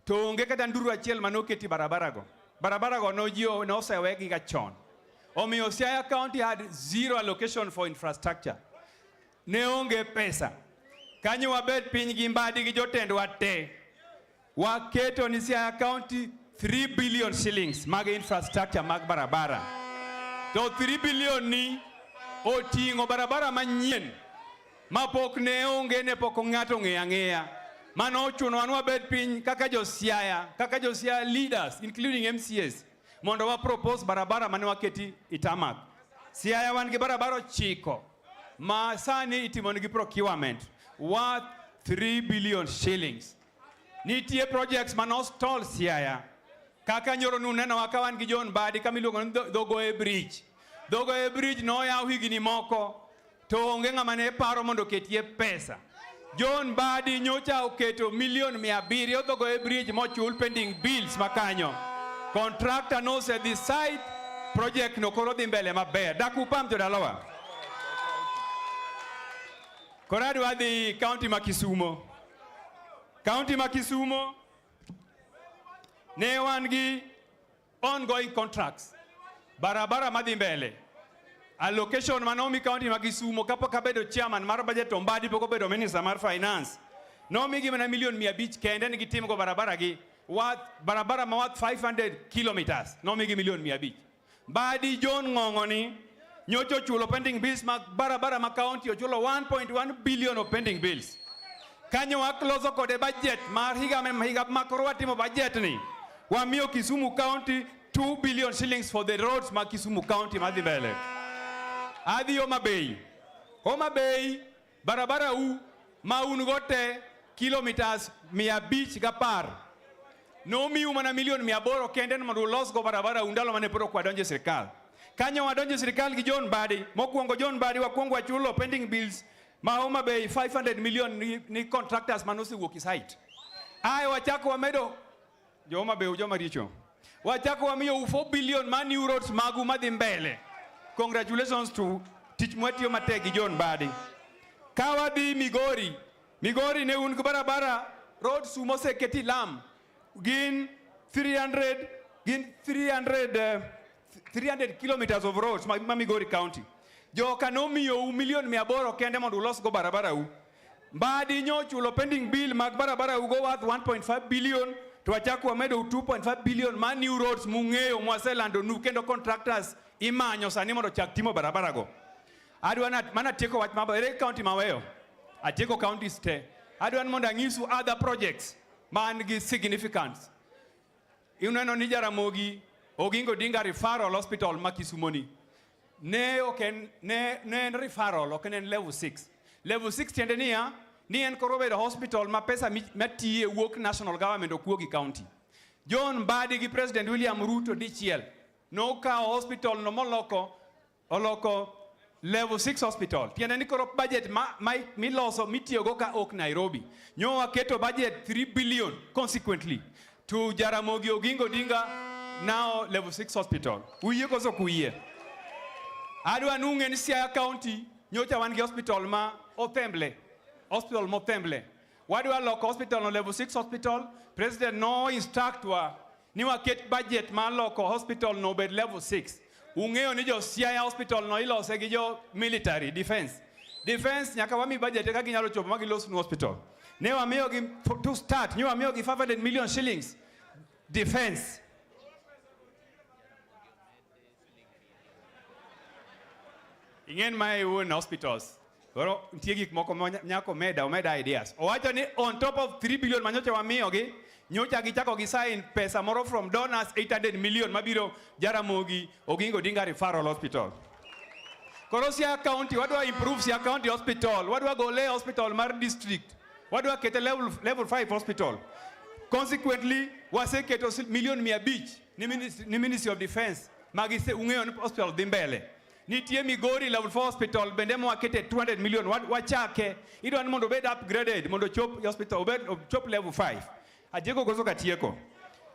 To onge kata nduru achiel manoketi barabarago. Barabarago no osewegi ga chon. Omiyo Siaya County had zero allocation for infrastructure. Ne onge pesa. Kanyo wabed piny gi Mbadi gi jotendwa te. Waketo ni Siaya County 3 billion shillings mag infrastructure mag barabara. To 3 billion ni otingo barabara manyien mapok ne onge ne pok ng'ato ng'eya. Mano chuno wan wabed piny kaka jo Siaya leaders including MCS mondo wa propose barabara mane waketi itamak. Siaya wan gi barabara chiko ma sani itimo gi procurement worth 3 billion shillings. Nitie projects manos stall Siaya. Kaka nyoro nuneno wakawan gi John Bade kamiluongo ni Dogoe Bridge. Dogoe Bridge no yaw higni moko to onge ng'ama ne paro mondo ketie pesa. John Bade nyocha oketo $1,700,000 Dogoe Bridge mochul pending bills makanyo. Contractor no se decide project no koro dhi mbele maber. Dakupam to dalawa. Koradu adi county ma Kisumo. County ma Kisumo ne wan gi ongoing contracts. Barabara madhi mbele. Allocation manomi county ma Kisumo kapo kabedo chairman mar budget Mbadi poko bedo minister mar finance. No migi mana $1,500,000 kende ni gitimo go barabara gi barabara ma worth 500 kilometers. No migi $1,500,000. Badi John Ngongoni, nyocho chulo pending bills mag barabara ma county ochulo 1.1 billion of pending bills. Kanyo wakloso kode budget mar higa makorwa timo budget ni. Wamio Kisumu County 2 billion shillings for the roads ma Kisumu County madibele. Adi Homa Bay. Homa Bay barabara u maunugote kilometers 100 gapar. No mi umana million 800 kende mandu los go barabara undalo mane poro kwa donje serikal. Kanyo wadonje serikal gi John Badi, mokwongo John Badi wakwongo achulo pending bills ma Homa Bay 500 million ni contractors manosi wuok site. Ai wachako wamedo Homa Bay ujoma richo. Wachako wamiyo 4 billion man new roads magu madhi mbele. Congratulations to Tich Mwetio Mategi John Badi. Kawadi Migori. Migori ne un barabara road sumose keti lam. Gin 300 kilometers of roads ma Migori County. Jo kanomi yo 1,800,000 kende mondo los go barabara u. Badi nyo chulo pending bill mag barabara u go worth 1.5 billion. Tuwachaku wamedo 2.5 billion man new roads mungeo mwaselando nukendo contractors imanyo sani mondo chak timo barabara go. Adwana mana teko wat mabere county maweyo. Ateko counties te. Adwan mondo angisu other projects man gi significance. Ineno ni Jaramogi Oginga Odinga Referral Hospital ma Kisumoni. Ne referral oken level 6. Level 6 tiende niya ni en korobedo hospital ma pesa matiye wuok national government okuogi county. John Badi gi President William Ruto dichiel no ka hospital no oloko level 6 hospital. Tiende ni koro budget miloso mitiyogo ka ok Nairobi. Nyo waketo budget 3 billion consequently to Jaramogi Oginga Odinga now level 6 hospital. Uye koso kuye. Adwa nungen Siaya County nyocha wan gi hospital ma Othemble. Hospital Motemble. Wadwa loko hospital no level 6 hospital. President no instruct wa ni waket budget ma loko hospital no bed level 6. Ungeo ni jo Siaya hospital no ilose gi jo military defense. Defense nyaka wami budget ka ginyalo chopo magi los no hospital. Ne wamiyo gi to start ni wamiyo gi 500 million shillings defense. Ingen my own hospitals. Goro ntiegi moko nyako meda ideas. Owacho ni on top of 3 billion manyocha wamiyo gi nyocha gichako gi sign pesa moro from donors 800 million mabiro Jaramogi Oginga Odinga Referral Hospital. Koro Siaya County wadwa improve Siaya County Hospital, wadwa gole hospital mar district, wadwa kete level 5 hospital. Consequently waseketo million 500 ni Ministry of Defense magise ungeo ni hospital dhimbele. Nitie Migori level 4 hospital bende mo wakete 200 million wachake idwan mondo bed upgraded mondo chop hospital obed chop level 5. Ajeko gozo katieko.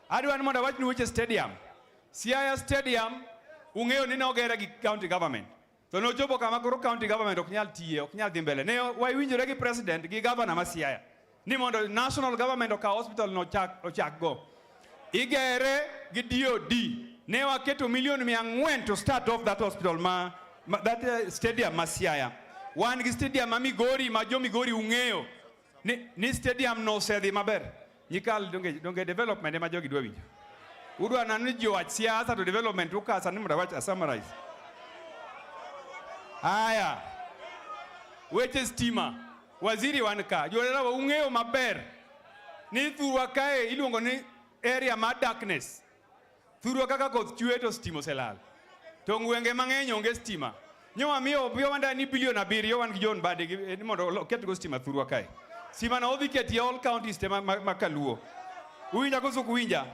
Adwan mondo wachni weche stadium. Siaya Stadium ungeo ni nogera gi county government. To no chopo kama koro county government ok nyal tiye, ok nyal dhimbele. Ne wawinjore gi president gi governor ma Siaya ni mondo national government oka hospital no ochak go. Igere gi DOD. Ne waketo million 400 to start off that hospital that stadium ma Siaya. Wan gi stadium ma Migori ma jo Migori ungeo ni stadium no sedhi maber. Nyikal donge development ma jogi dwa winjo. Udwa nanu jo wach siasa to development ukasa ni mudawach summarize. Aya. Weche stima. Waziri wanka. Jolera ungeo maber. Ni thurwa kae iluongo ni area ma darkness. Thurwa kaka koth chwe to stimo selal. To ngwenge mang'eny onge stima. Nyowa miyo wanda ni billion 7 wan gi John Badi ni mondo ket go stima thurwa kae. Sima na odhi keti all counties te makaluo. Uwinja koso kuwinja.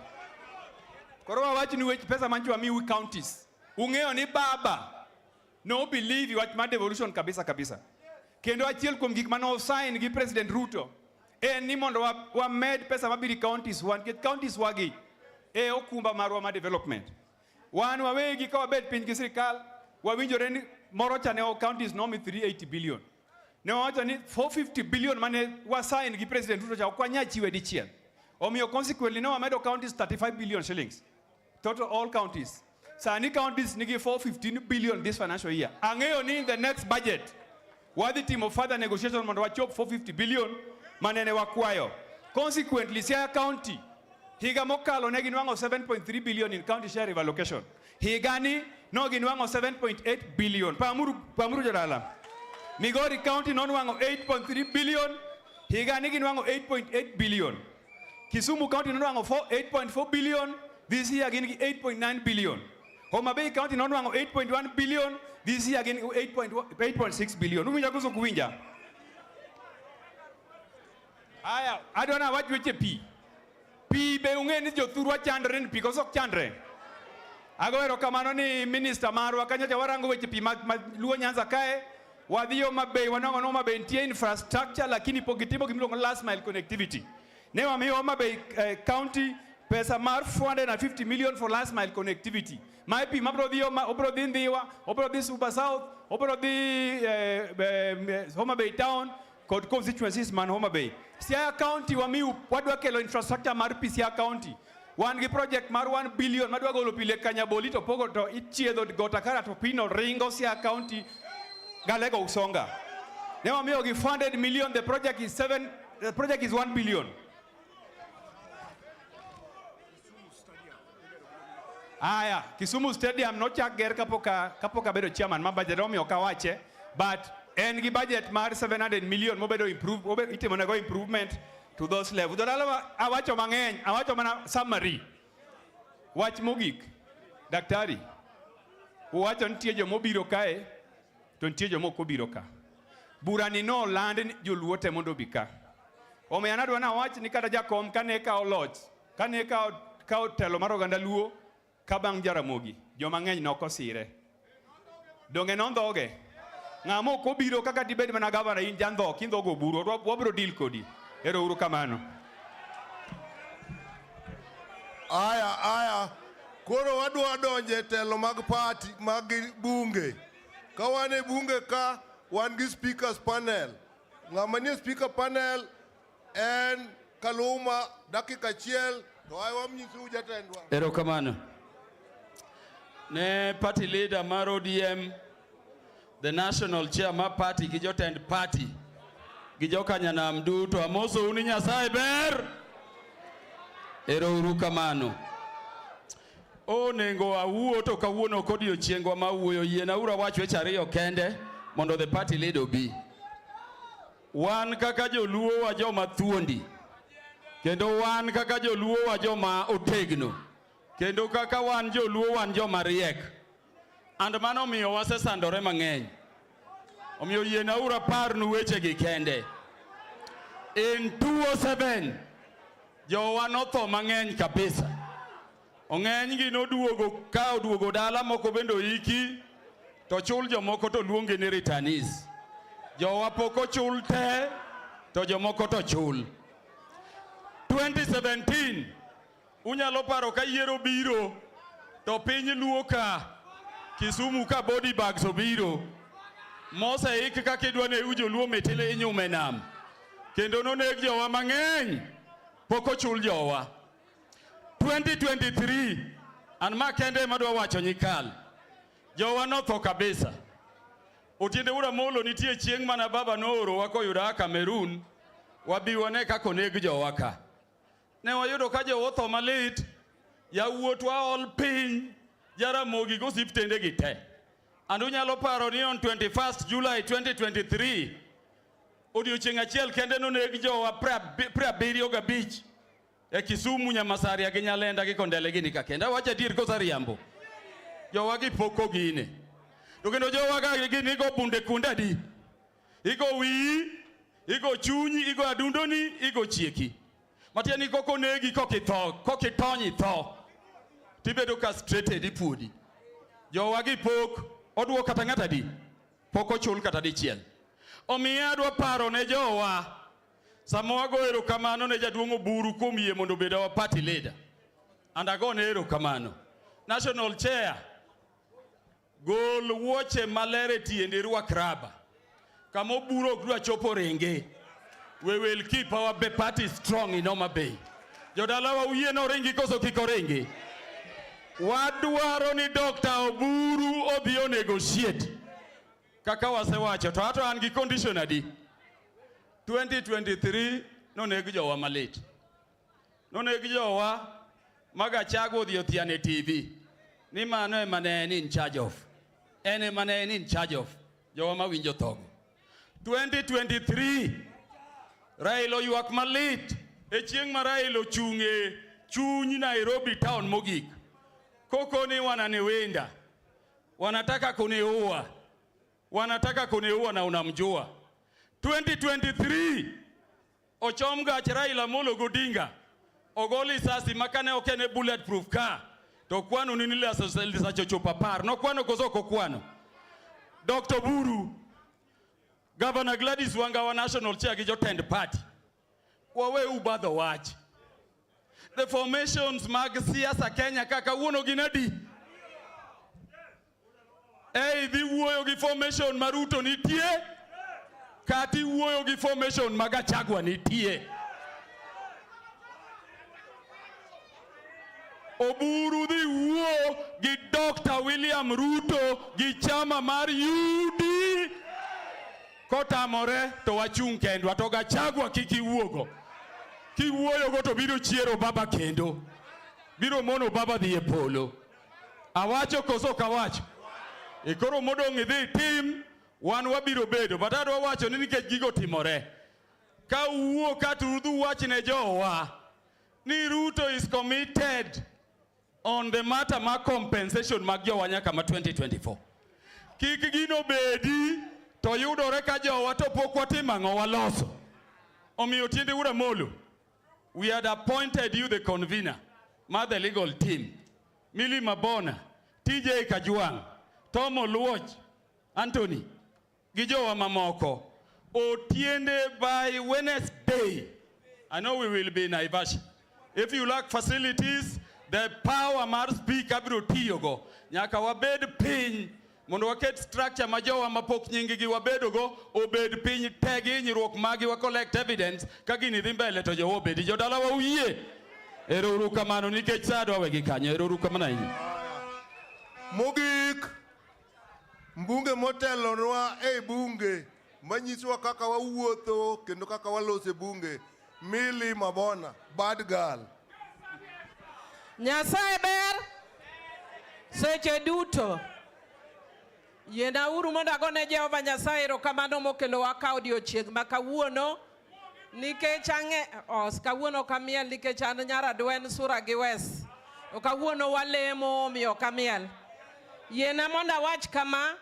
Koro wawachi ni weche pesa manchwa mi counties. Ungeo ni baba. No believe wach ma devolution kabisa. Kendo achiel kuom gik mano sign gi President Ruto. Ni mondo wa med pesa mabiri counties wan get counties wagi. Okumba marwa ma development. Wan wawegi ka wabed piny gi sirikal wawinjore ni moro cha ne counties nomi 380 billion. Ne wacho ni 450 billion mane wasign gi President Ruto cha okwanya chiwe dichiel. Omiyo consequently no wamedo counties 35 billion shillings. Total all counties. Sani counties nigi 415 billion this financial year. Ang'eyo ni in the next budget wadhi timo further negotiation mondo wachop 450 billion manene wakwayo. Consequently Siaya County higa mokalo ne ginwang'o 7.3 billion in county share allocation. Higani no ginwango 7.8 billion. Pamuru jadala. Migori County no wango 8.3 billion. Higani ginwango 8.8 billion. Kisumu County no wango 8.4 billion. This year again 8.9 billion. Homa Bay County no wango 8.1 billion. This year again 8.6 billion. Uminja kuso kuwinja. Aya, I don't know what you pi. Pi be ungen jo turwa chandren pi kosok chandre. Ago erokamano ni minister marwa kanyacha warango weche pi luo Nyanza kae. Wadhiyo mabe wanongo no mabe ntie infrastructure lakini pogitimo kimilongo last mile connectivity. Ne wamiyo mabe county pesa mar 450 million for last mile connectivity. Maipi mabro dhiyo obro dhindiwa, obro dhi Super South, obro dhi Homa Bay town kod constituencies man Homa Bay. Siaya County wamiu wadwa kelo infrastructure mar Siaya County. Wan gi project mar 1 billion madwa golo pile Kanyaboli to pogo to ichiedho Gotakara to pino ringo Siaya County galego usonga. Ne wamiu gi 400 million, the project is 1 billion. Aya, Kisumu Stadium no chak ger kapoka bedo chairman ma budget omiyo kawache, but en gi budget mar 700 million mobedo itimo nego improvement to those levels. Dodala awacho mang'eny, awacho mana summary. Wach mogik, daktari, uwacho nitie jomo biro kae, to nitie jomo kobiro ka. Burani no land joluo te mondo bika. Omiyo anadwa na wach ni kata jakom kane kao loch, kane kao telo mar oganda Luo, kabang Jaramogi, joma ng'eny nokosire. Donge nondhoge. Ng'amo kobiro kaka dibed mana gavana in jandhok, indhogo buro, wabro deal kodi. Ero uru kamano. Aya. Koro wadwa donje telo mag party mag bunge. Ka wane bunge ka wan gi speakers panel. Ng'ama nie speaker panel en Kaluma dakika achiel to ai wamnyisu jatendwa. Ero kamano. Ne party leader mar ODM, the national chair mar party gi jotend party gi Jokanyanam duto amoso uni Nyasaye ber. Ero uru kamano. Onengo awuo to kawuono kodiochiengwa ma wuoyo yiena ura wach weche ariyo kende mondo the party leader obi. Wan kaka joluo wa joma thuondi. Kendo wan kaka joluo wa joma otegno. Kendo kaka wan joluo wan joma riek. And mano miyo wasesandore mang'eny. Omiyo yiena ura parnu weche gi kende. In 2007, jowa notho mang'eny kabisa. Ong'eny gi noduogo dala moko bendo iki, to chul jomoko to luonge ni returnees. Jowa poko chul te, to jomoko to chul. 2017, unyalo paro ka yiero biro, to piny Luo ka, Kisumu ka body bags obiro. Mose ik kaka idwane ujo Luo metele inyume nam. Kendo noneg jowa mang'eny, poko chul jowa. 2023, an makende madwa wacho nyikal. Jowa notho kabisa. Otiende ura molo nitie chieng' mana baba nooro wako yuda Cameroon, wabiwane kako neg jowa ka. Ne wayudo ka jowa otho malit, yawuotwa ol piny, Jaramogi gosiptende gi te. Andu nyalo paro ni on 21st July 2023, odiochieng' achiel kende noneg jowa 75 e Kisumu, Nyamasaria gi Nyalenda gi Kondele gi nika kenda. Wacha dir kosa riambo. Jowa gi poko gine. To kendo jowa ga gini go bunde kunda di. Igo wi, igo Chuny, igo Adundo ni, igo Chieki. Matieni koko negi kokitonyi tho. Tibedo castrated ipudi. Jowa gi pok oduo kata ng'ata di. Poko chul kata dichiel. Omiyo adwa paro ne jowa. Samo ago erokamano ne jaduong' Oburu kuom yie mondo obed wa party leader. And ago ne erokamano. National chair, gol wuoche malere tiende rwak raba. Kama Oburu ok dwa chopo renge. We will keep our party strong in Homa Bay. Jodalawa uye no ringi koso kiko ringi. Wadwaro ni Dr. Oburu obio negotiate. Kaka wasewacho to ato an gi condition adi. 2023 no negi jowa malit. No negi jowa maga chago odhi othiane TV. ni mano ema ne en in charge of. En ema ne en in charge of. Jowa mawinjo thogo. 2023 Raila ywak malit e chieng' ma Raila ochung'e chuny Nairobi town mogik. Koko ni wananiwinda. Wanataka kuniua. Wanataka kuniua na unamjua. 2023 ochom gach Raila Amolo Odinga. Ogoli sasi makane okene bulletproof car. To kwano nini la chochopa par. No kwano kozoko kwano. Dr. Buru, Governor Gladys Wanga wa National Chair gi jotend party. Wawe ubadho wach. The formations mag siasa Kenya kaka wuono ginadi. Dhi wuoyo gi formation maruto nitie. Kati wuoyo gi formation mag Achagua nitie. Oburu dhi wuo gi Dr. William Ruto gi chama mar UD. Kotamore to wachung' kendwa to Gachagua kiki wuogo. Ki wuoyo go to biro chiero baba kendo. Biro mono baba dhi e polo. Awacho koso kawacho. Koro modong' idhi tim wan wabiro bedo. But adwa wacho ni nikech gigo timore. Ka uwuo katudhu wachne jowa ni Ruto is committed on the matter ma compensation mag jowa nyaka ma 2024. Kik gino bedi to yudore ka jowa to pok watimo ang'o waloso. Omiyo tiende ura molo. We had appointed you the convener, the legal team. Mili Mabona, TJ Kajwang, Tomo Luos, Anthony, Gijowa Mamoko. Otiende by Wednesday. I know we will be in Naivasha. If you lack facilities, the power must speak abro tiyogo. Nyaka wabed piny. Mondo waket structure majowa mapok nyingi gi wabedo go obed piny tegi nyruok magi wa collect evidence ka gini dhi mbele to jowo bedi jodala wa uyie. Ero uru kamano nikech sadwa wegi kanyo. Ero uru kamano ahinya. Mogik mbunge motelonwa bunge manyiswa kaka wawuotho kendo kaka walose bunge. Mili Mabona, bad girl. Nyasaye ber seche duto. Yena uru mondo agone Jehova Nyasaye erokamano mokelo wa ka odiochieng' ma kawuono nikech kawuono kamiel nikech an Nyaradwen Sura gi Wes. Kawuono walemo miyo kamiel. Yena mondo awach kama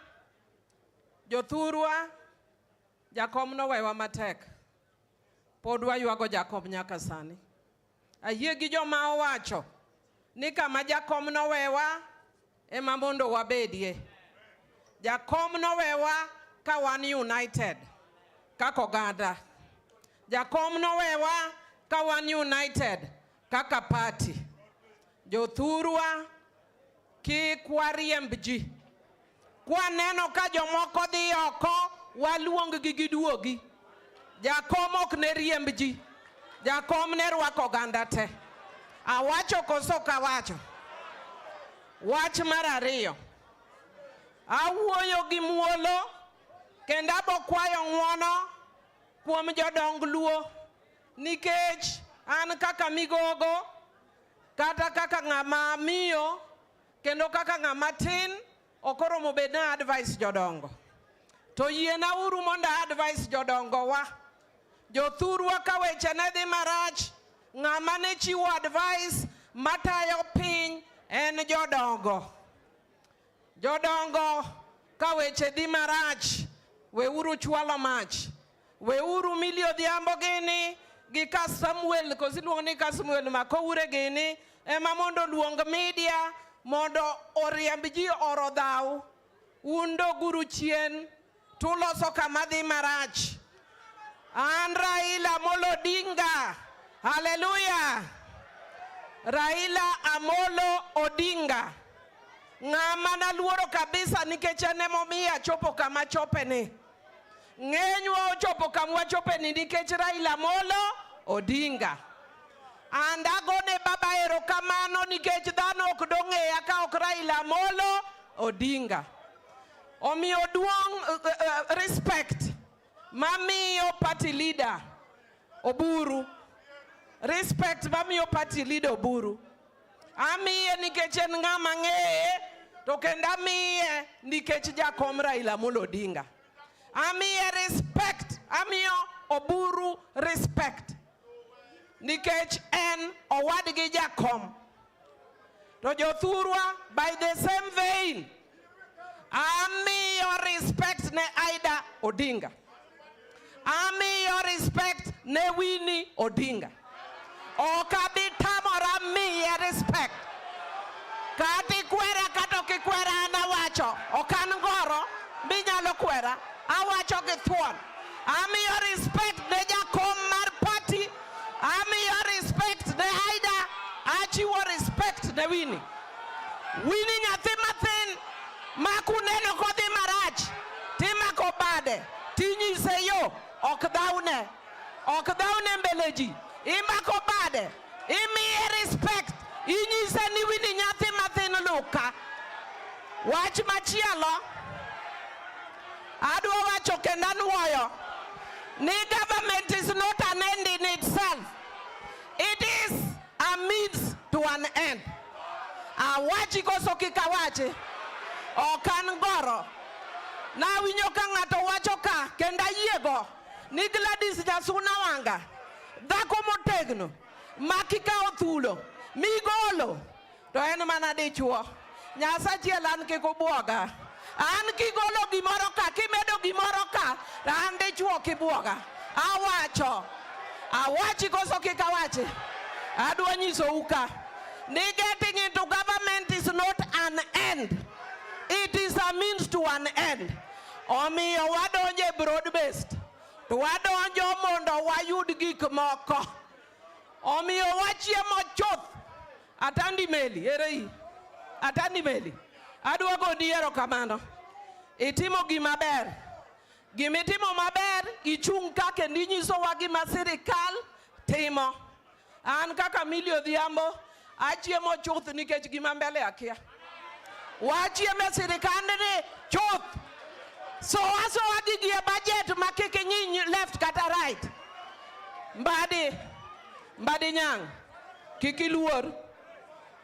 jothurwa jakom nowewa matek. Pod waywago jakom nyaka sani. Ayie gi joma owacho ni kama jakom nowewa ema mondo wabedie. Jakom nowewa ka wan united kaka oganda. Jakom nowewa ka wan united kaka party. Jothurwa kik wariemb ji. Kwaneno ka jomoko dhi oko waluong gi giduogi. Jakom ok ne riemb ji. Jakom ne rwako oganda te. Awacho koso kawacho. Wach mar ariyo. Awuoyo gi muolo kendo abokwayo ng'wono kuom jodong Luo nikech an kaka migogo kata kaka ng'ama miyo kendo kaka ng'ama tin okoromo bed na advice jodongo. To yiena uru mondo advice jodongo wa. Jothurwa ka weche ne dhi marach ng'ama ne chiwo advice matayo piny en jodongo. Jodongo ka weche dhi marach weuru chwalo mach. Weuru Millie Odhiambo gini gi ka Samuel kosiluongo ni ka Samuel Makoure gini ema mondo luong media mondo oriemb ji orodhaw. Undo guru chien tuloso kama dhi marach. An Raila Amolo Odinga. Hallelujah. Raila Amolo Odinga. Ng'ama naluoro kabisa nikech ene momiya chopo kama chopeni. Ng'enywa ochopo kama chopeni nikech Raila Amolo Odinga. And agone baba erokamano nikech dhano ok dong'eya ka ok Raila Amolo Odinga. Omiyo duong' respect mamiyo party leader Oburu. Respect mamiyo party leader Oburu. Amiye nikech en ng'ama ng'eye, to kendo amiye nikech jakom Raila Amolo Odinga. Amiye respect, amiyo Oburu respect, nikech en owadgi jakom. To jothurwa, by the same vein, amiyo respect ne Aida Odinga. Amiyo respect ne Winnie Odinga. Okabitamora miye respect. Kati kwera kato kikwera anawacho. Okan ngoro, minyalo kwera. Awacho githuon. Amiyo respect ne jakom mar party. Amiyo respect ne Aida. Achiwo respect ne Winnie. Winnie nyathi mathin makuneno kodhi marach. Timako bade. Tinyise yo. Okdaune mbeleji. Imako bade. Imiye respect. Inyise ni Winnie nyathi mathin luka. Wach machielo. Adwa wacho kendo anuoyo. Ni government is not an end in itself. It is a means to an end. Awachi koso kikawachi. Okan goro. Na winyo ka ng'ato wacho ka kenda yiego ni Gladys Jasuna Wanga dhako motegno makika othulo migolo to en mana dichuo. Nyasachiel an kik obwoga. An kigolo gimoro ka kimedo gimoro ka an dichuo kibwoga. Awachi koso kikawachi. Adwa nyiso uka ni getting into government is not an end. It is a means to an end. Omiyo wadonje broad based. To wadonjo mondo wayud gik moko. Omiyo wachiemo chuth. Atandi meli, erei. Atandi meli. Adwa goni erokamano. Itimo gima ber. Gimitimo maber, ichung' ka kendo inyisowa gima sirikal timo. An kaka Millie Odhiambo, achiemo chuth nikech gima mbele akia. Wachiemo sirikandni chuth. So wagi a budget makiki left kata right. Mbadi nyang. Kiki luor.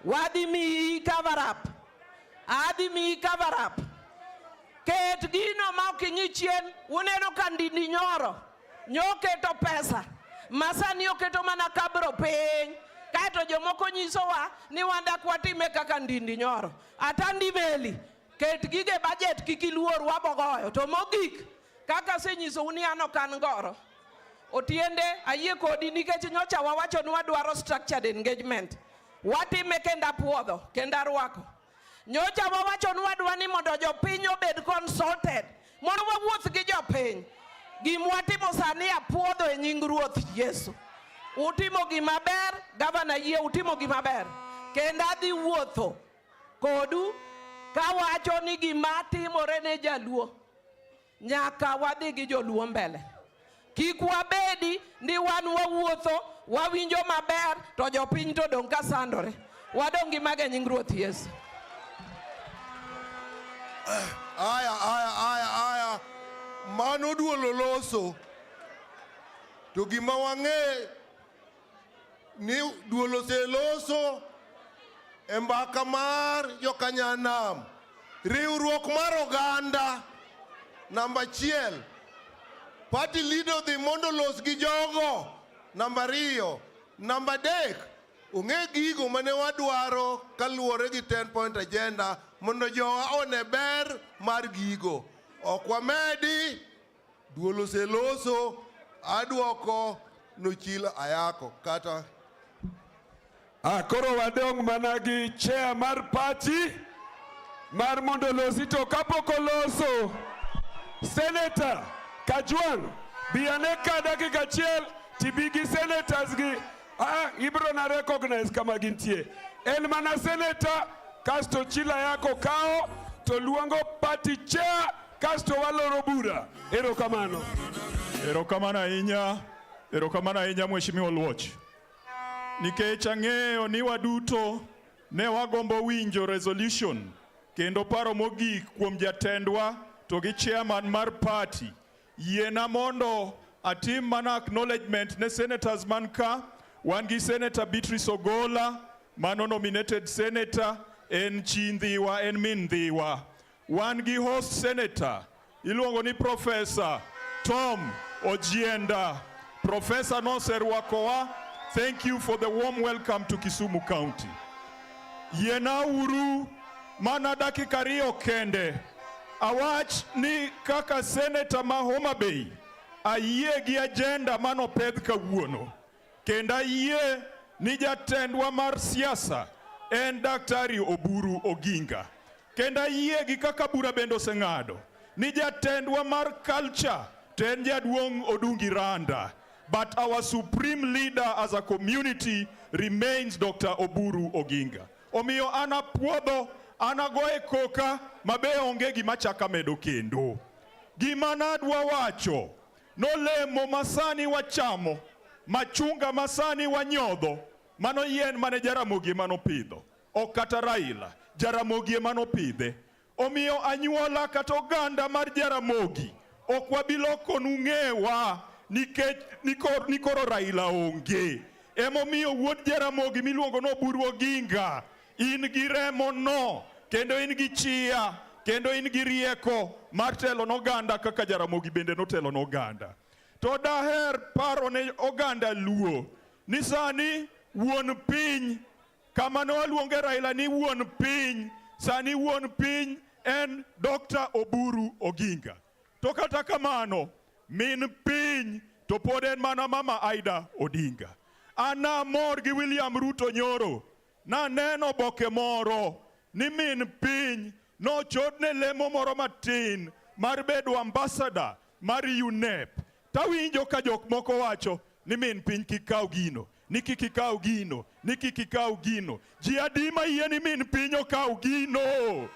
Wadi mi cover up. Adi mi cover up. Ket gino ma okinyi chien. Uneno kandini nyoro. Nyoketo pesa. Masani oketo mana kabro peny. Kaito jomoko nyisowa ni wanda kwatime kaka ndindi nyoro. Atandi meli. Ket gige budget kiki luor wabogoyo. To mogik. Kaka se nyiso uni ano kan ngoro. Otiende ayie kodi nikech nyocha wawacho ni wadwaro structured engagement. Watime kenda puodho. Kenda rwako. Nyocha wawacho ni wadwani mondo jopiny obed consulted. Mondo wawuoth gi jopiny. Gimwatimo sani apuodho e nying Ruoth Yesu. Utimo gima ber, gavana yie utimo gima ber. Kenda dhi wuotho kodu kawacho ni gima timore ne Jaluo. Nyaka wadhi gi Joluo mbele. Kik wabedi ni wan wawuotho, wawinjo maber, to jopiny to dong' ka sandore. Wadong' gi maga e nying Ruoth Yesu. Aya. Mano duolo loso. To gima wang'e ni duolo se loso e Mbaka mar Jokanyanam. Riwruok mar oganda. Namba 1. Party leader dhi mondo los gi jogo. Namba 2. Namba 3. Ung'e gigo mane wadwaro kaluwore gi 10-point agenda mondo jowa one ber mar gigo. Ok wamedi duolo se loso aduoko nochilo ayako kata. Koro wadong' mana gi chair mar party mar mondo losi to kapok oloso. Senator Kajwang' biane ka dakika achiel tibi gi senators gi. Ibro na recognize kama gintie. En mana senator kasto chila yako kao to luongo party chair kasto waloro bura. Erokamano. Erokamano ahinya Mheshimiwa Luoch. Nikech ang'eyo ni waduto ne wagombo winjo resolution kendo paro mogik kuom jatendwa to gi chairman mar party. Yiena mondo atim mana acknowledgement ne senators man ka. Wan gi Senator Beatrice Ogola, mano nominated senator en chi ndhiwa en min ndhiwa. Wan gi host senator iluongo ni Professor Tom Ojienda. Professor noserwakowa. Thank you for the warm welcome to Kisumu County. Yena uru mana dakika ariyo kende awach ni kaka senator ma Homa Bay ayie gi agenda mano pedh kawuono kendo ayie ni jatendwa mar siasa en Daktari Oburu Oginga kendo ayie gi kaka bura bende oseng'ado ni jatendwa mar culture to en Jaduong' Odungi Randa, but our supreme leader as a community remains Dr. Oburu Oginga. Omiyo ana puodho ana goe koka mabe onge gima chaka medo kendo. Gima nadwa wacho, nolemo masani wachamo, machunga masani wanyodho, mano yien mane Jaramogi mano pidho, ok kata Raila, Jaramogi mano pidhe. Omiyo anyuola kata oganda mar Jaramogi, ok wabiloko nung'ewa nikech nikoro Raila onge. Emomiyo wuod Jaramogi miluongo no Oburu Oginga, in gi remo no, kendo in gi chia, kendo in gi rieko mar telo n'oganda kaka Jaramogi bende notelo n'oganda. To daher paro ne oganda Luo ni sani wuon piny, kama ne waluonge Raila ni wuon piny, sani wuon piny en Dr. Oburu Oginga. To kata kamano, min piny to pod en mana Mama Aida Odinga. Ana mor gi William Ruto nyoro, na neno boke moro ni min piny no chodne lemo moro matin mar bedo ambassador mar UNEP. Tawinjo ka jok moko wacho ni min piny kikaw gino, ni kikaw gino, ni kikaw gino. Ji adi ma yie ni min piny okaw gino?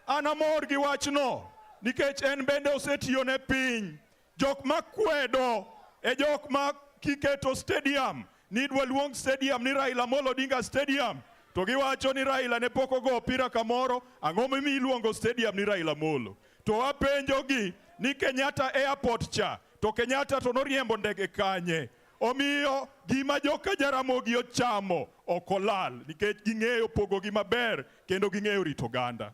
Ana mor gi wachno nikech en bende osetiyo ne piny. Jok makwedo e jok ma kiketo stadium ni dwa luong stadium ni Raila Amolo Odinga Stadium, to giwacho ni Raila ne pok ogo opira kamoro, ang'o momiyo iluongo stadium ni Raila Amolo? To apenjogi ni Kenyatta Airport cha, to Kenyatta to noriembo ndege kanye? Omiyo gima joka Jaramogi ochamo ok olal nikech ging'eyo pogogi maber kendo ging'eyo rito oganda.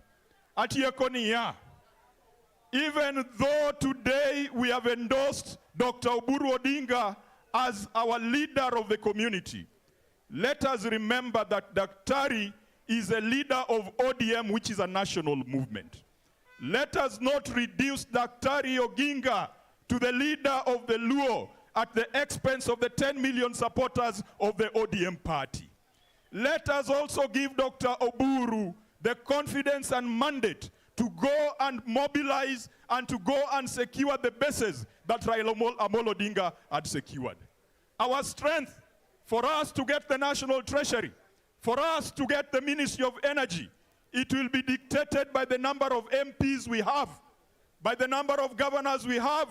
Atieko niya, even though today we have endorsed Dr. Oburu Odinga as our leader of the community, let us remember that Daktari is a leader of ODM, which is a national movement. Let us not reduce Daktari Oginga to the leader of the Luo at the expense of the 10 million supporters of the ODM party. Let us also give Dr. Oburu the confidence and mandate to go and mobilize and to go and secure the bases that Raila Amolo Odinga had secured. Our strength for us to get the National Treasury, for us to get the Ministry of Energy, it will be dictated by the number of MPs we have, by the number of governors we have,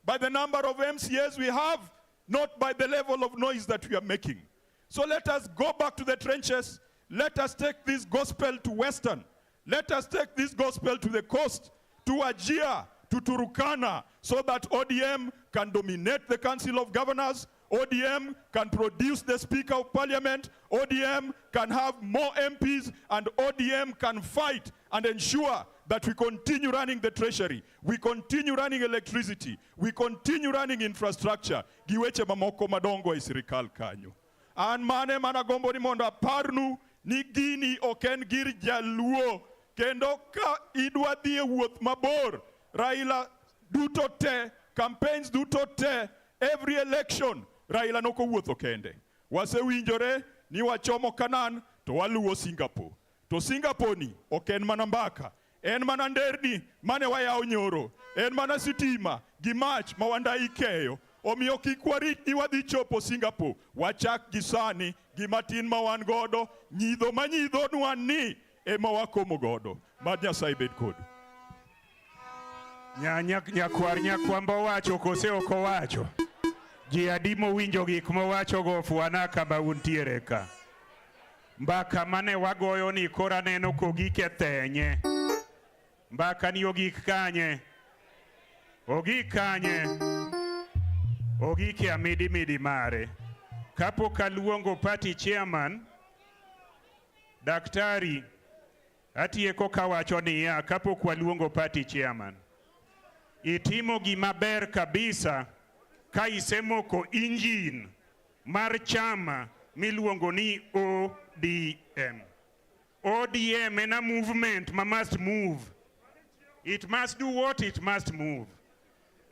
by the number of MCAs we have, not by the level of noise that we are making. So let us go back to the trenches. Let us take this gospel to Western. Let us take this gospel to the coast, to Wajir, to Turkana, so that ODM can dominate the Council of Governors, ODM can produce the Speaker of Parliament, ODM can have more MPs, and ODM can fight and ensure that we continue running the treasury, we continue running electricity, we continue running infrastructure. Giweche mamoko madongo e sirikal kanyo. An mane managombo ni mondo aparnu ni gini oken gir Jaluo, kendo ka idwa dhi e wuoth mabor, Raila duto te, campaigns duto te, every election, Raila noko wuotho kende. Wasewinjore ni wachomo Kanan to waluwo Singapore. To Singapore ni oken mana Mbaka, en mana nderni mane wayawo nyoro, en mana sitima gi mach ma wanda ikeyo. Omiyo kik warit ni wadhi chopo Singapore, wachak gi sani gi matin ma wan godo, nyidho manyidho nwa ni ema wakomo godo. Mad Nyasaye bed kodu. Nyakwar nyakwambo wacho kose ok owacho. Ji adi mowinjo gik mowacho go fuana kama untiere ka. Mbaka mane wagoyo ni kora neno kogik e thenye. Mbaka ni ogik kanye. Ogik kanye. Ogik ya midi mare. kapok aluongo party chairman, Daktari, atieko kawacho niya, kapok waluongo party chairman. Itimo gima ber kabisa ka isemoko engine mar chama miluongo ni ODM. ODM en a movement ma must move. It must do what it must move.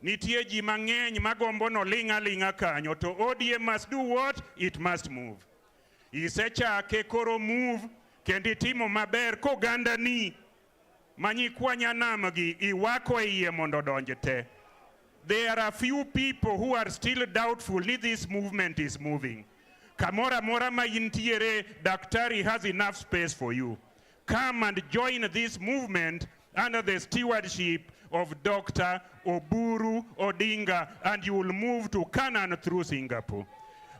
Nitie ji mang'eny magombo no linga kanyo, to ODM must do what it must move. Isechake koro move kendi timo maber koganda ni manyikwa Nyanam gi iwako iye mondo donje te. There are a few people who are still doubtful if this movement is moving. Kamora mora ma intiere, Daktari has enough space for you. Come and join this movement under the stewardship of Dr. Oburu Odinga, and you will move to Canaan through Singapore.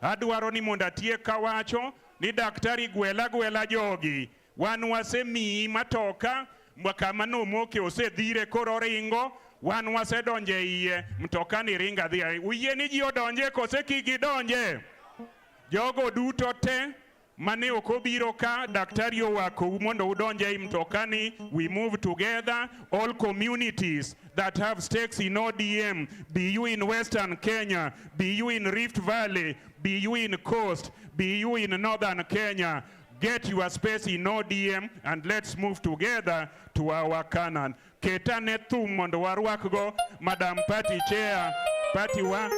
Adwaro ni mondo atie kawacho ni Daktari gwela jogi wan wasemi matoka kama nomoke osedhire koro ringo, wan wasedonje iye mtoka ni ringa dhia. Uyie ni ji odonje kose kik donje. Jogo duto te mane okobiro ka, Daktari owako mondo udonje i mtokani. We move together, all communities that have stakes in ODM, be you in Western Kenya, be you in Rift Valley, be you in Coast, be you in Northern Kenya, get your space in ODM and let's move together to our Canaan. Keta ne thum mondo warwak go Madam Party Chair, Party wa.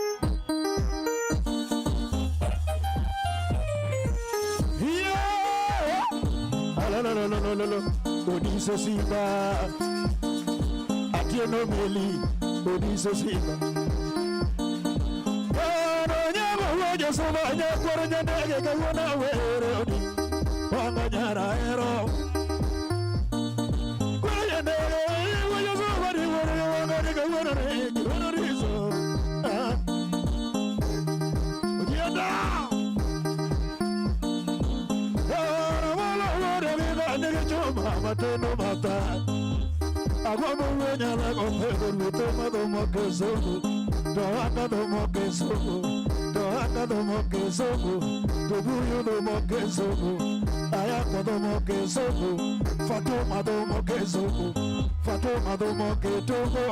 Odiso Simba, Atieno Meli, Odiso Simba. Roja Savanya, Koranja, Kawana, where Wanganyara, Ero. Koranja, where you somebody, where you want to go, what a reason. Mateno mata agwamo wenya la gomego luto madomo kesogo do akadomo kesogo do akadomo kesogo do buyu domo kesogo ayakodomo kesogo fatoma domo kesogo fatoma domo ketogo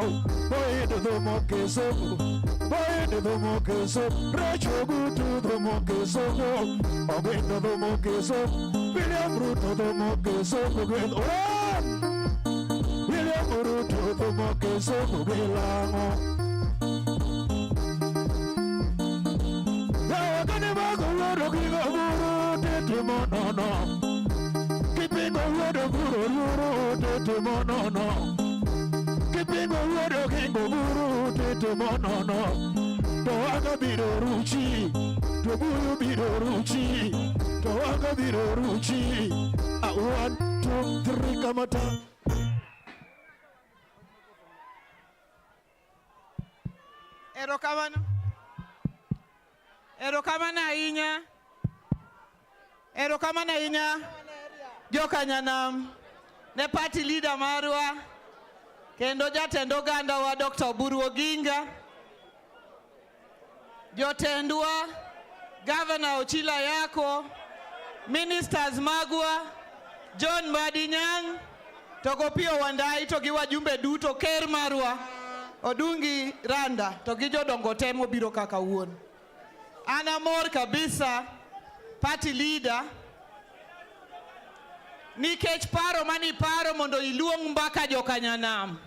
boyedo domo kesogo boyedo domo kesogo rechogu tu domo kesogo ogendo domo kesogo William Ruto domo kesogo with William Ruto domo kesogo belango ya kane bago woro kigo buru tete monono kipingo woro buru tete monono kipingo woro kingo buru tete monono to aga biro ruchi to buru biro ruchi to aga biro ruchi 1 2 3 kamata Erokamana inya Jokanyanam ne party leader marwa kendo jatendo ganda wa Dr. Oburu Oginga, jotendwa Governor Ochila yako, Ministers magwa John Madinyang, togo pio Wandai togi wajumbe duto ker marwa Odungi Randa togi jodongo temo biro kaka wuon. Ana mor kabisa party leader nikech paro mani paro mondo iluong Mbaka Jokanyanam.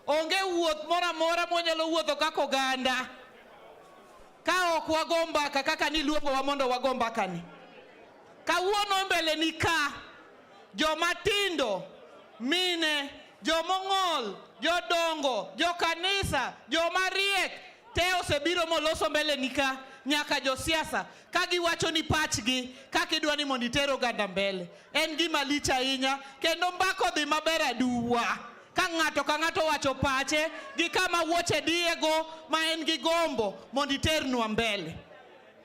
Onge wuoth mora mora monyalo wuotho kaka oganda ka ok wago mbaka kaka niluongo wa mondo wago mbaka ni. Kawuono mbele ni ka joma tindo, mine, jomong'ol, jodongo, jokanisa, joma riek te osebiro moloso mbele ni ka nyaka josiasa ka giwacho ni pachgi kaka idwa ni mondo itero oganda mbele. En gima lich ahinya kendo mbaka odhi maber aduwa ka ng'ato wacho pache gi kama wuoche diego ma en gi gombo mondo iternwa mbele.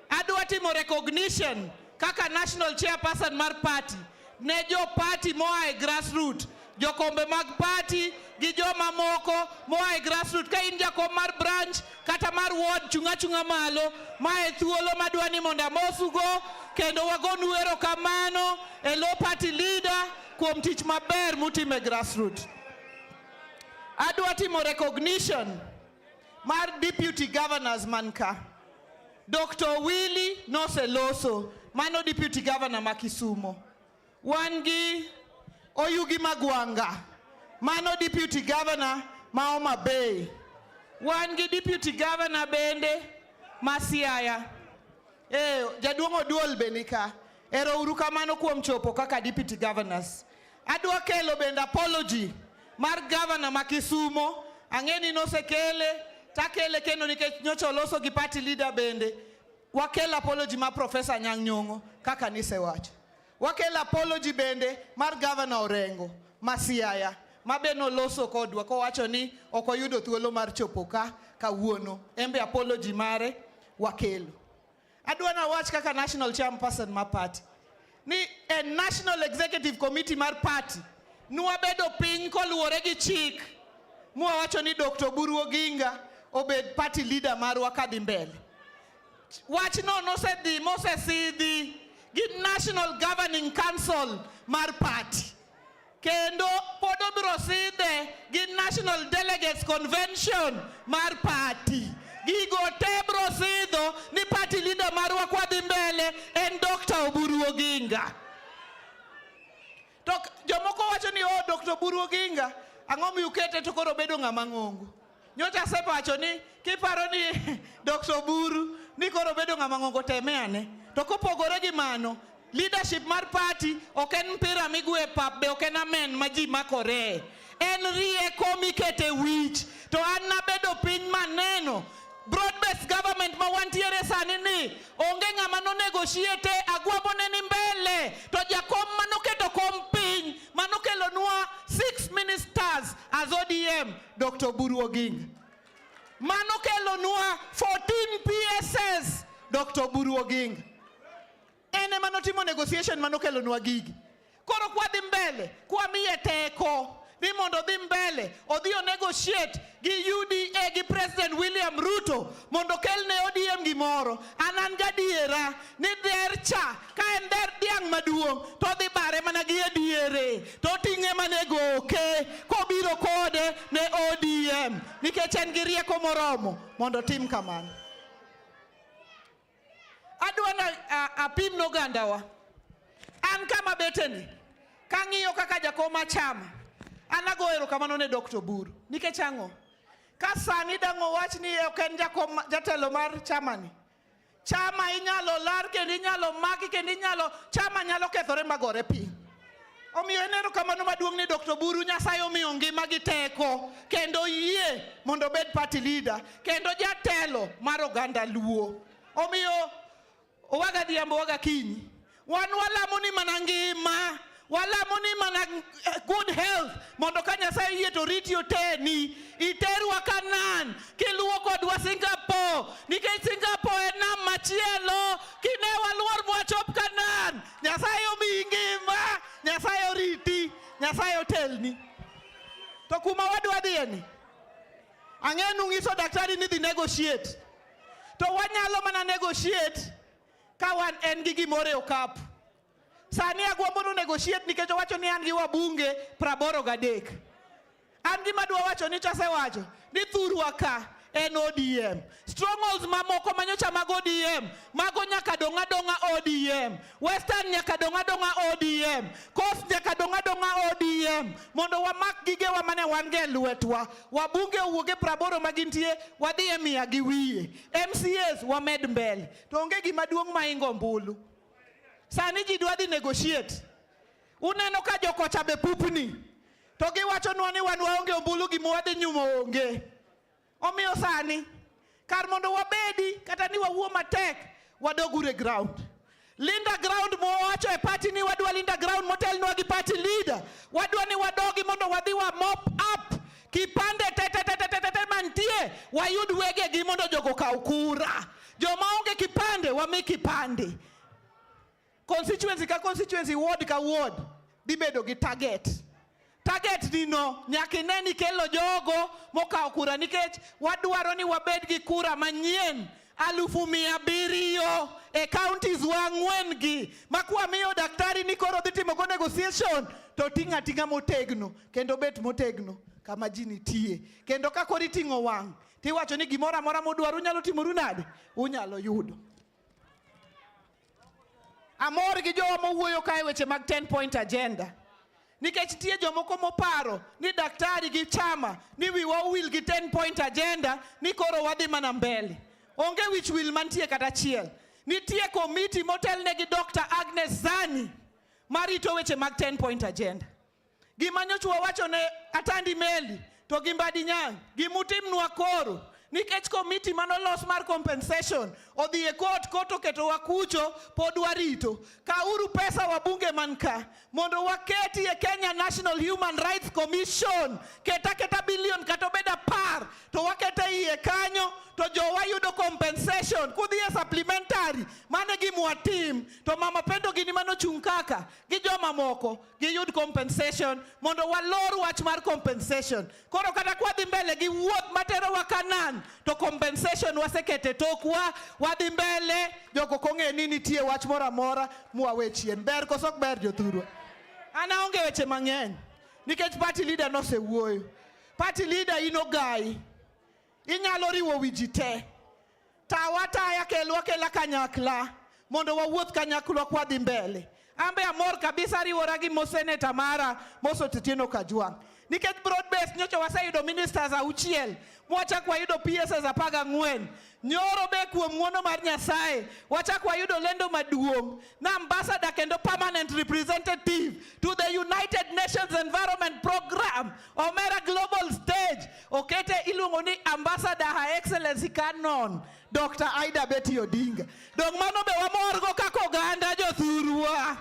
Adwa timo recognition kaka national chairperson mar party ne jo party moa e grassroots jokombe mag party gi joma moko moa e grassroots. Ka in jakom mar branch kata mar ward chunga malo, mae thuolo madwani mondo amosugo kendo wagonu erokamano e low party leader kuom tich maber mutimo e grassroots. Adwa timo recognition mar deputy governors manka. Dr. Willie Noseloso, mano deputy governor ma Kisumo. Wangi Oyugi Magwanga, mano deputy governor ma Homa Bay. Wangi deputy governor bende ma Siaya. Jaduong' Oduol benika. Ero uru kamano kuom chopo kaka deputy governors. Adwa kelo bende apology mar governor ma Kisumo. Ang'eni nosekele, takele kendo nikech nyocha oloso gi party leader bende. Wakela apology mar Professor Anyang' Nyong'o kaka nisewacho. Wakela apology bende mar governor Orengo ma Siaya ma be noloso kodwa kowacho ni ok oyudo thuolo mar chopo ka kawuono. Embe apology mare wakelo. Adwa na wach kaka national chairperson mar party ni a national executive committee mar party nwabedo piny koluwore gi chik mwawacho ni Dr. Buru Oginga obed party leader marwa kadhi mbele. Wach no nosedhi mosesidhi gi National Governing Council mar party. Kendo pod obiro sidhe gi National Delegates Convention mar party. Gigo te bro sidho ni party leader marwa kwadhi mbele en Dr. Buru Oginga. To jomoko wacho ni Dr. Buru Oginga ang'o miukete to koro bedo ng'ama ng'ongo. Nyocha sepacho ni kiparo ni Dr. Buru ni koro bedo ng'ama ng'ongo teme ane. To kopogore gi mano, leadership mar party ok en mpira migwe pap be ok en amen ma ji makore. En rieko mikete wich. To an nabedo piny maneno broad-based government ma wantiere sani ni onge ng'ama no negotiate agwabo ne ni mbele to jakom manoketo kom piny manokelo nwa 6 ministers as ODM Dr. Buru Oginga. Manokelo nwa 14 PSS Dr. Buru Oginga. Ene manotimo negotiation manokelo nwa gigi. Koro kwadhi mbele kwa miye teko ni mondo dhi mbele odhi o negotiate gi UDA gi President William Ruto mondo kelne ODM gimoro. An gadiera ni dercha ka en der diang' maduong' to dhi bare mana gi ediere to ting'e manegoke kobiro kode ne ODM nikech en gi rieko moromo mondo tim kamano. Adwa na apim nogandawa. An kama beteni kang'iyo kaka jakoma chama anago erokamano ne Dr. Buru nikech ang'o ka sani dang'o wach ni ok en jatelo mar chama ni. Chama inyalo lar kendo inyalo maki kendo inyalo chama nyalo kethore magore piny. Omiyo en erokamano maduong' ni Dr. Buru Nyasaye omiyo ngima gi teko kendo yie mondo bed party leader kendo jatelo mar oganda Luo. Omiyo owaga dhiambo waga kinyi wan walamo ni mana ngima walamo ni mana good health mondo ka Nyasaye yie to riti oteni iterwa Kanan kiluwo kodwa Singapore nikech Singapore en nam machielo kine waluor mwachop Kanan Nyasaye omiyi ngima Nyasaye oriti Nyasaye otelni. To kuma wadwa dhieni ang'enu ng'iso daktari ni dhi negotiate to wanyalo mana negotiate ka wan en gi gimoro e okapu. Sani agwambo no negotiate nikech owacho ni an gi wabunge 83. An gima dwa wacho ni chasewacho ni thurwa ka en ODM. Strongholds mamoko manyocha mag ODM mago nyaka donga ODM. Western nyaka donga ODM. Coast nyaka donga ODM. Mondo wamak gigewa mane wan ge lwetwa. Wabunge uwoge 80 magintie wadhi e 100 gi wiye. MCAs wamed mbele. To onge gima duong' maingo mbulu. Sani ji dwa dhi negotiate. Uneno ka jokocha be pupni. To giwacho nwa ni wan waonge ombulu gima wadhi nyumo onge. Omiyo sani kar mondo wabedi kata ni wawuo matek wadogure ground. Linda ground mowacho e party ni wadwa linda ground motelnwa gi party leader. Wadwa ni wadogi mondo wadhi wa mop up kipande te mantie wayud wege gi mondo jogo kaw kura. Joma onge kipande wami kipande. Constituency ka constituency, ward ka ward, bibedo gi target. target dino nyakineni kelo jogo mokawo kura nikech wadwaro ni wabed gi kura manyien 700,000 e counties wang'wen gi makwa miyo daktari ni koro dhi timo go negotiation to tinga tinga motegno kendo bet motegno kama ji nitie kendo ka kori ting'o wang' tiwacho ni gimoro amora modwaro unyalo timoru nade unyalo yudo. Amor gi jowa mowuoyo kae weche mag 10-point agenda nikech tie jomoko moparo ni daktari gi chama ni wiwa wil gi 10-point agenda ni koro wadhi mana mbele. Onge wich wil mantie kata chiel. Nitie komiti motelne gi Dr. Agnes Zani marito weche mag 10-point agenda. Gima nyochwa wacho ne Atandi Meli to gi Mbadi Nyang' gi Mutimnwa koro nikech komiti manolos mar compensation odhi e court oketo wakucho pod warito. Kauru pesa wabunge manka mondo waketi e Kenya National Human Rights Commission keta billion kata obeda par to wakete iye kanyo to jowa yudo compensation kudhi e supplementary mane gimwatim to mama pendo gini manochung' kaka gi joma moko gi yud compensation mondo walor wach mar compensation. Koro kata kwadhi mbele gi wuoth matero wa Kanan to compensation wasekete tokwa wadhi mbele jogo kong'e ni nitie wach moro amora mwawe chien. Ber koso ok ber jothurwa? Ana onge weche mang'eny nikech party leader nosewuoyo. Party leader inogai inyalo riwo wiji te tawataya kelwa kanyakla mondo wawuoth kanyakla kwadhi mbele. Ambe amor kabisa riwora gi moseneta mara Mosotitieno Kajwang' nikech broad base nyocha waseyudo ministers 6 mwachak wayudo PSs 14 nyoro be kuom ng'wono mar Nyasaye wachak wayudo lendo maduong' na ambassador kendo permanent representative to the United Nations Environment Program Omera Global Stage okete iluongo ni Ambassador Her Excellency Canon Dr. Aida Betty Odinga. Dong mano be wamorgo kaka oganda jothurwa.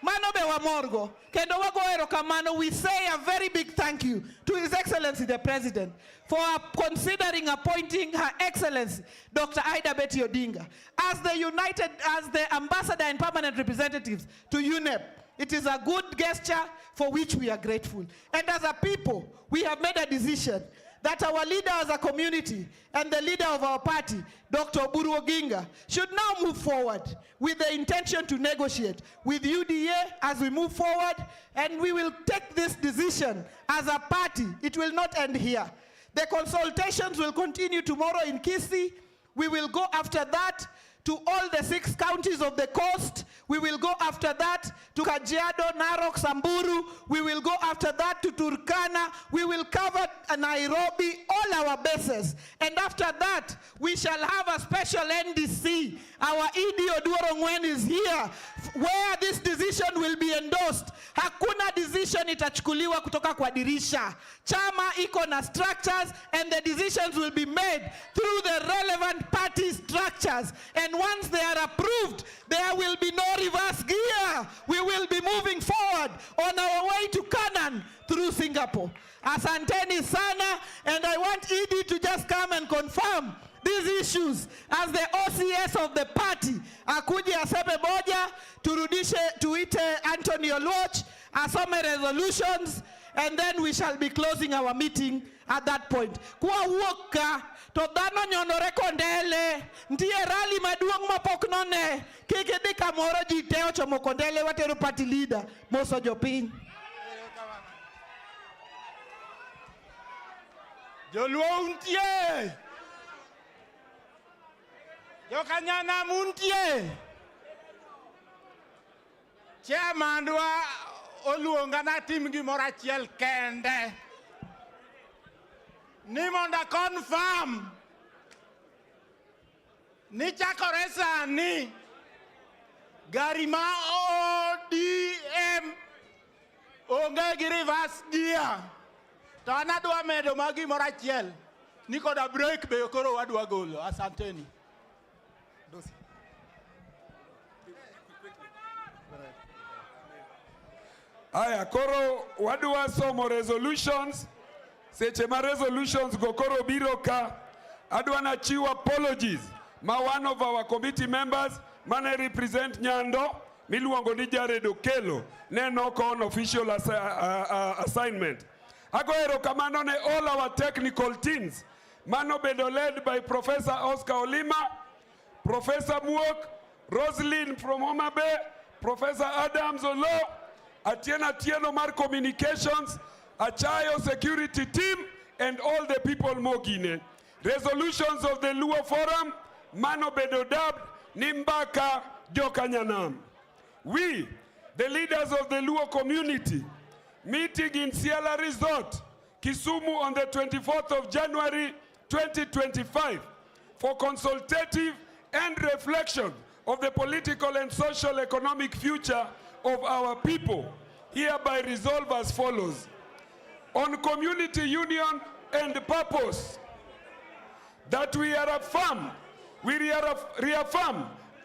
Mano be wamorgo. Kendo wago erokamano. We say a very big thank you to His Excellency the President for considering appointing Her Excellency Dr. Aida Betty Odinga as the ambassador and permanent representatives to UNEP. It is a good gesture for which we are grateful. And as a people, we have made a decision that our leader as a community and the leader of our party, Dr. Oburu Oginga, should now move forward with the intention to negotiate with UDA as we move forward, and we will take this decision as a party. It will not end here. The consultations will continue tomorrow in Kisii. We will go after that to all the 6 counties of the coast. We will go after that to Kajiado, Narok, Samburu. We will go after that to Turkana. We will cover Nairobi, all our bases. And after that, we shall have a special NDC. Our Idi Oduoro Ngwen is here, where this decision will be endorsed. Hakuna decision itachukuliwa kutoka kwa dirisha. Chama iko na structures, and the decisions will be made through the relevant party structures. And once they are approved, there will be no reverse gear. We will be moving forward on our way to Canaan through Singapore. Asanteni sana, and I want Edie to just come and confirm these issues as the OCS of the party. Akuje aseme moja, tuite Antonio Luos, asome resolutions, and then we shall be closing our meeting at that point. Kwa woka, to dhano nyonore kondele, ndiye rally maduong' mapok none, kike di kamoro ji te ochomo kondele watero party leader, Moso Jopiny. Joluo untie! Jokanyanam untie! Chairman wa oluonga na tim gimoro achiel kende. Ni mondo confirm ni chakore sani gari ma ODM onge gi reverse gear. To an adwa medo ma gimoro achiel ni koda break be koro wadwa golo. Asanteni. Aya, koro wadwa somo resolutions. Seche ma resolutions go koro biro ka. Adwa na chiwo apologies ma one of our committee members mane represent Nyando miluongo ni Jared Okelo ne nok on official assignment. Ago erokamano ne all our technical teams mano bedo led by Professor Oscar Olima, Professor Muok, Roslyn from Homa Bay, Professor Adams Olo, Atieno Mar Communications, Achayo Security Team, and all the people Mogine. Resolutions of the Luo Forum, mano bedo dubbed Mbaka Jokanyanam. We, the leaders of the Luo community, meeting in Ciala Resort, Kisumu on the 24th of January 2025 for consultative and reflection of the political and social economic future of our people, hereby resolve as follows. On community union and purpose, that we reaffirm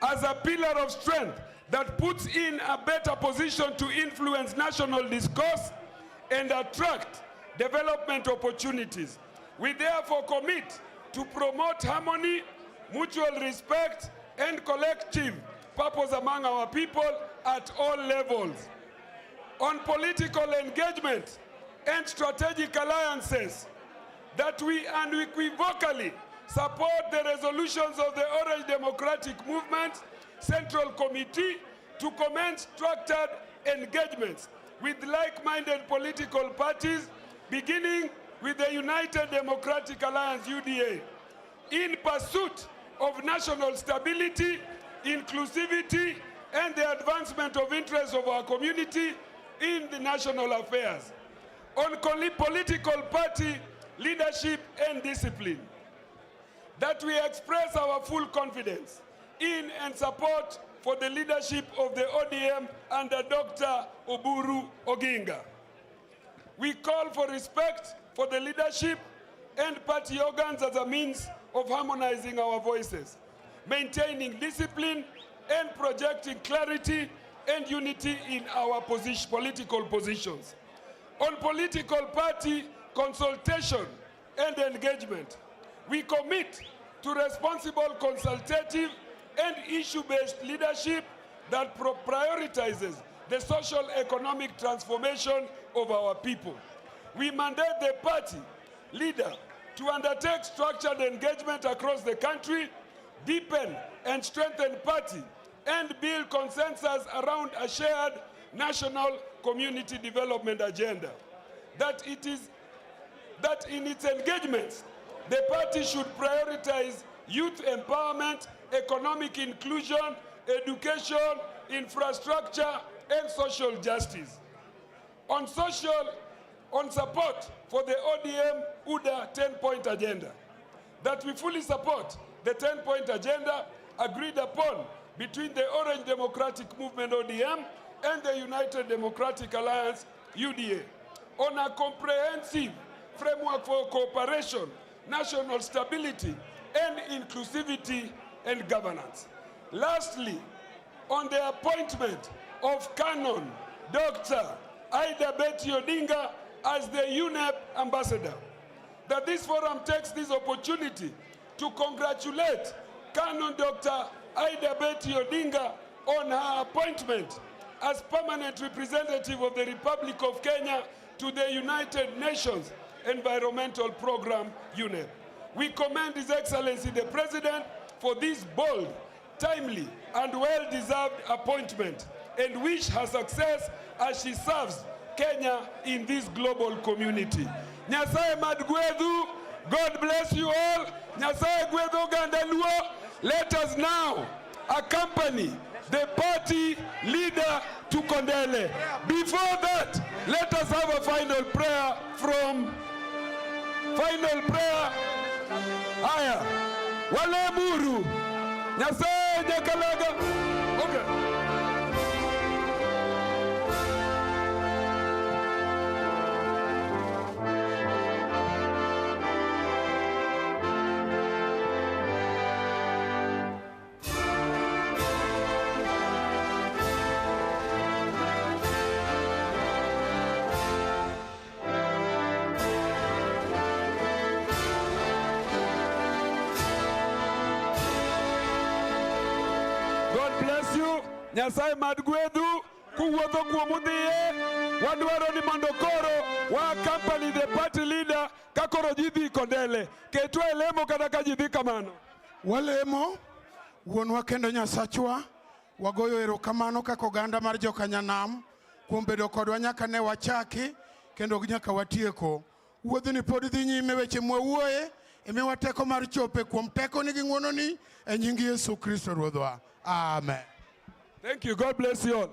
as a pillar of strength that puts in a better position to influence national discourse and attract development opportunities. We therefore commit to promote harmony, mutual respect, and collective purpose among our people at all levels. On political engagement and strategic alliances, that we unequivocally support the resolutions of the Orange Democratic Movement Central Committee to commence structured engagements with like-minded political parties, beginning with the United Democratic Alliance, UDA, in pursuit of national stability, inclusivity, and the advancement of interests of our community in the national affairs. On political party leadership and discipline, that we express our full confidence in and support for the leadership of the ODM under Dr. Oburu Oginga. We call for respect for the leadership and party organs as a means of harmonizing our voices, maintaining discipline and projecting clarity and unity in our political positions. On political party consultation and engagement, we commit to responsible, consultative, and issue-based leadership that prioritizes the social economic transformation of our people. We mandate the party leader to undertake structured engagement across the country, deepen and strengthen party, and build consensus around a shared national community development agenda. That in its engagements, the party should prioritize youth empowerment, economic inclusion, education, infrastructure, and social justice. On support for the ODM-UDA 10-point agenda, that we fully support the 10-point agenda agreed upon between the Orange Democratic Movement, ODM, and the United Democratic Alliance, UDA, on a comprehensive framework for cooperation, national stability, and inclusivity and governance. Lastly, on the appointment of Canon Dr. Ida Betty Odinga as the UNEP ambassador, that this forum takes this opportunity to congratulate Canon Dr. Ida Betty Odinga on her appointment as permanent representative of the Republic of Kenya to the United Nations Environmental Program, UNEP. We commend His Excellency the President for this bold, timely, and well-deserved appointment, and wish her success as she serves Kenya in this global community. Nyasaye Madgwedu, God bless you all. Nyasaye Gwedu Gandaluo, let us now accompany the party leader to Kondele. Before that, let us have a final prayer from Aya. Wale Muru. Nyasaye Nyakalaga. Okay. God bless you. Nyasaye mad gwedhu kuwuotho kuom udhiye. Wadwaro ni mondo koro wa accompany the party leader ka koro ji dhi kodele. Ketwa e lemo kata ka ji dhi kamano. Walemo, wuonwa kendo Nyasachwa, wagoyo erokamano kaka oganda mar Jokanyanam kuom bedo kodwa nyaka ne wachaki kendo nyaka watieko. Wuodhni pod dhi nyime, weche mwawuoye imiwa teko mar chope kuom tekoni gi ng'wononi e nying Yesu Kristo Ruodhwa. Amen. Thank you. God bless you all.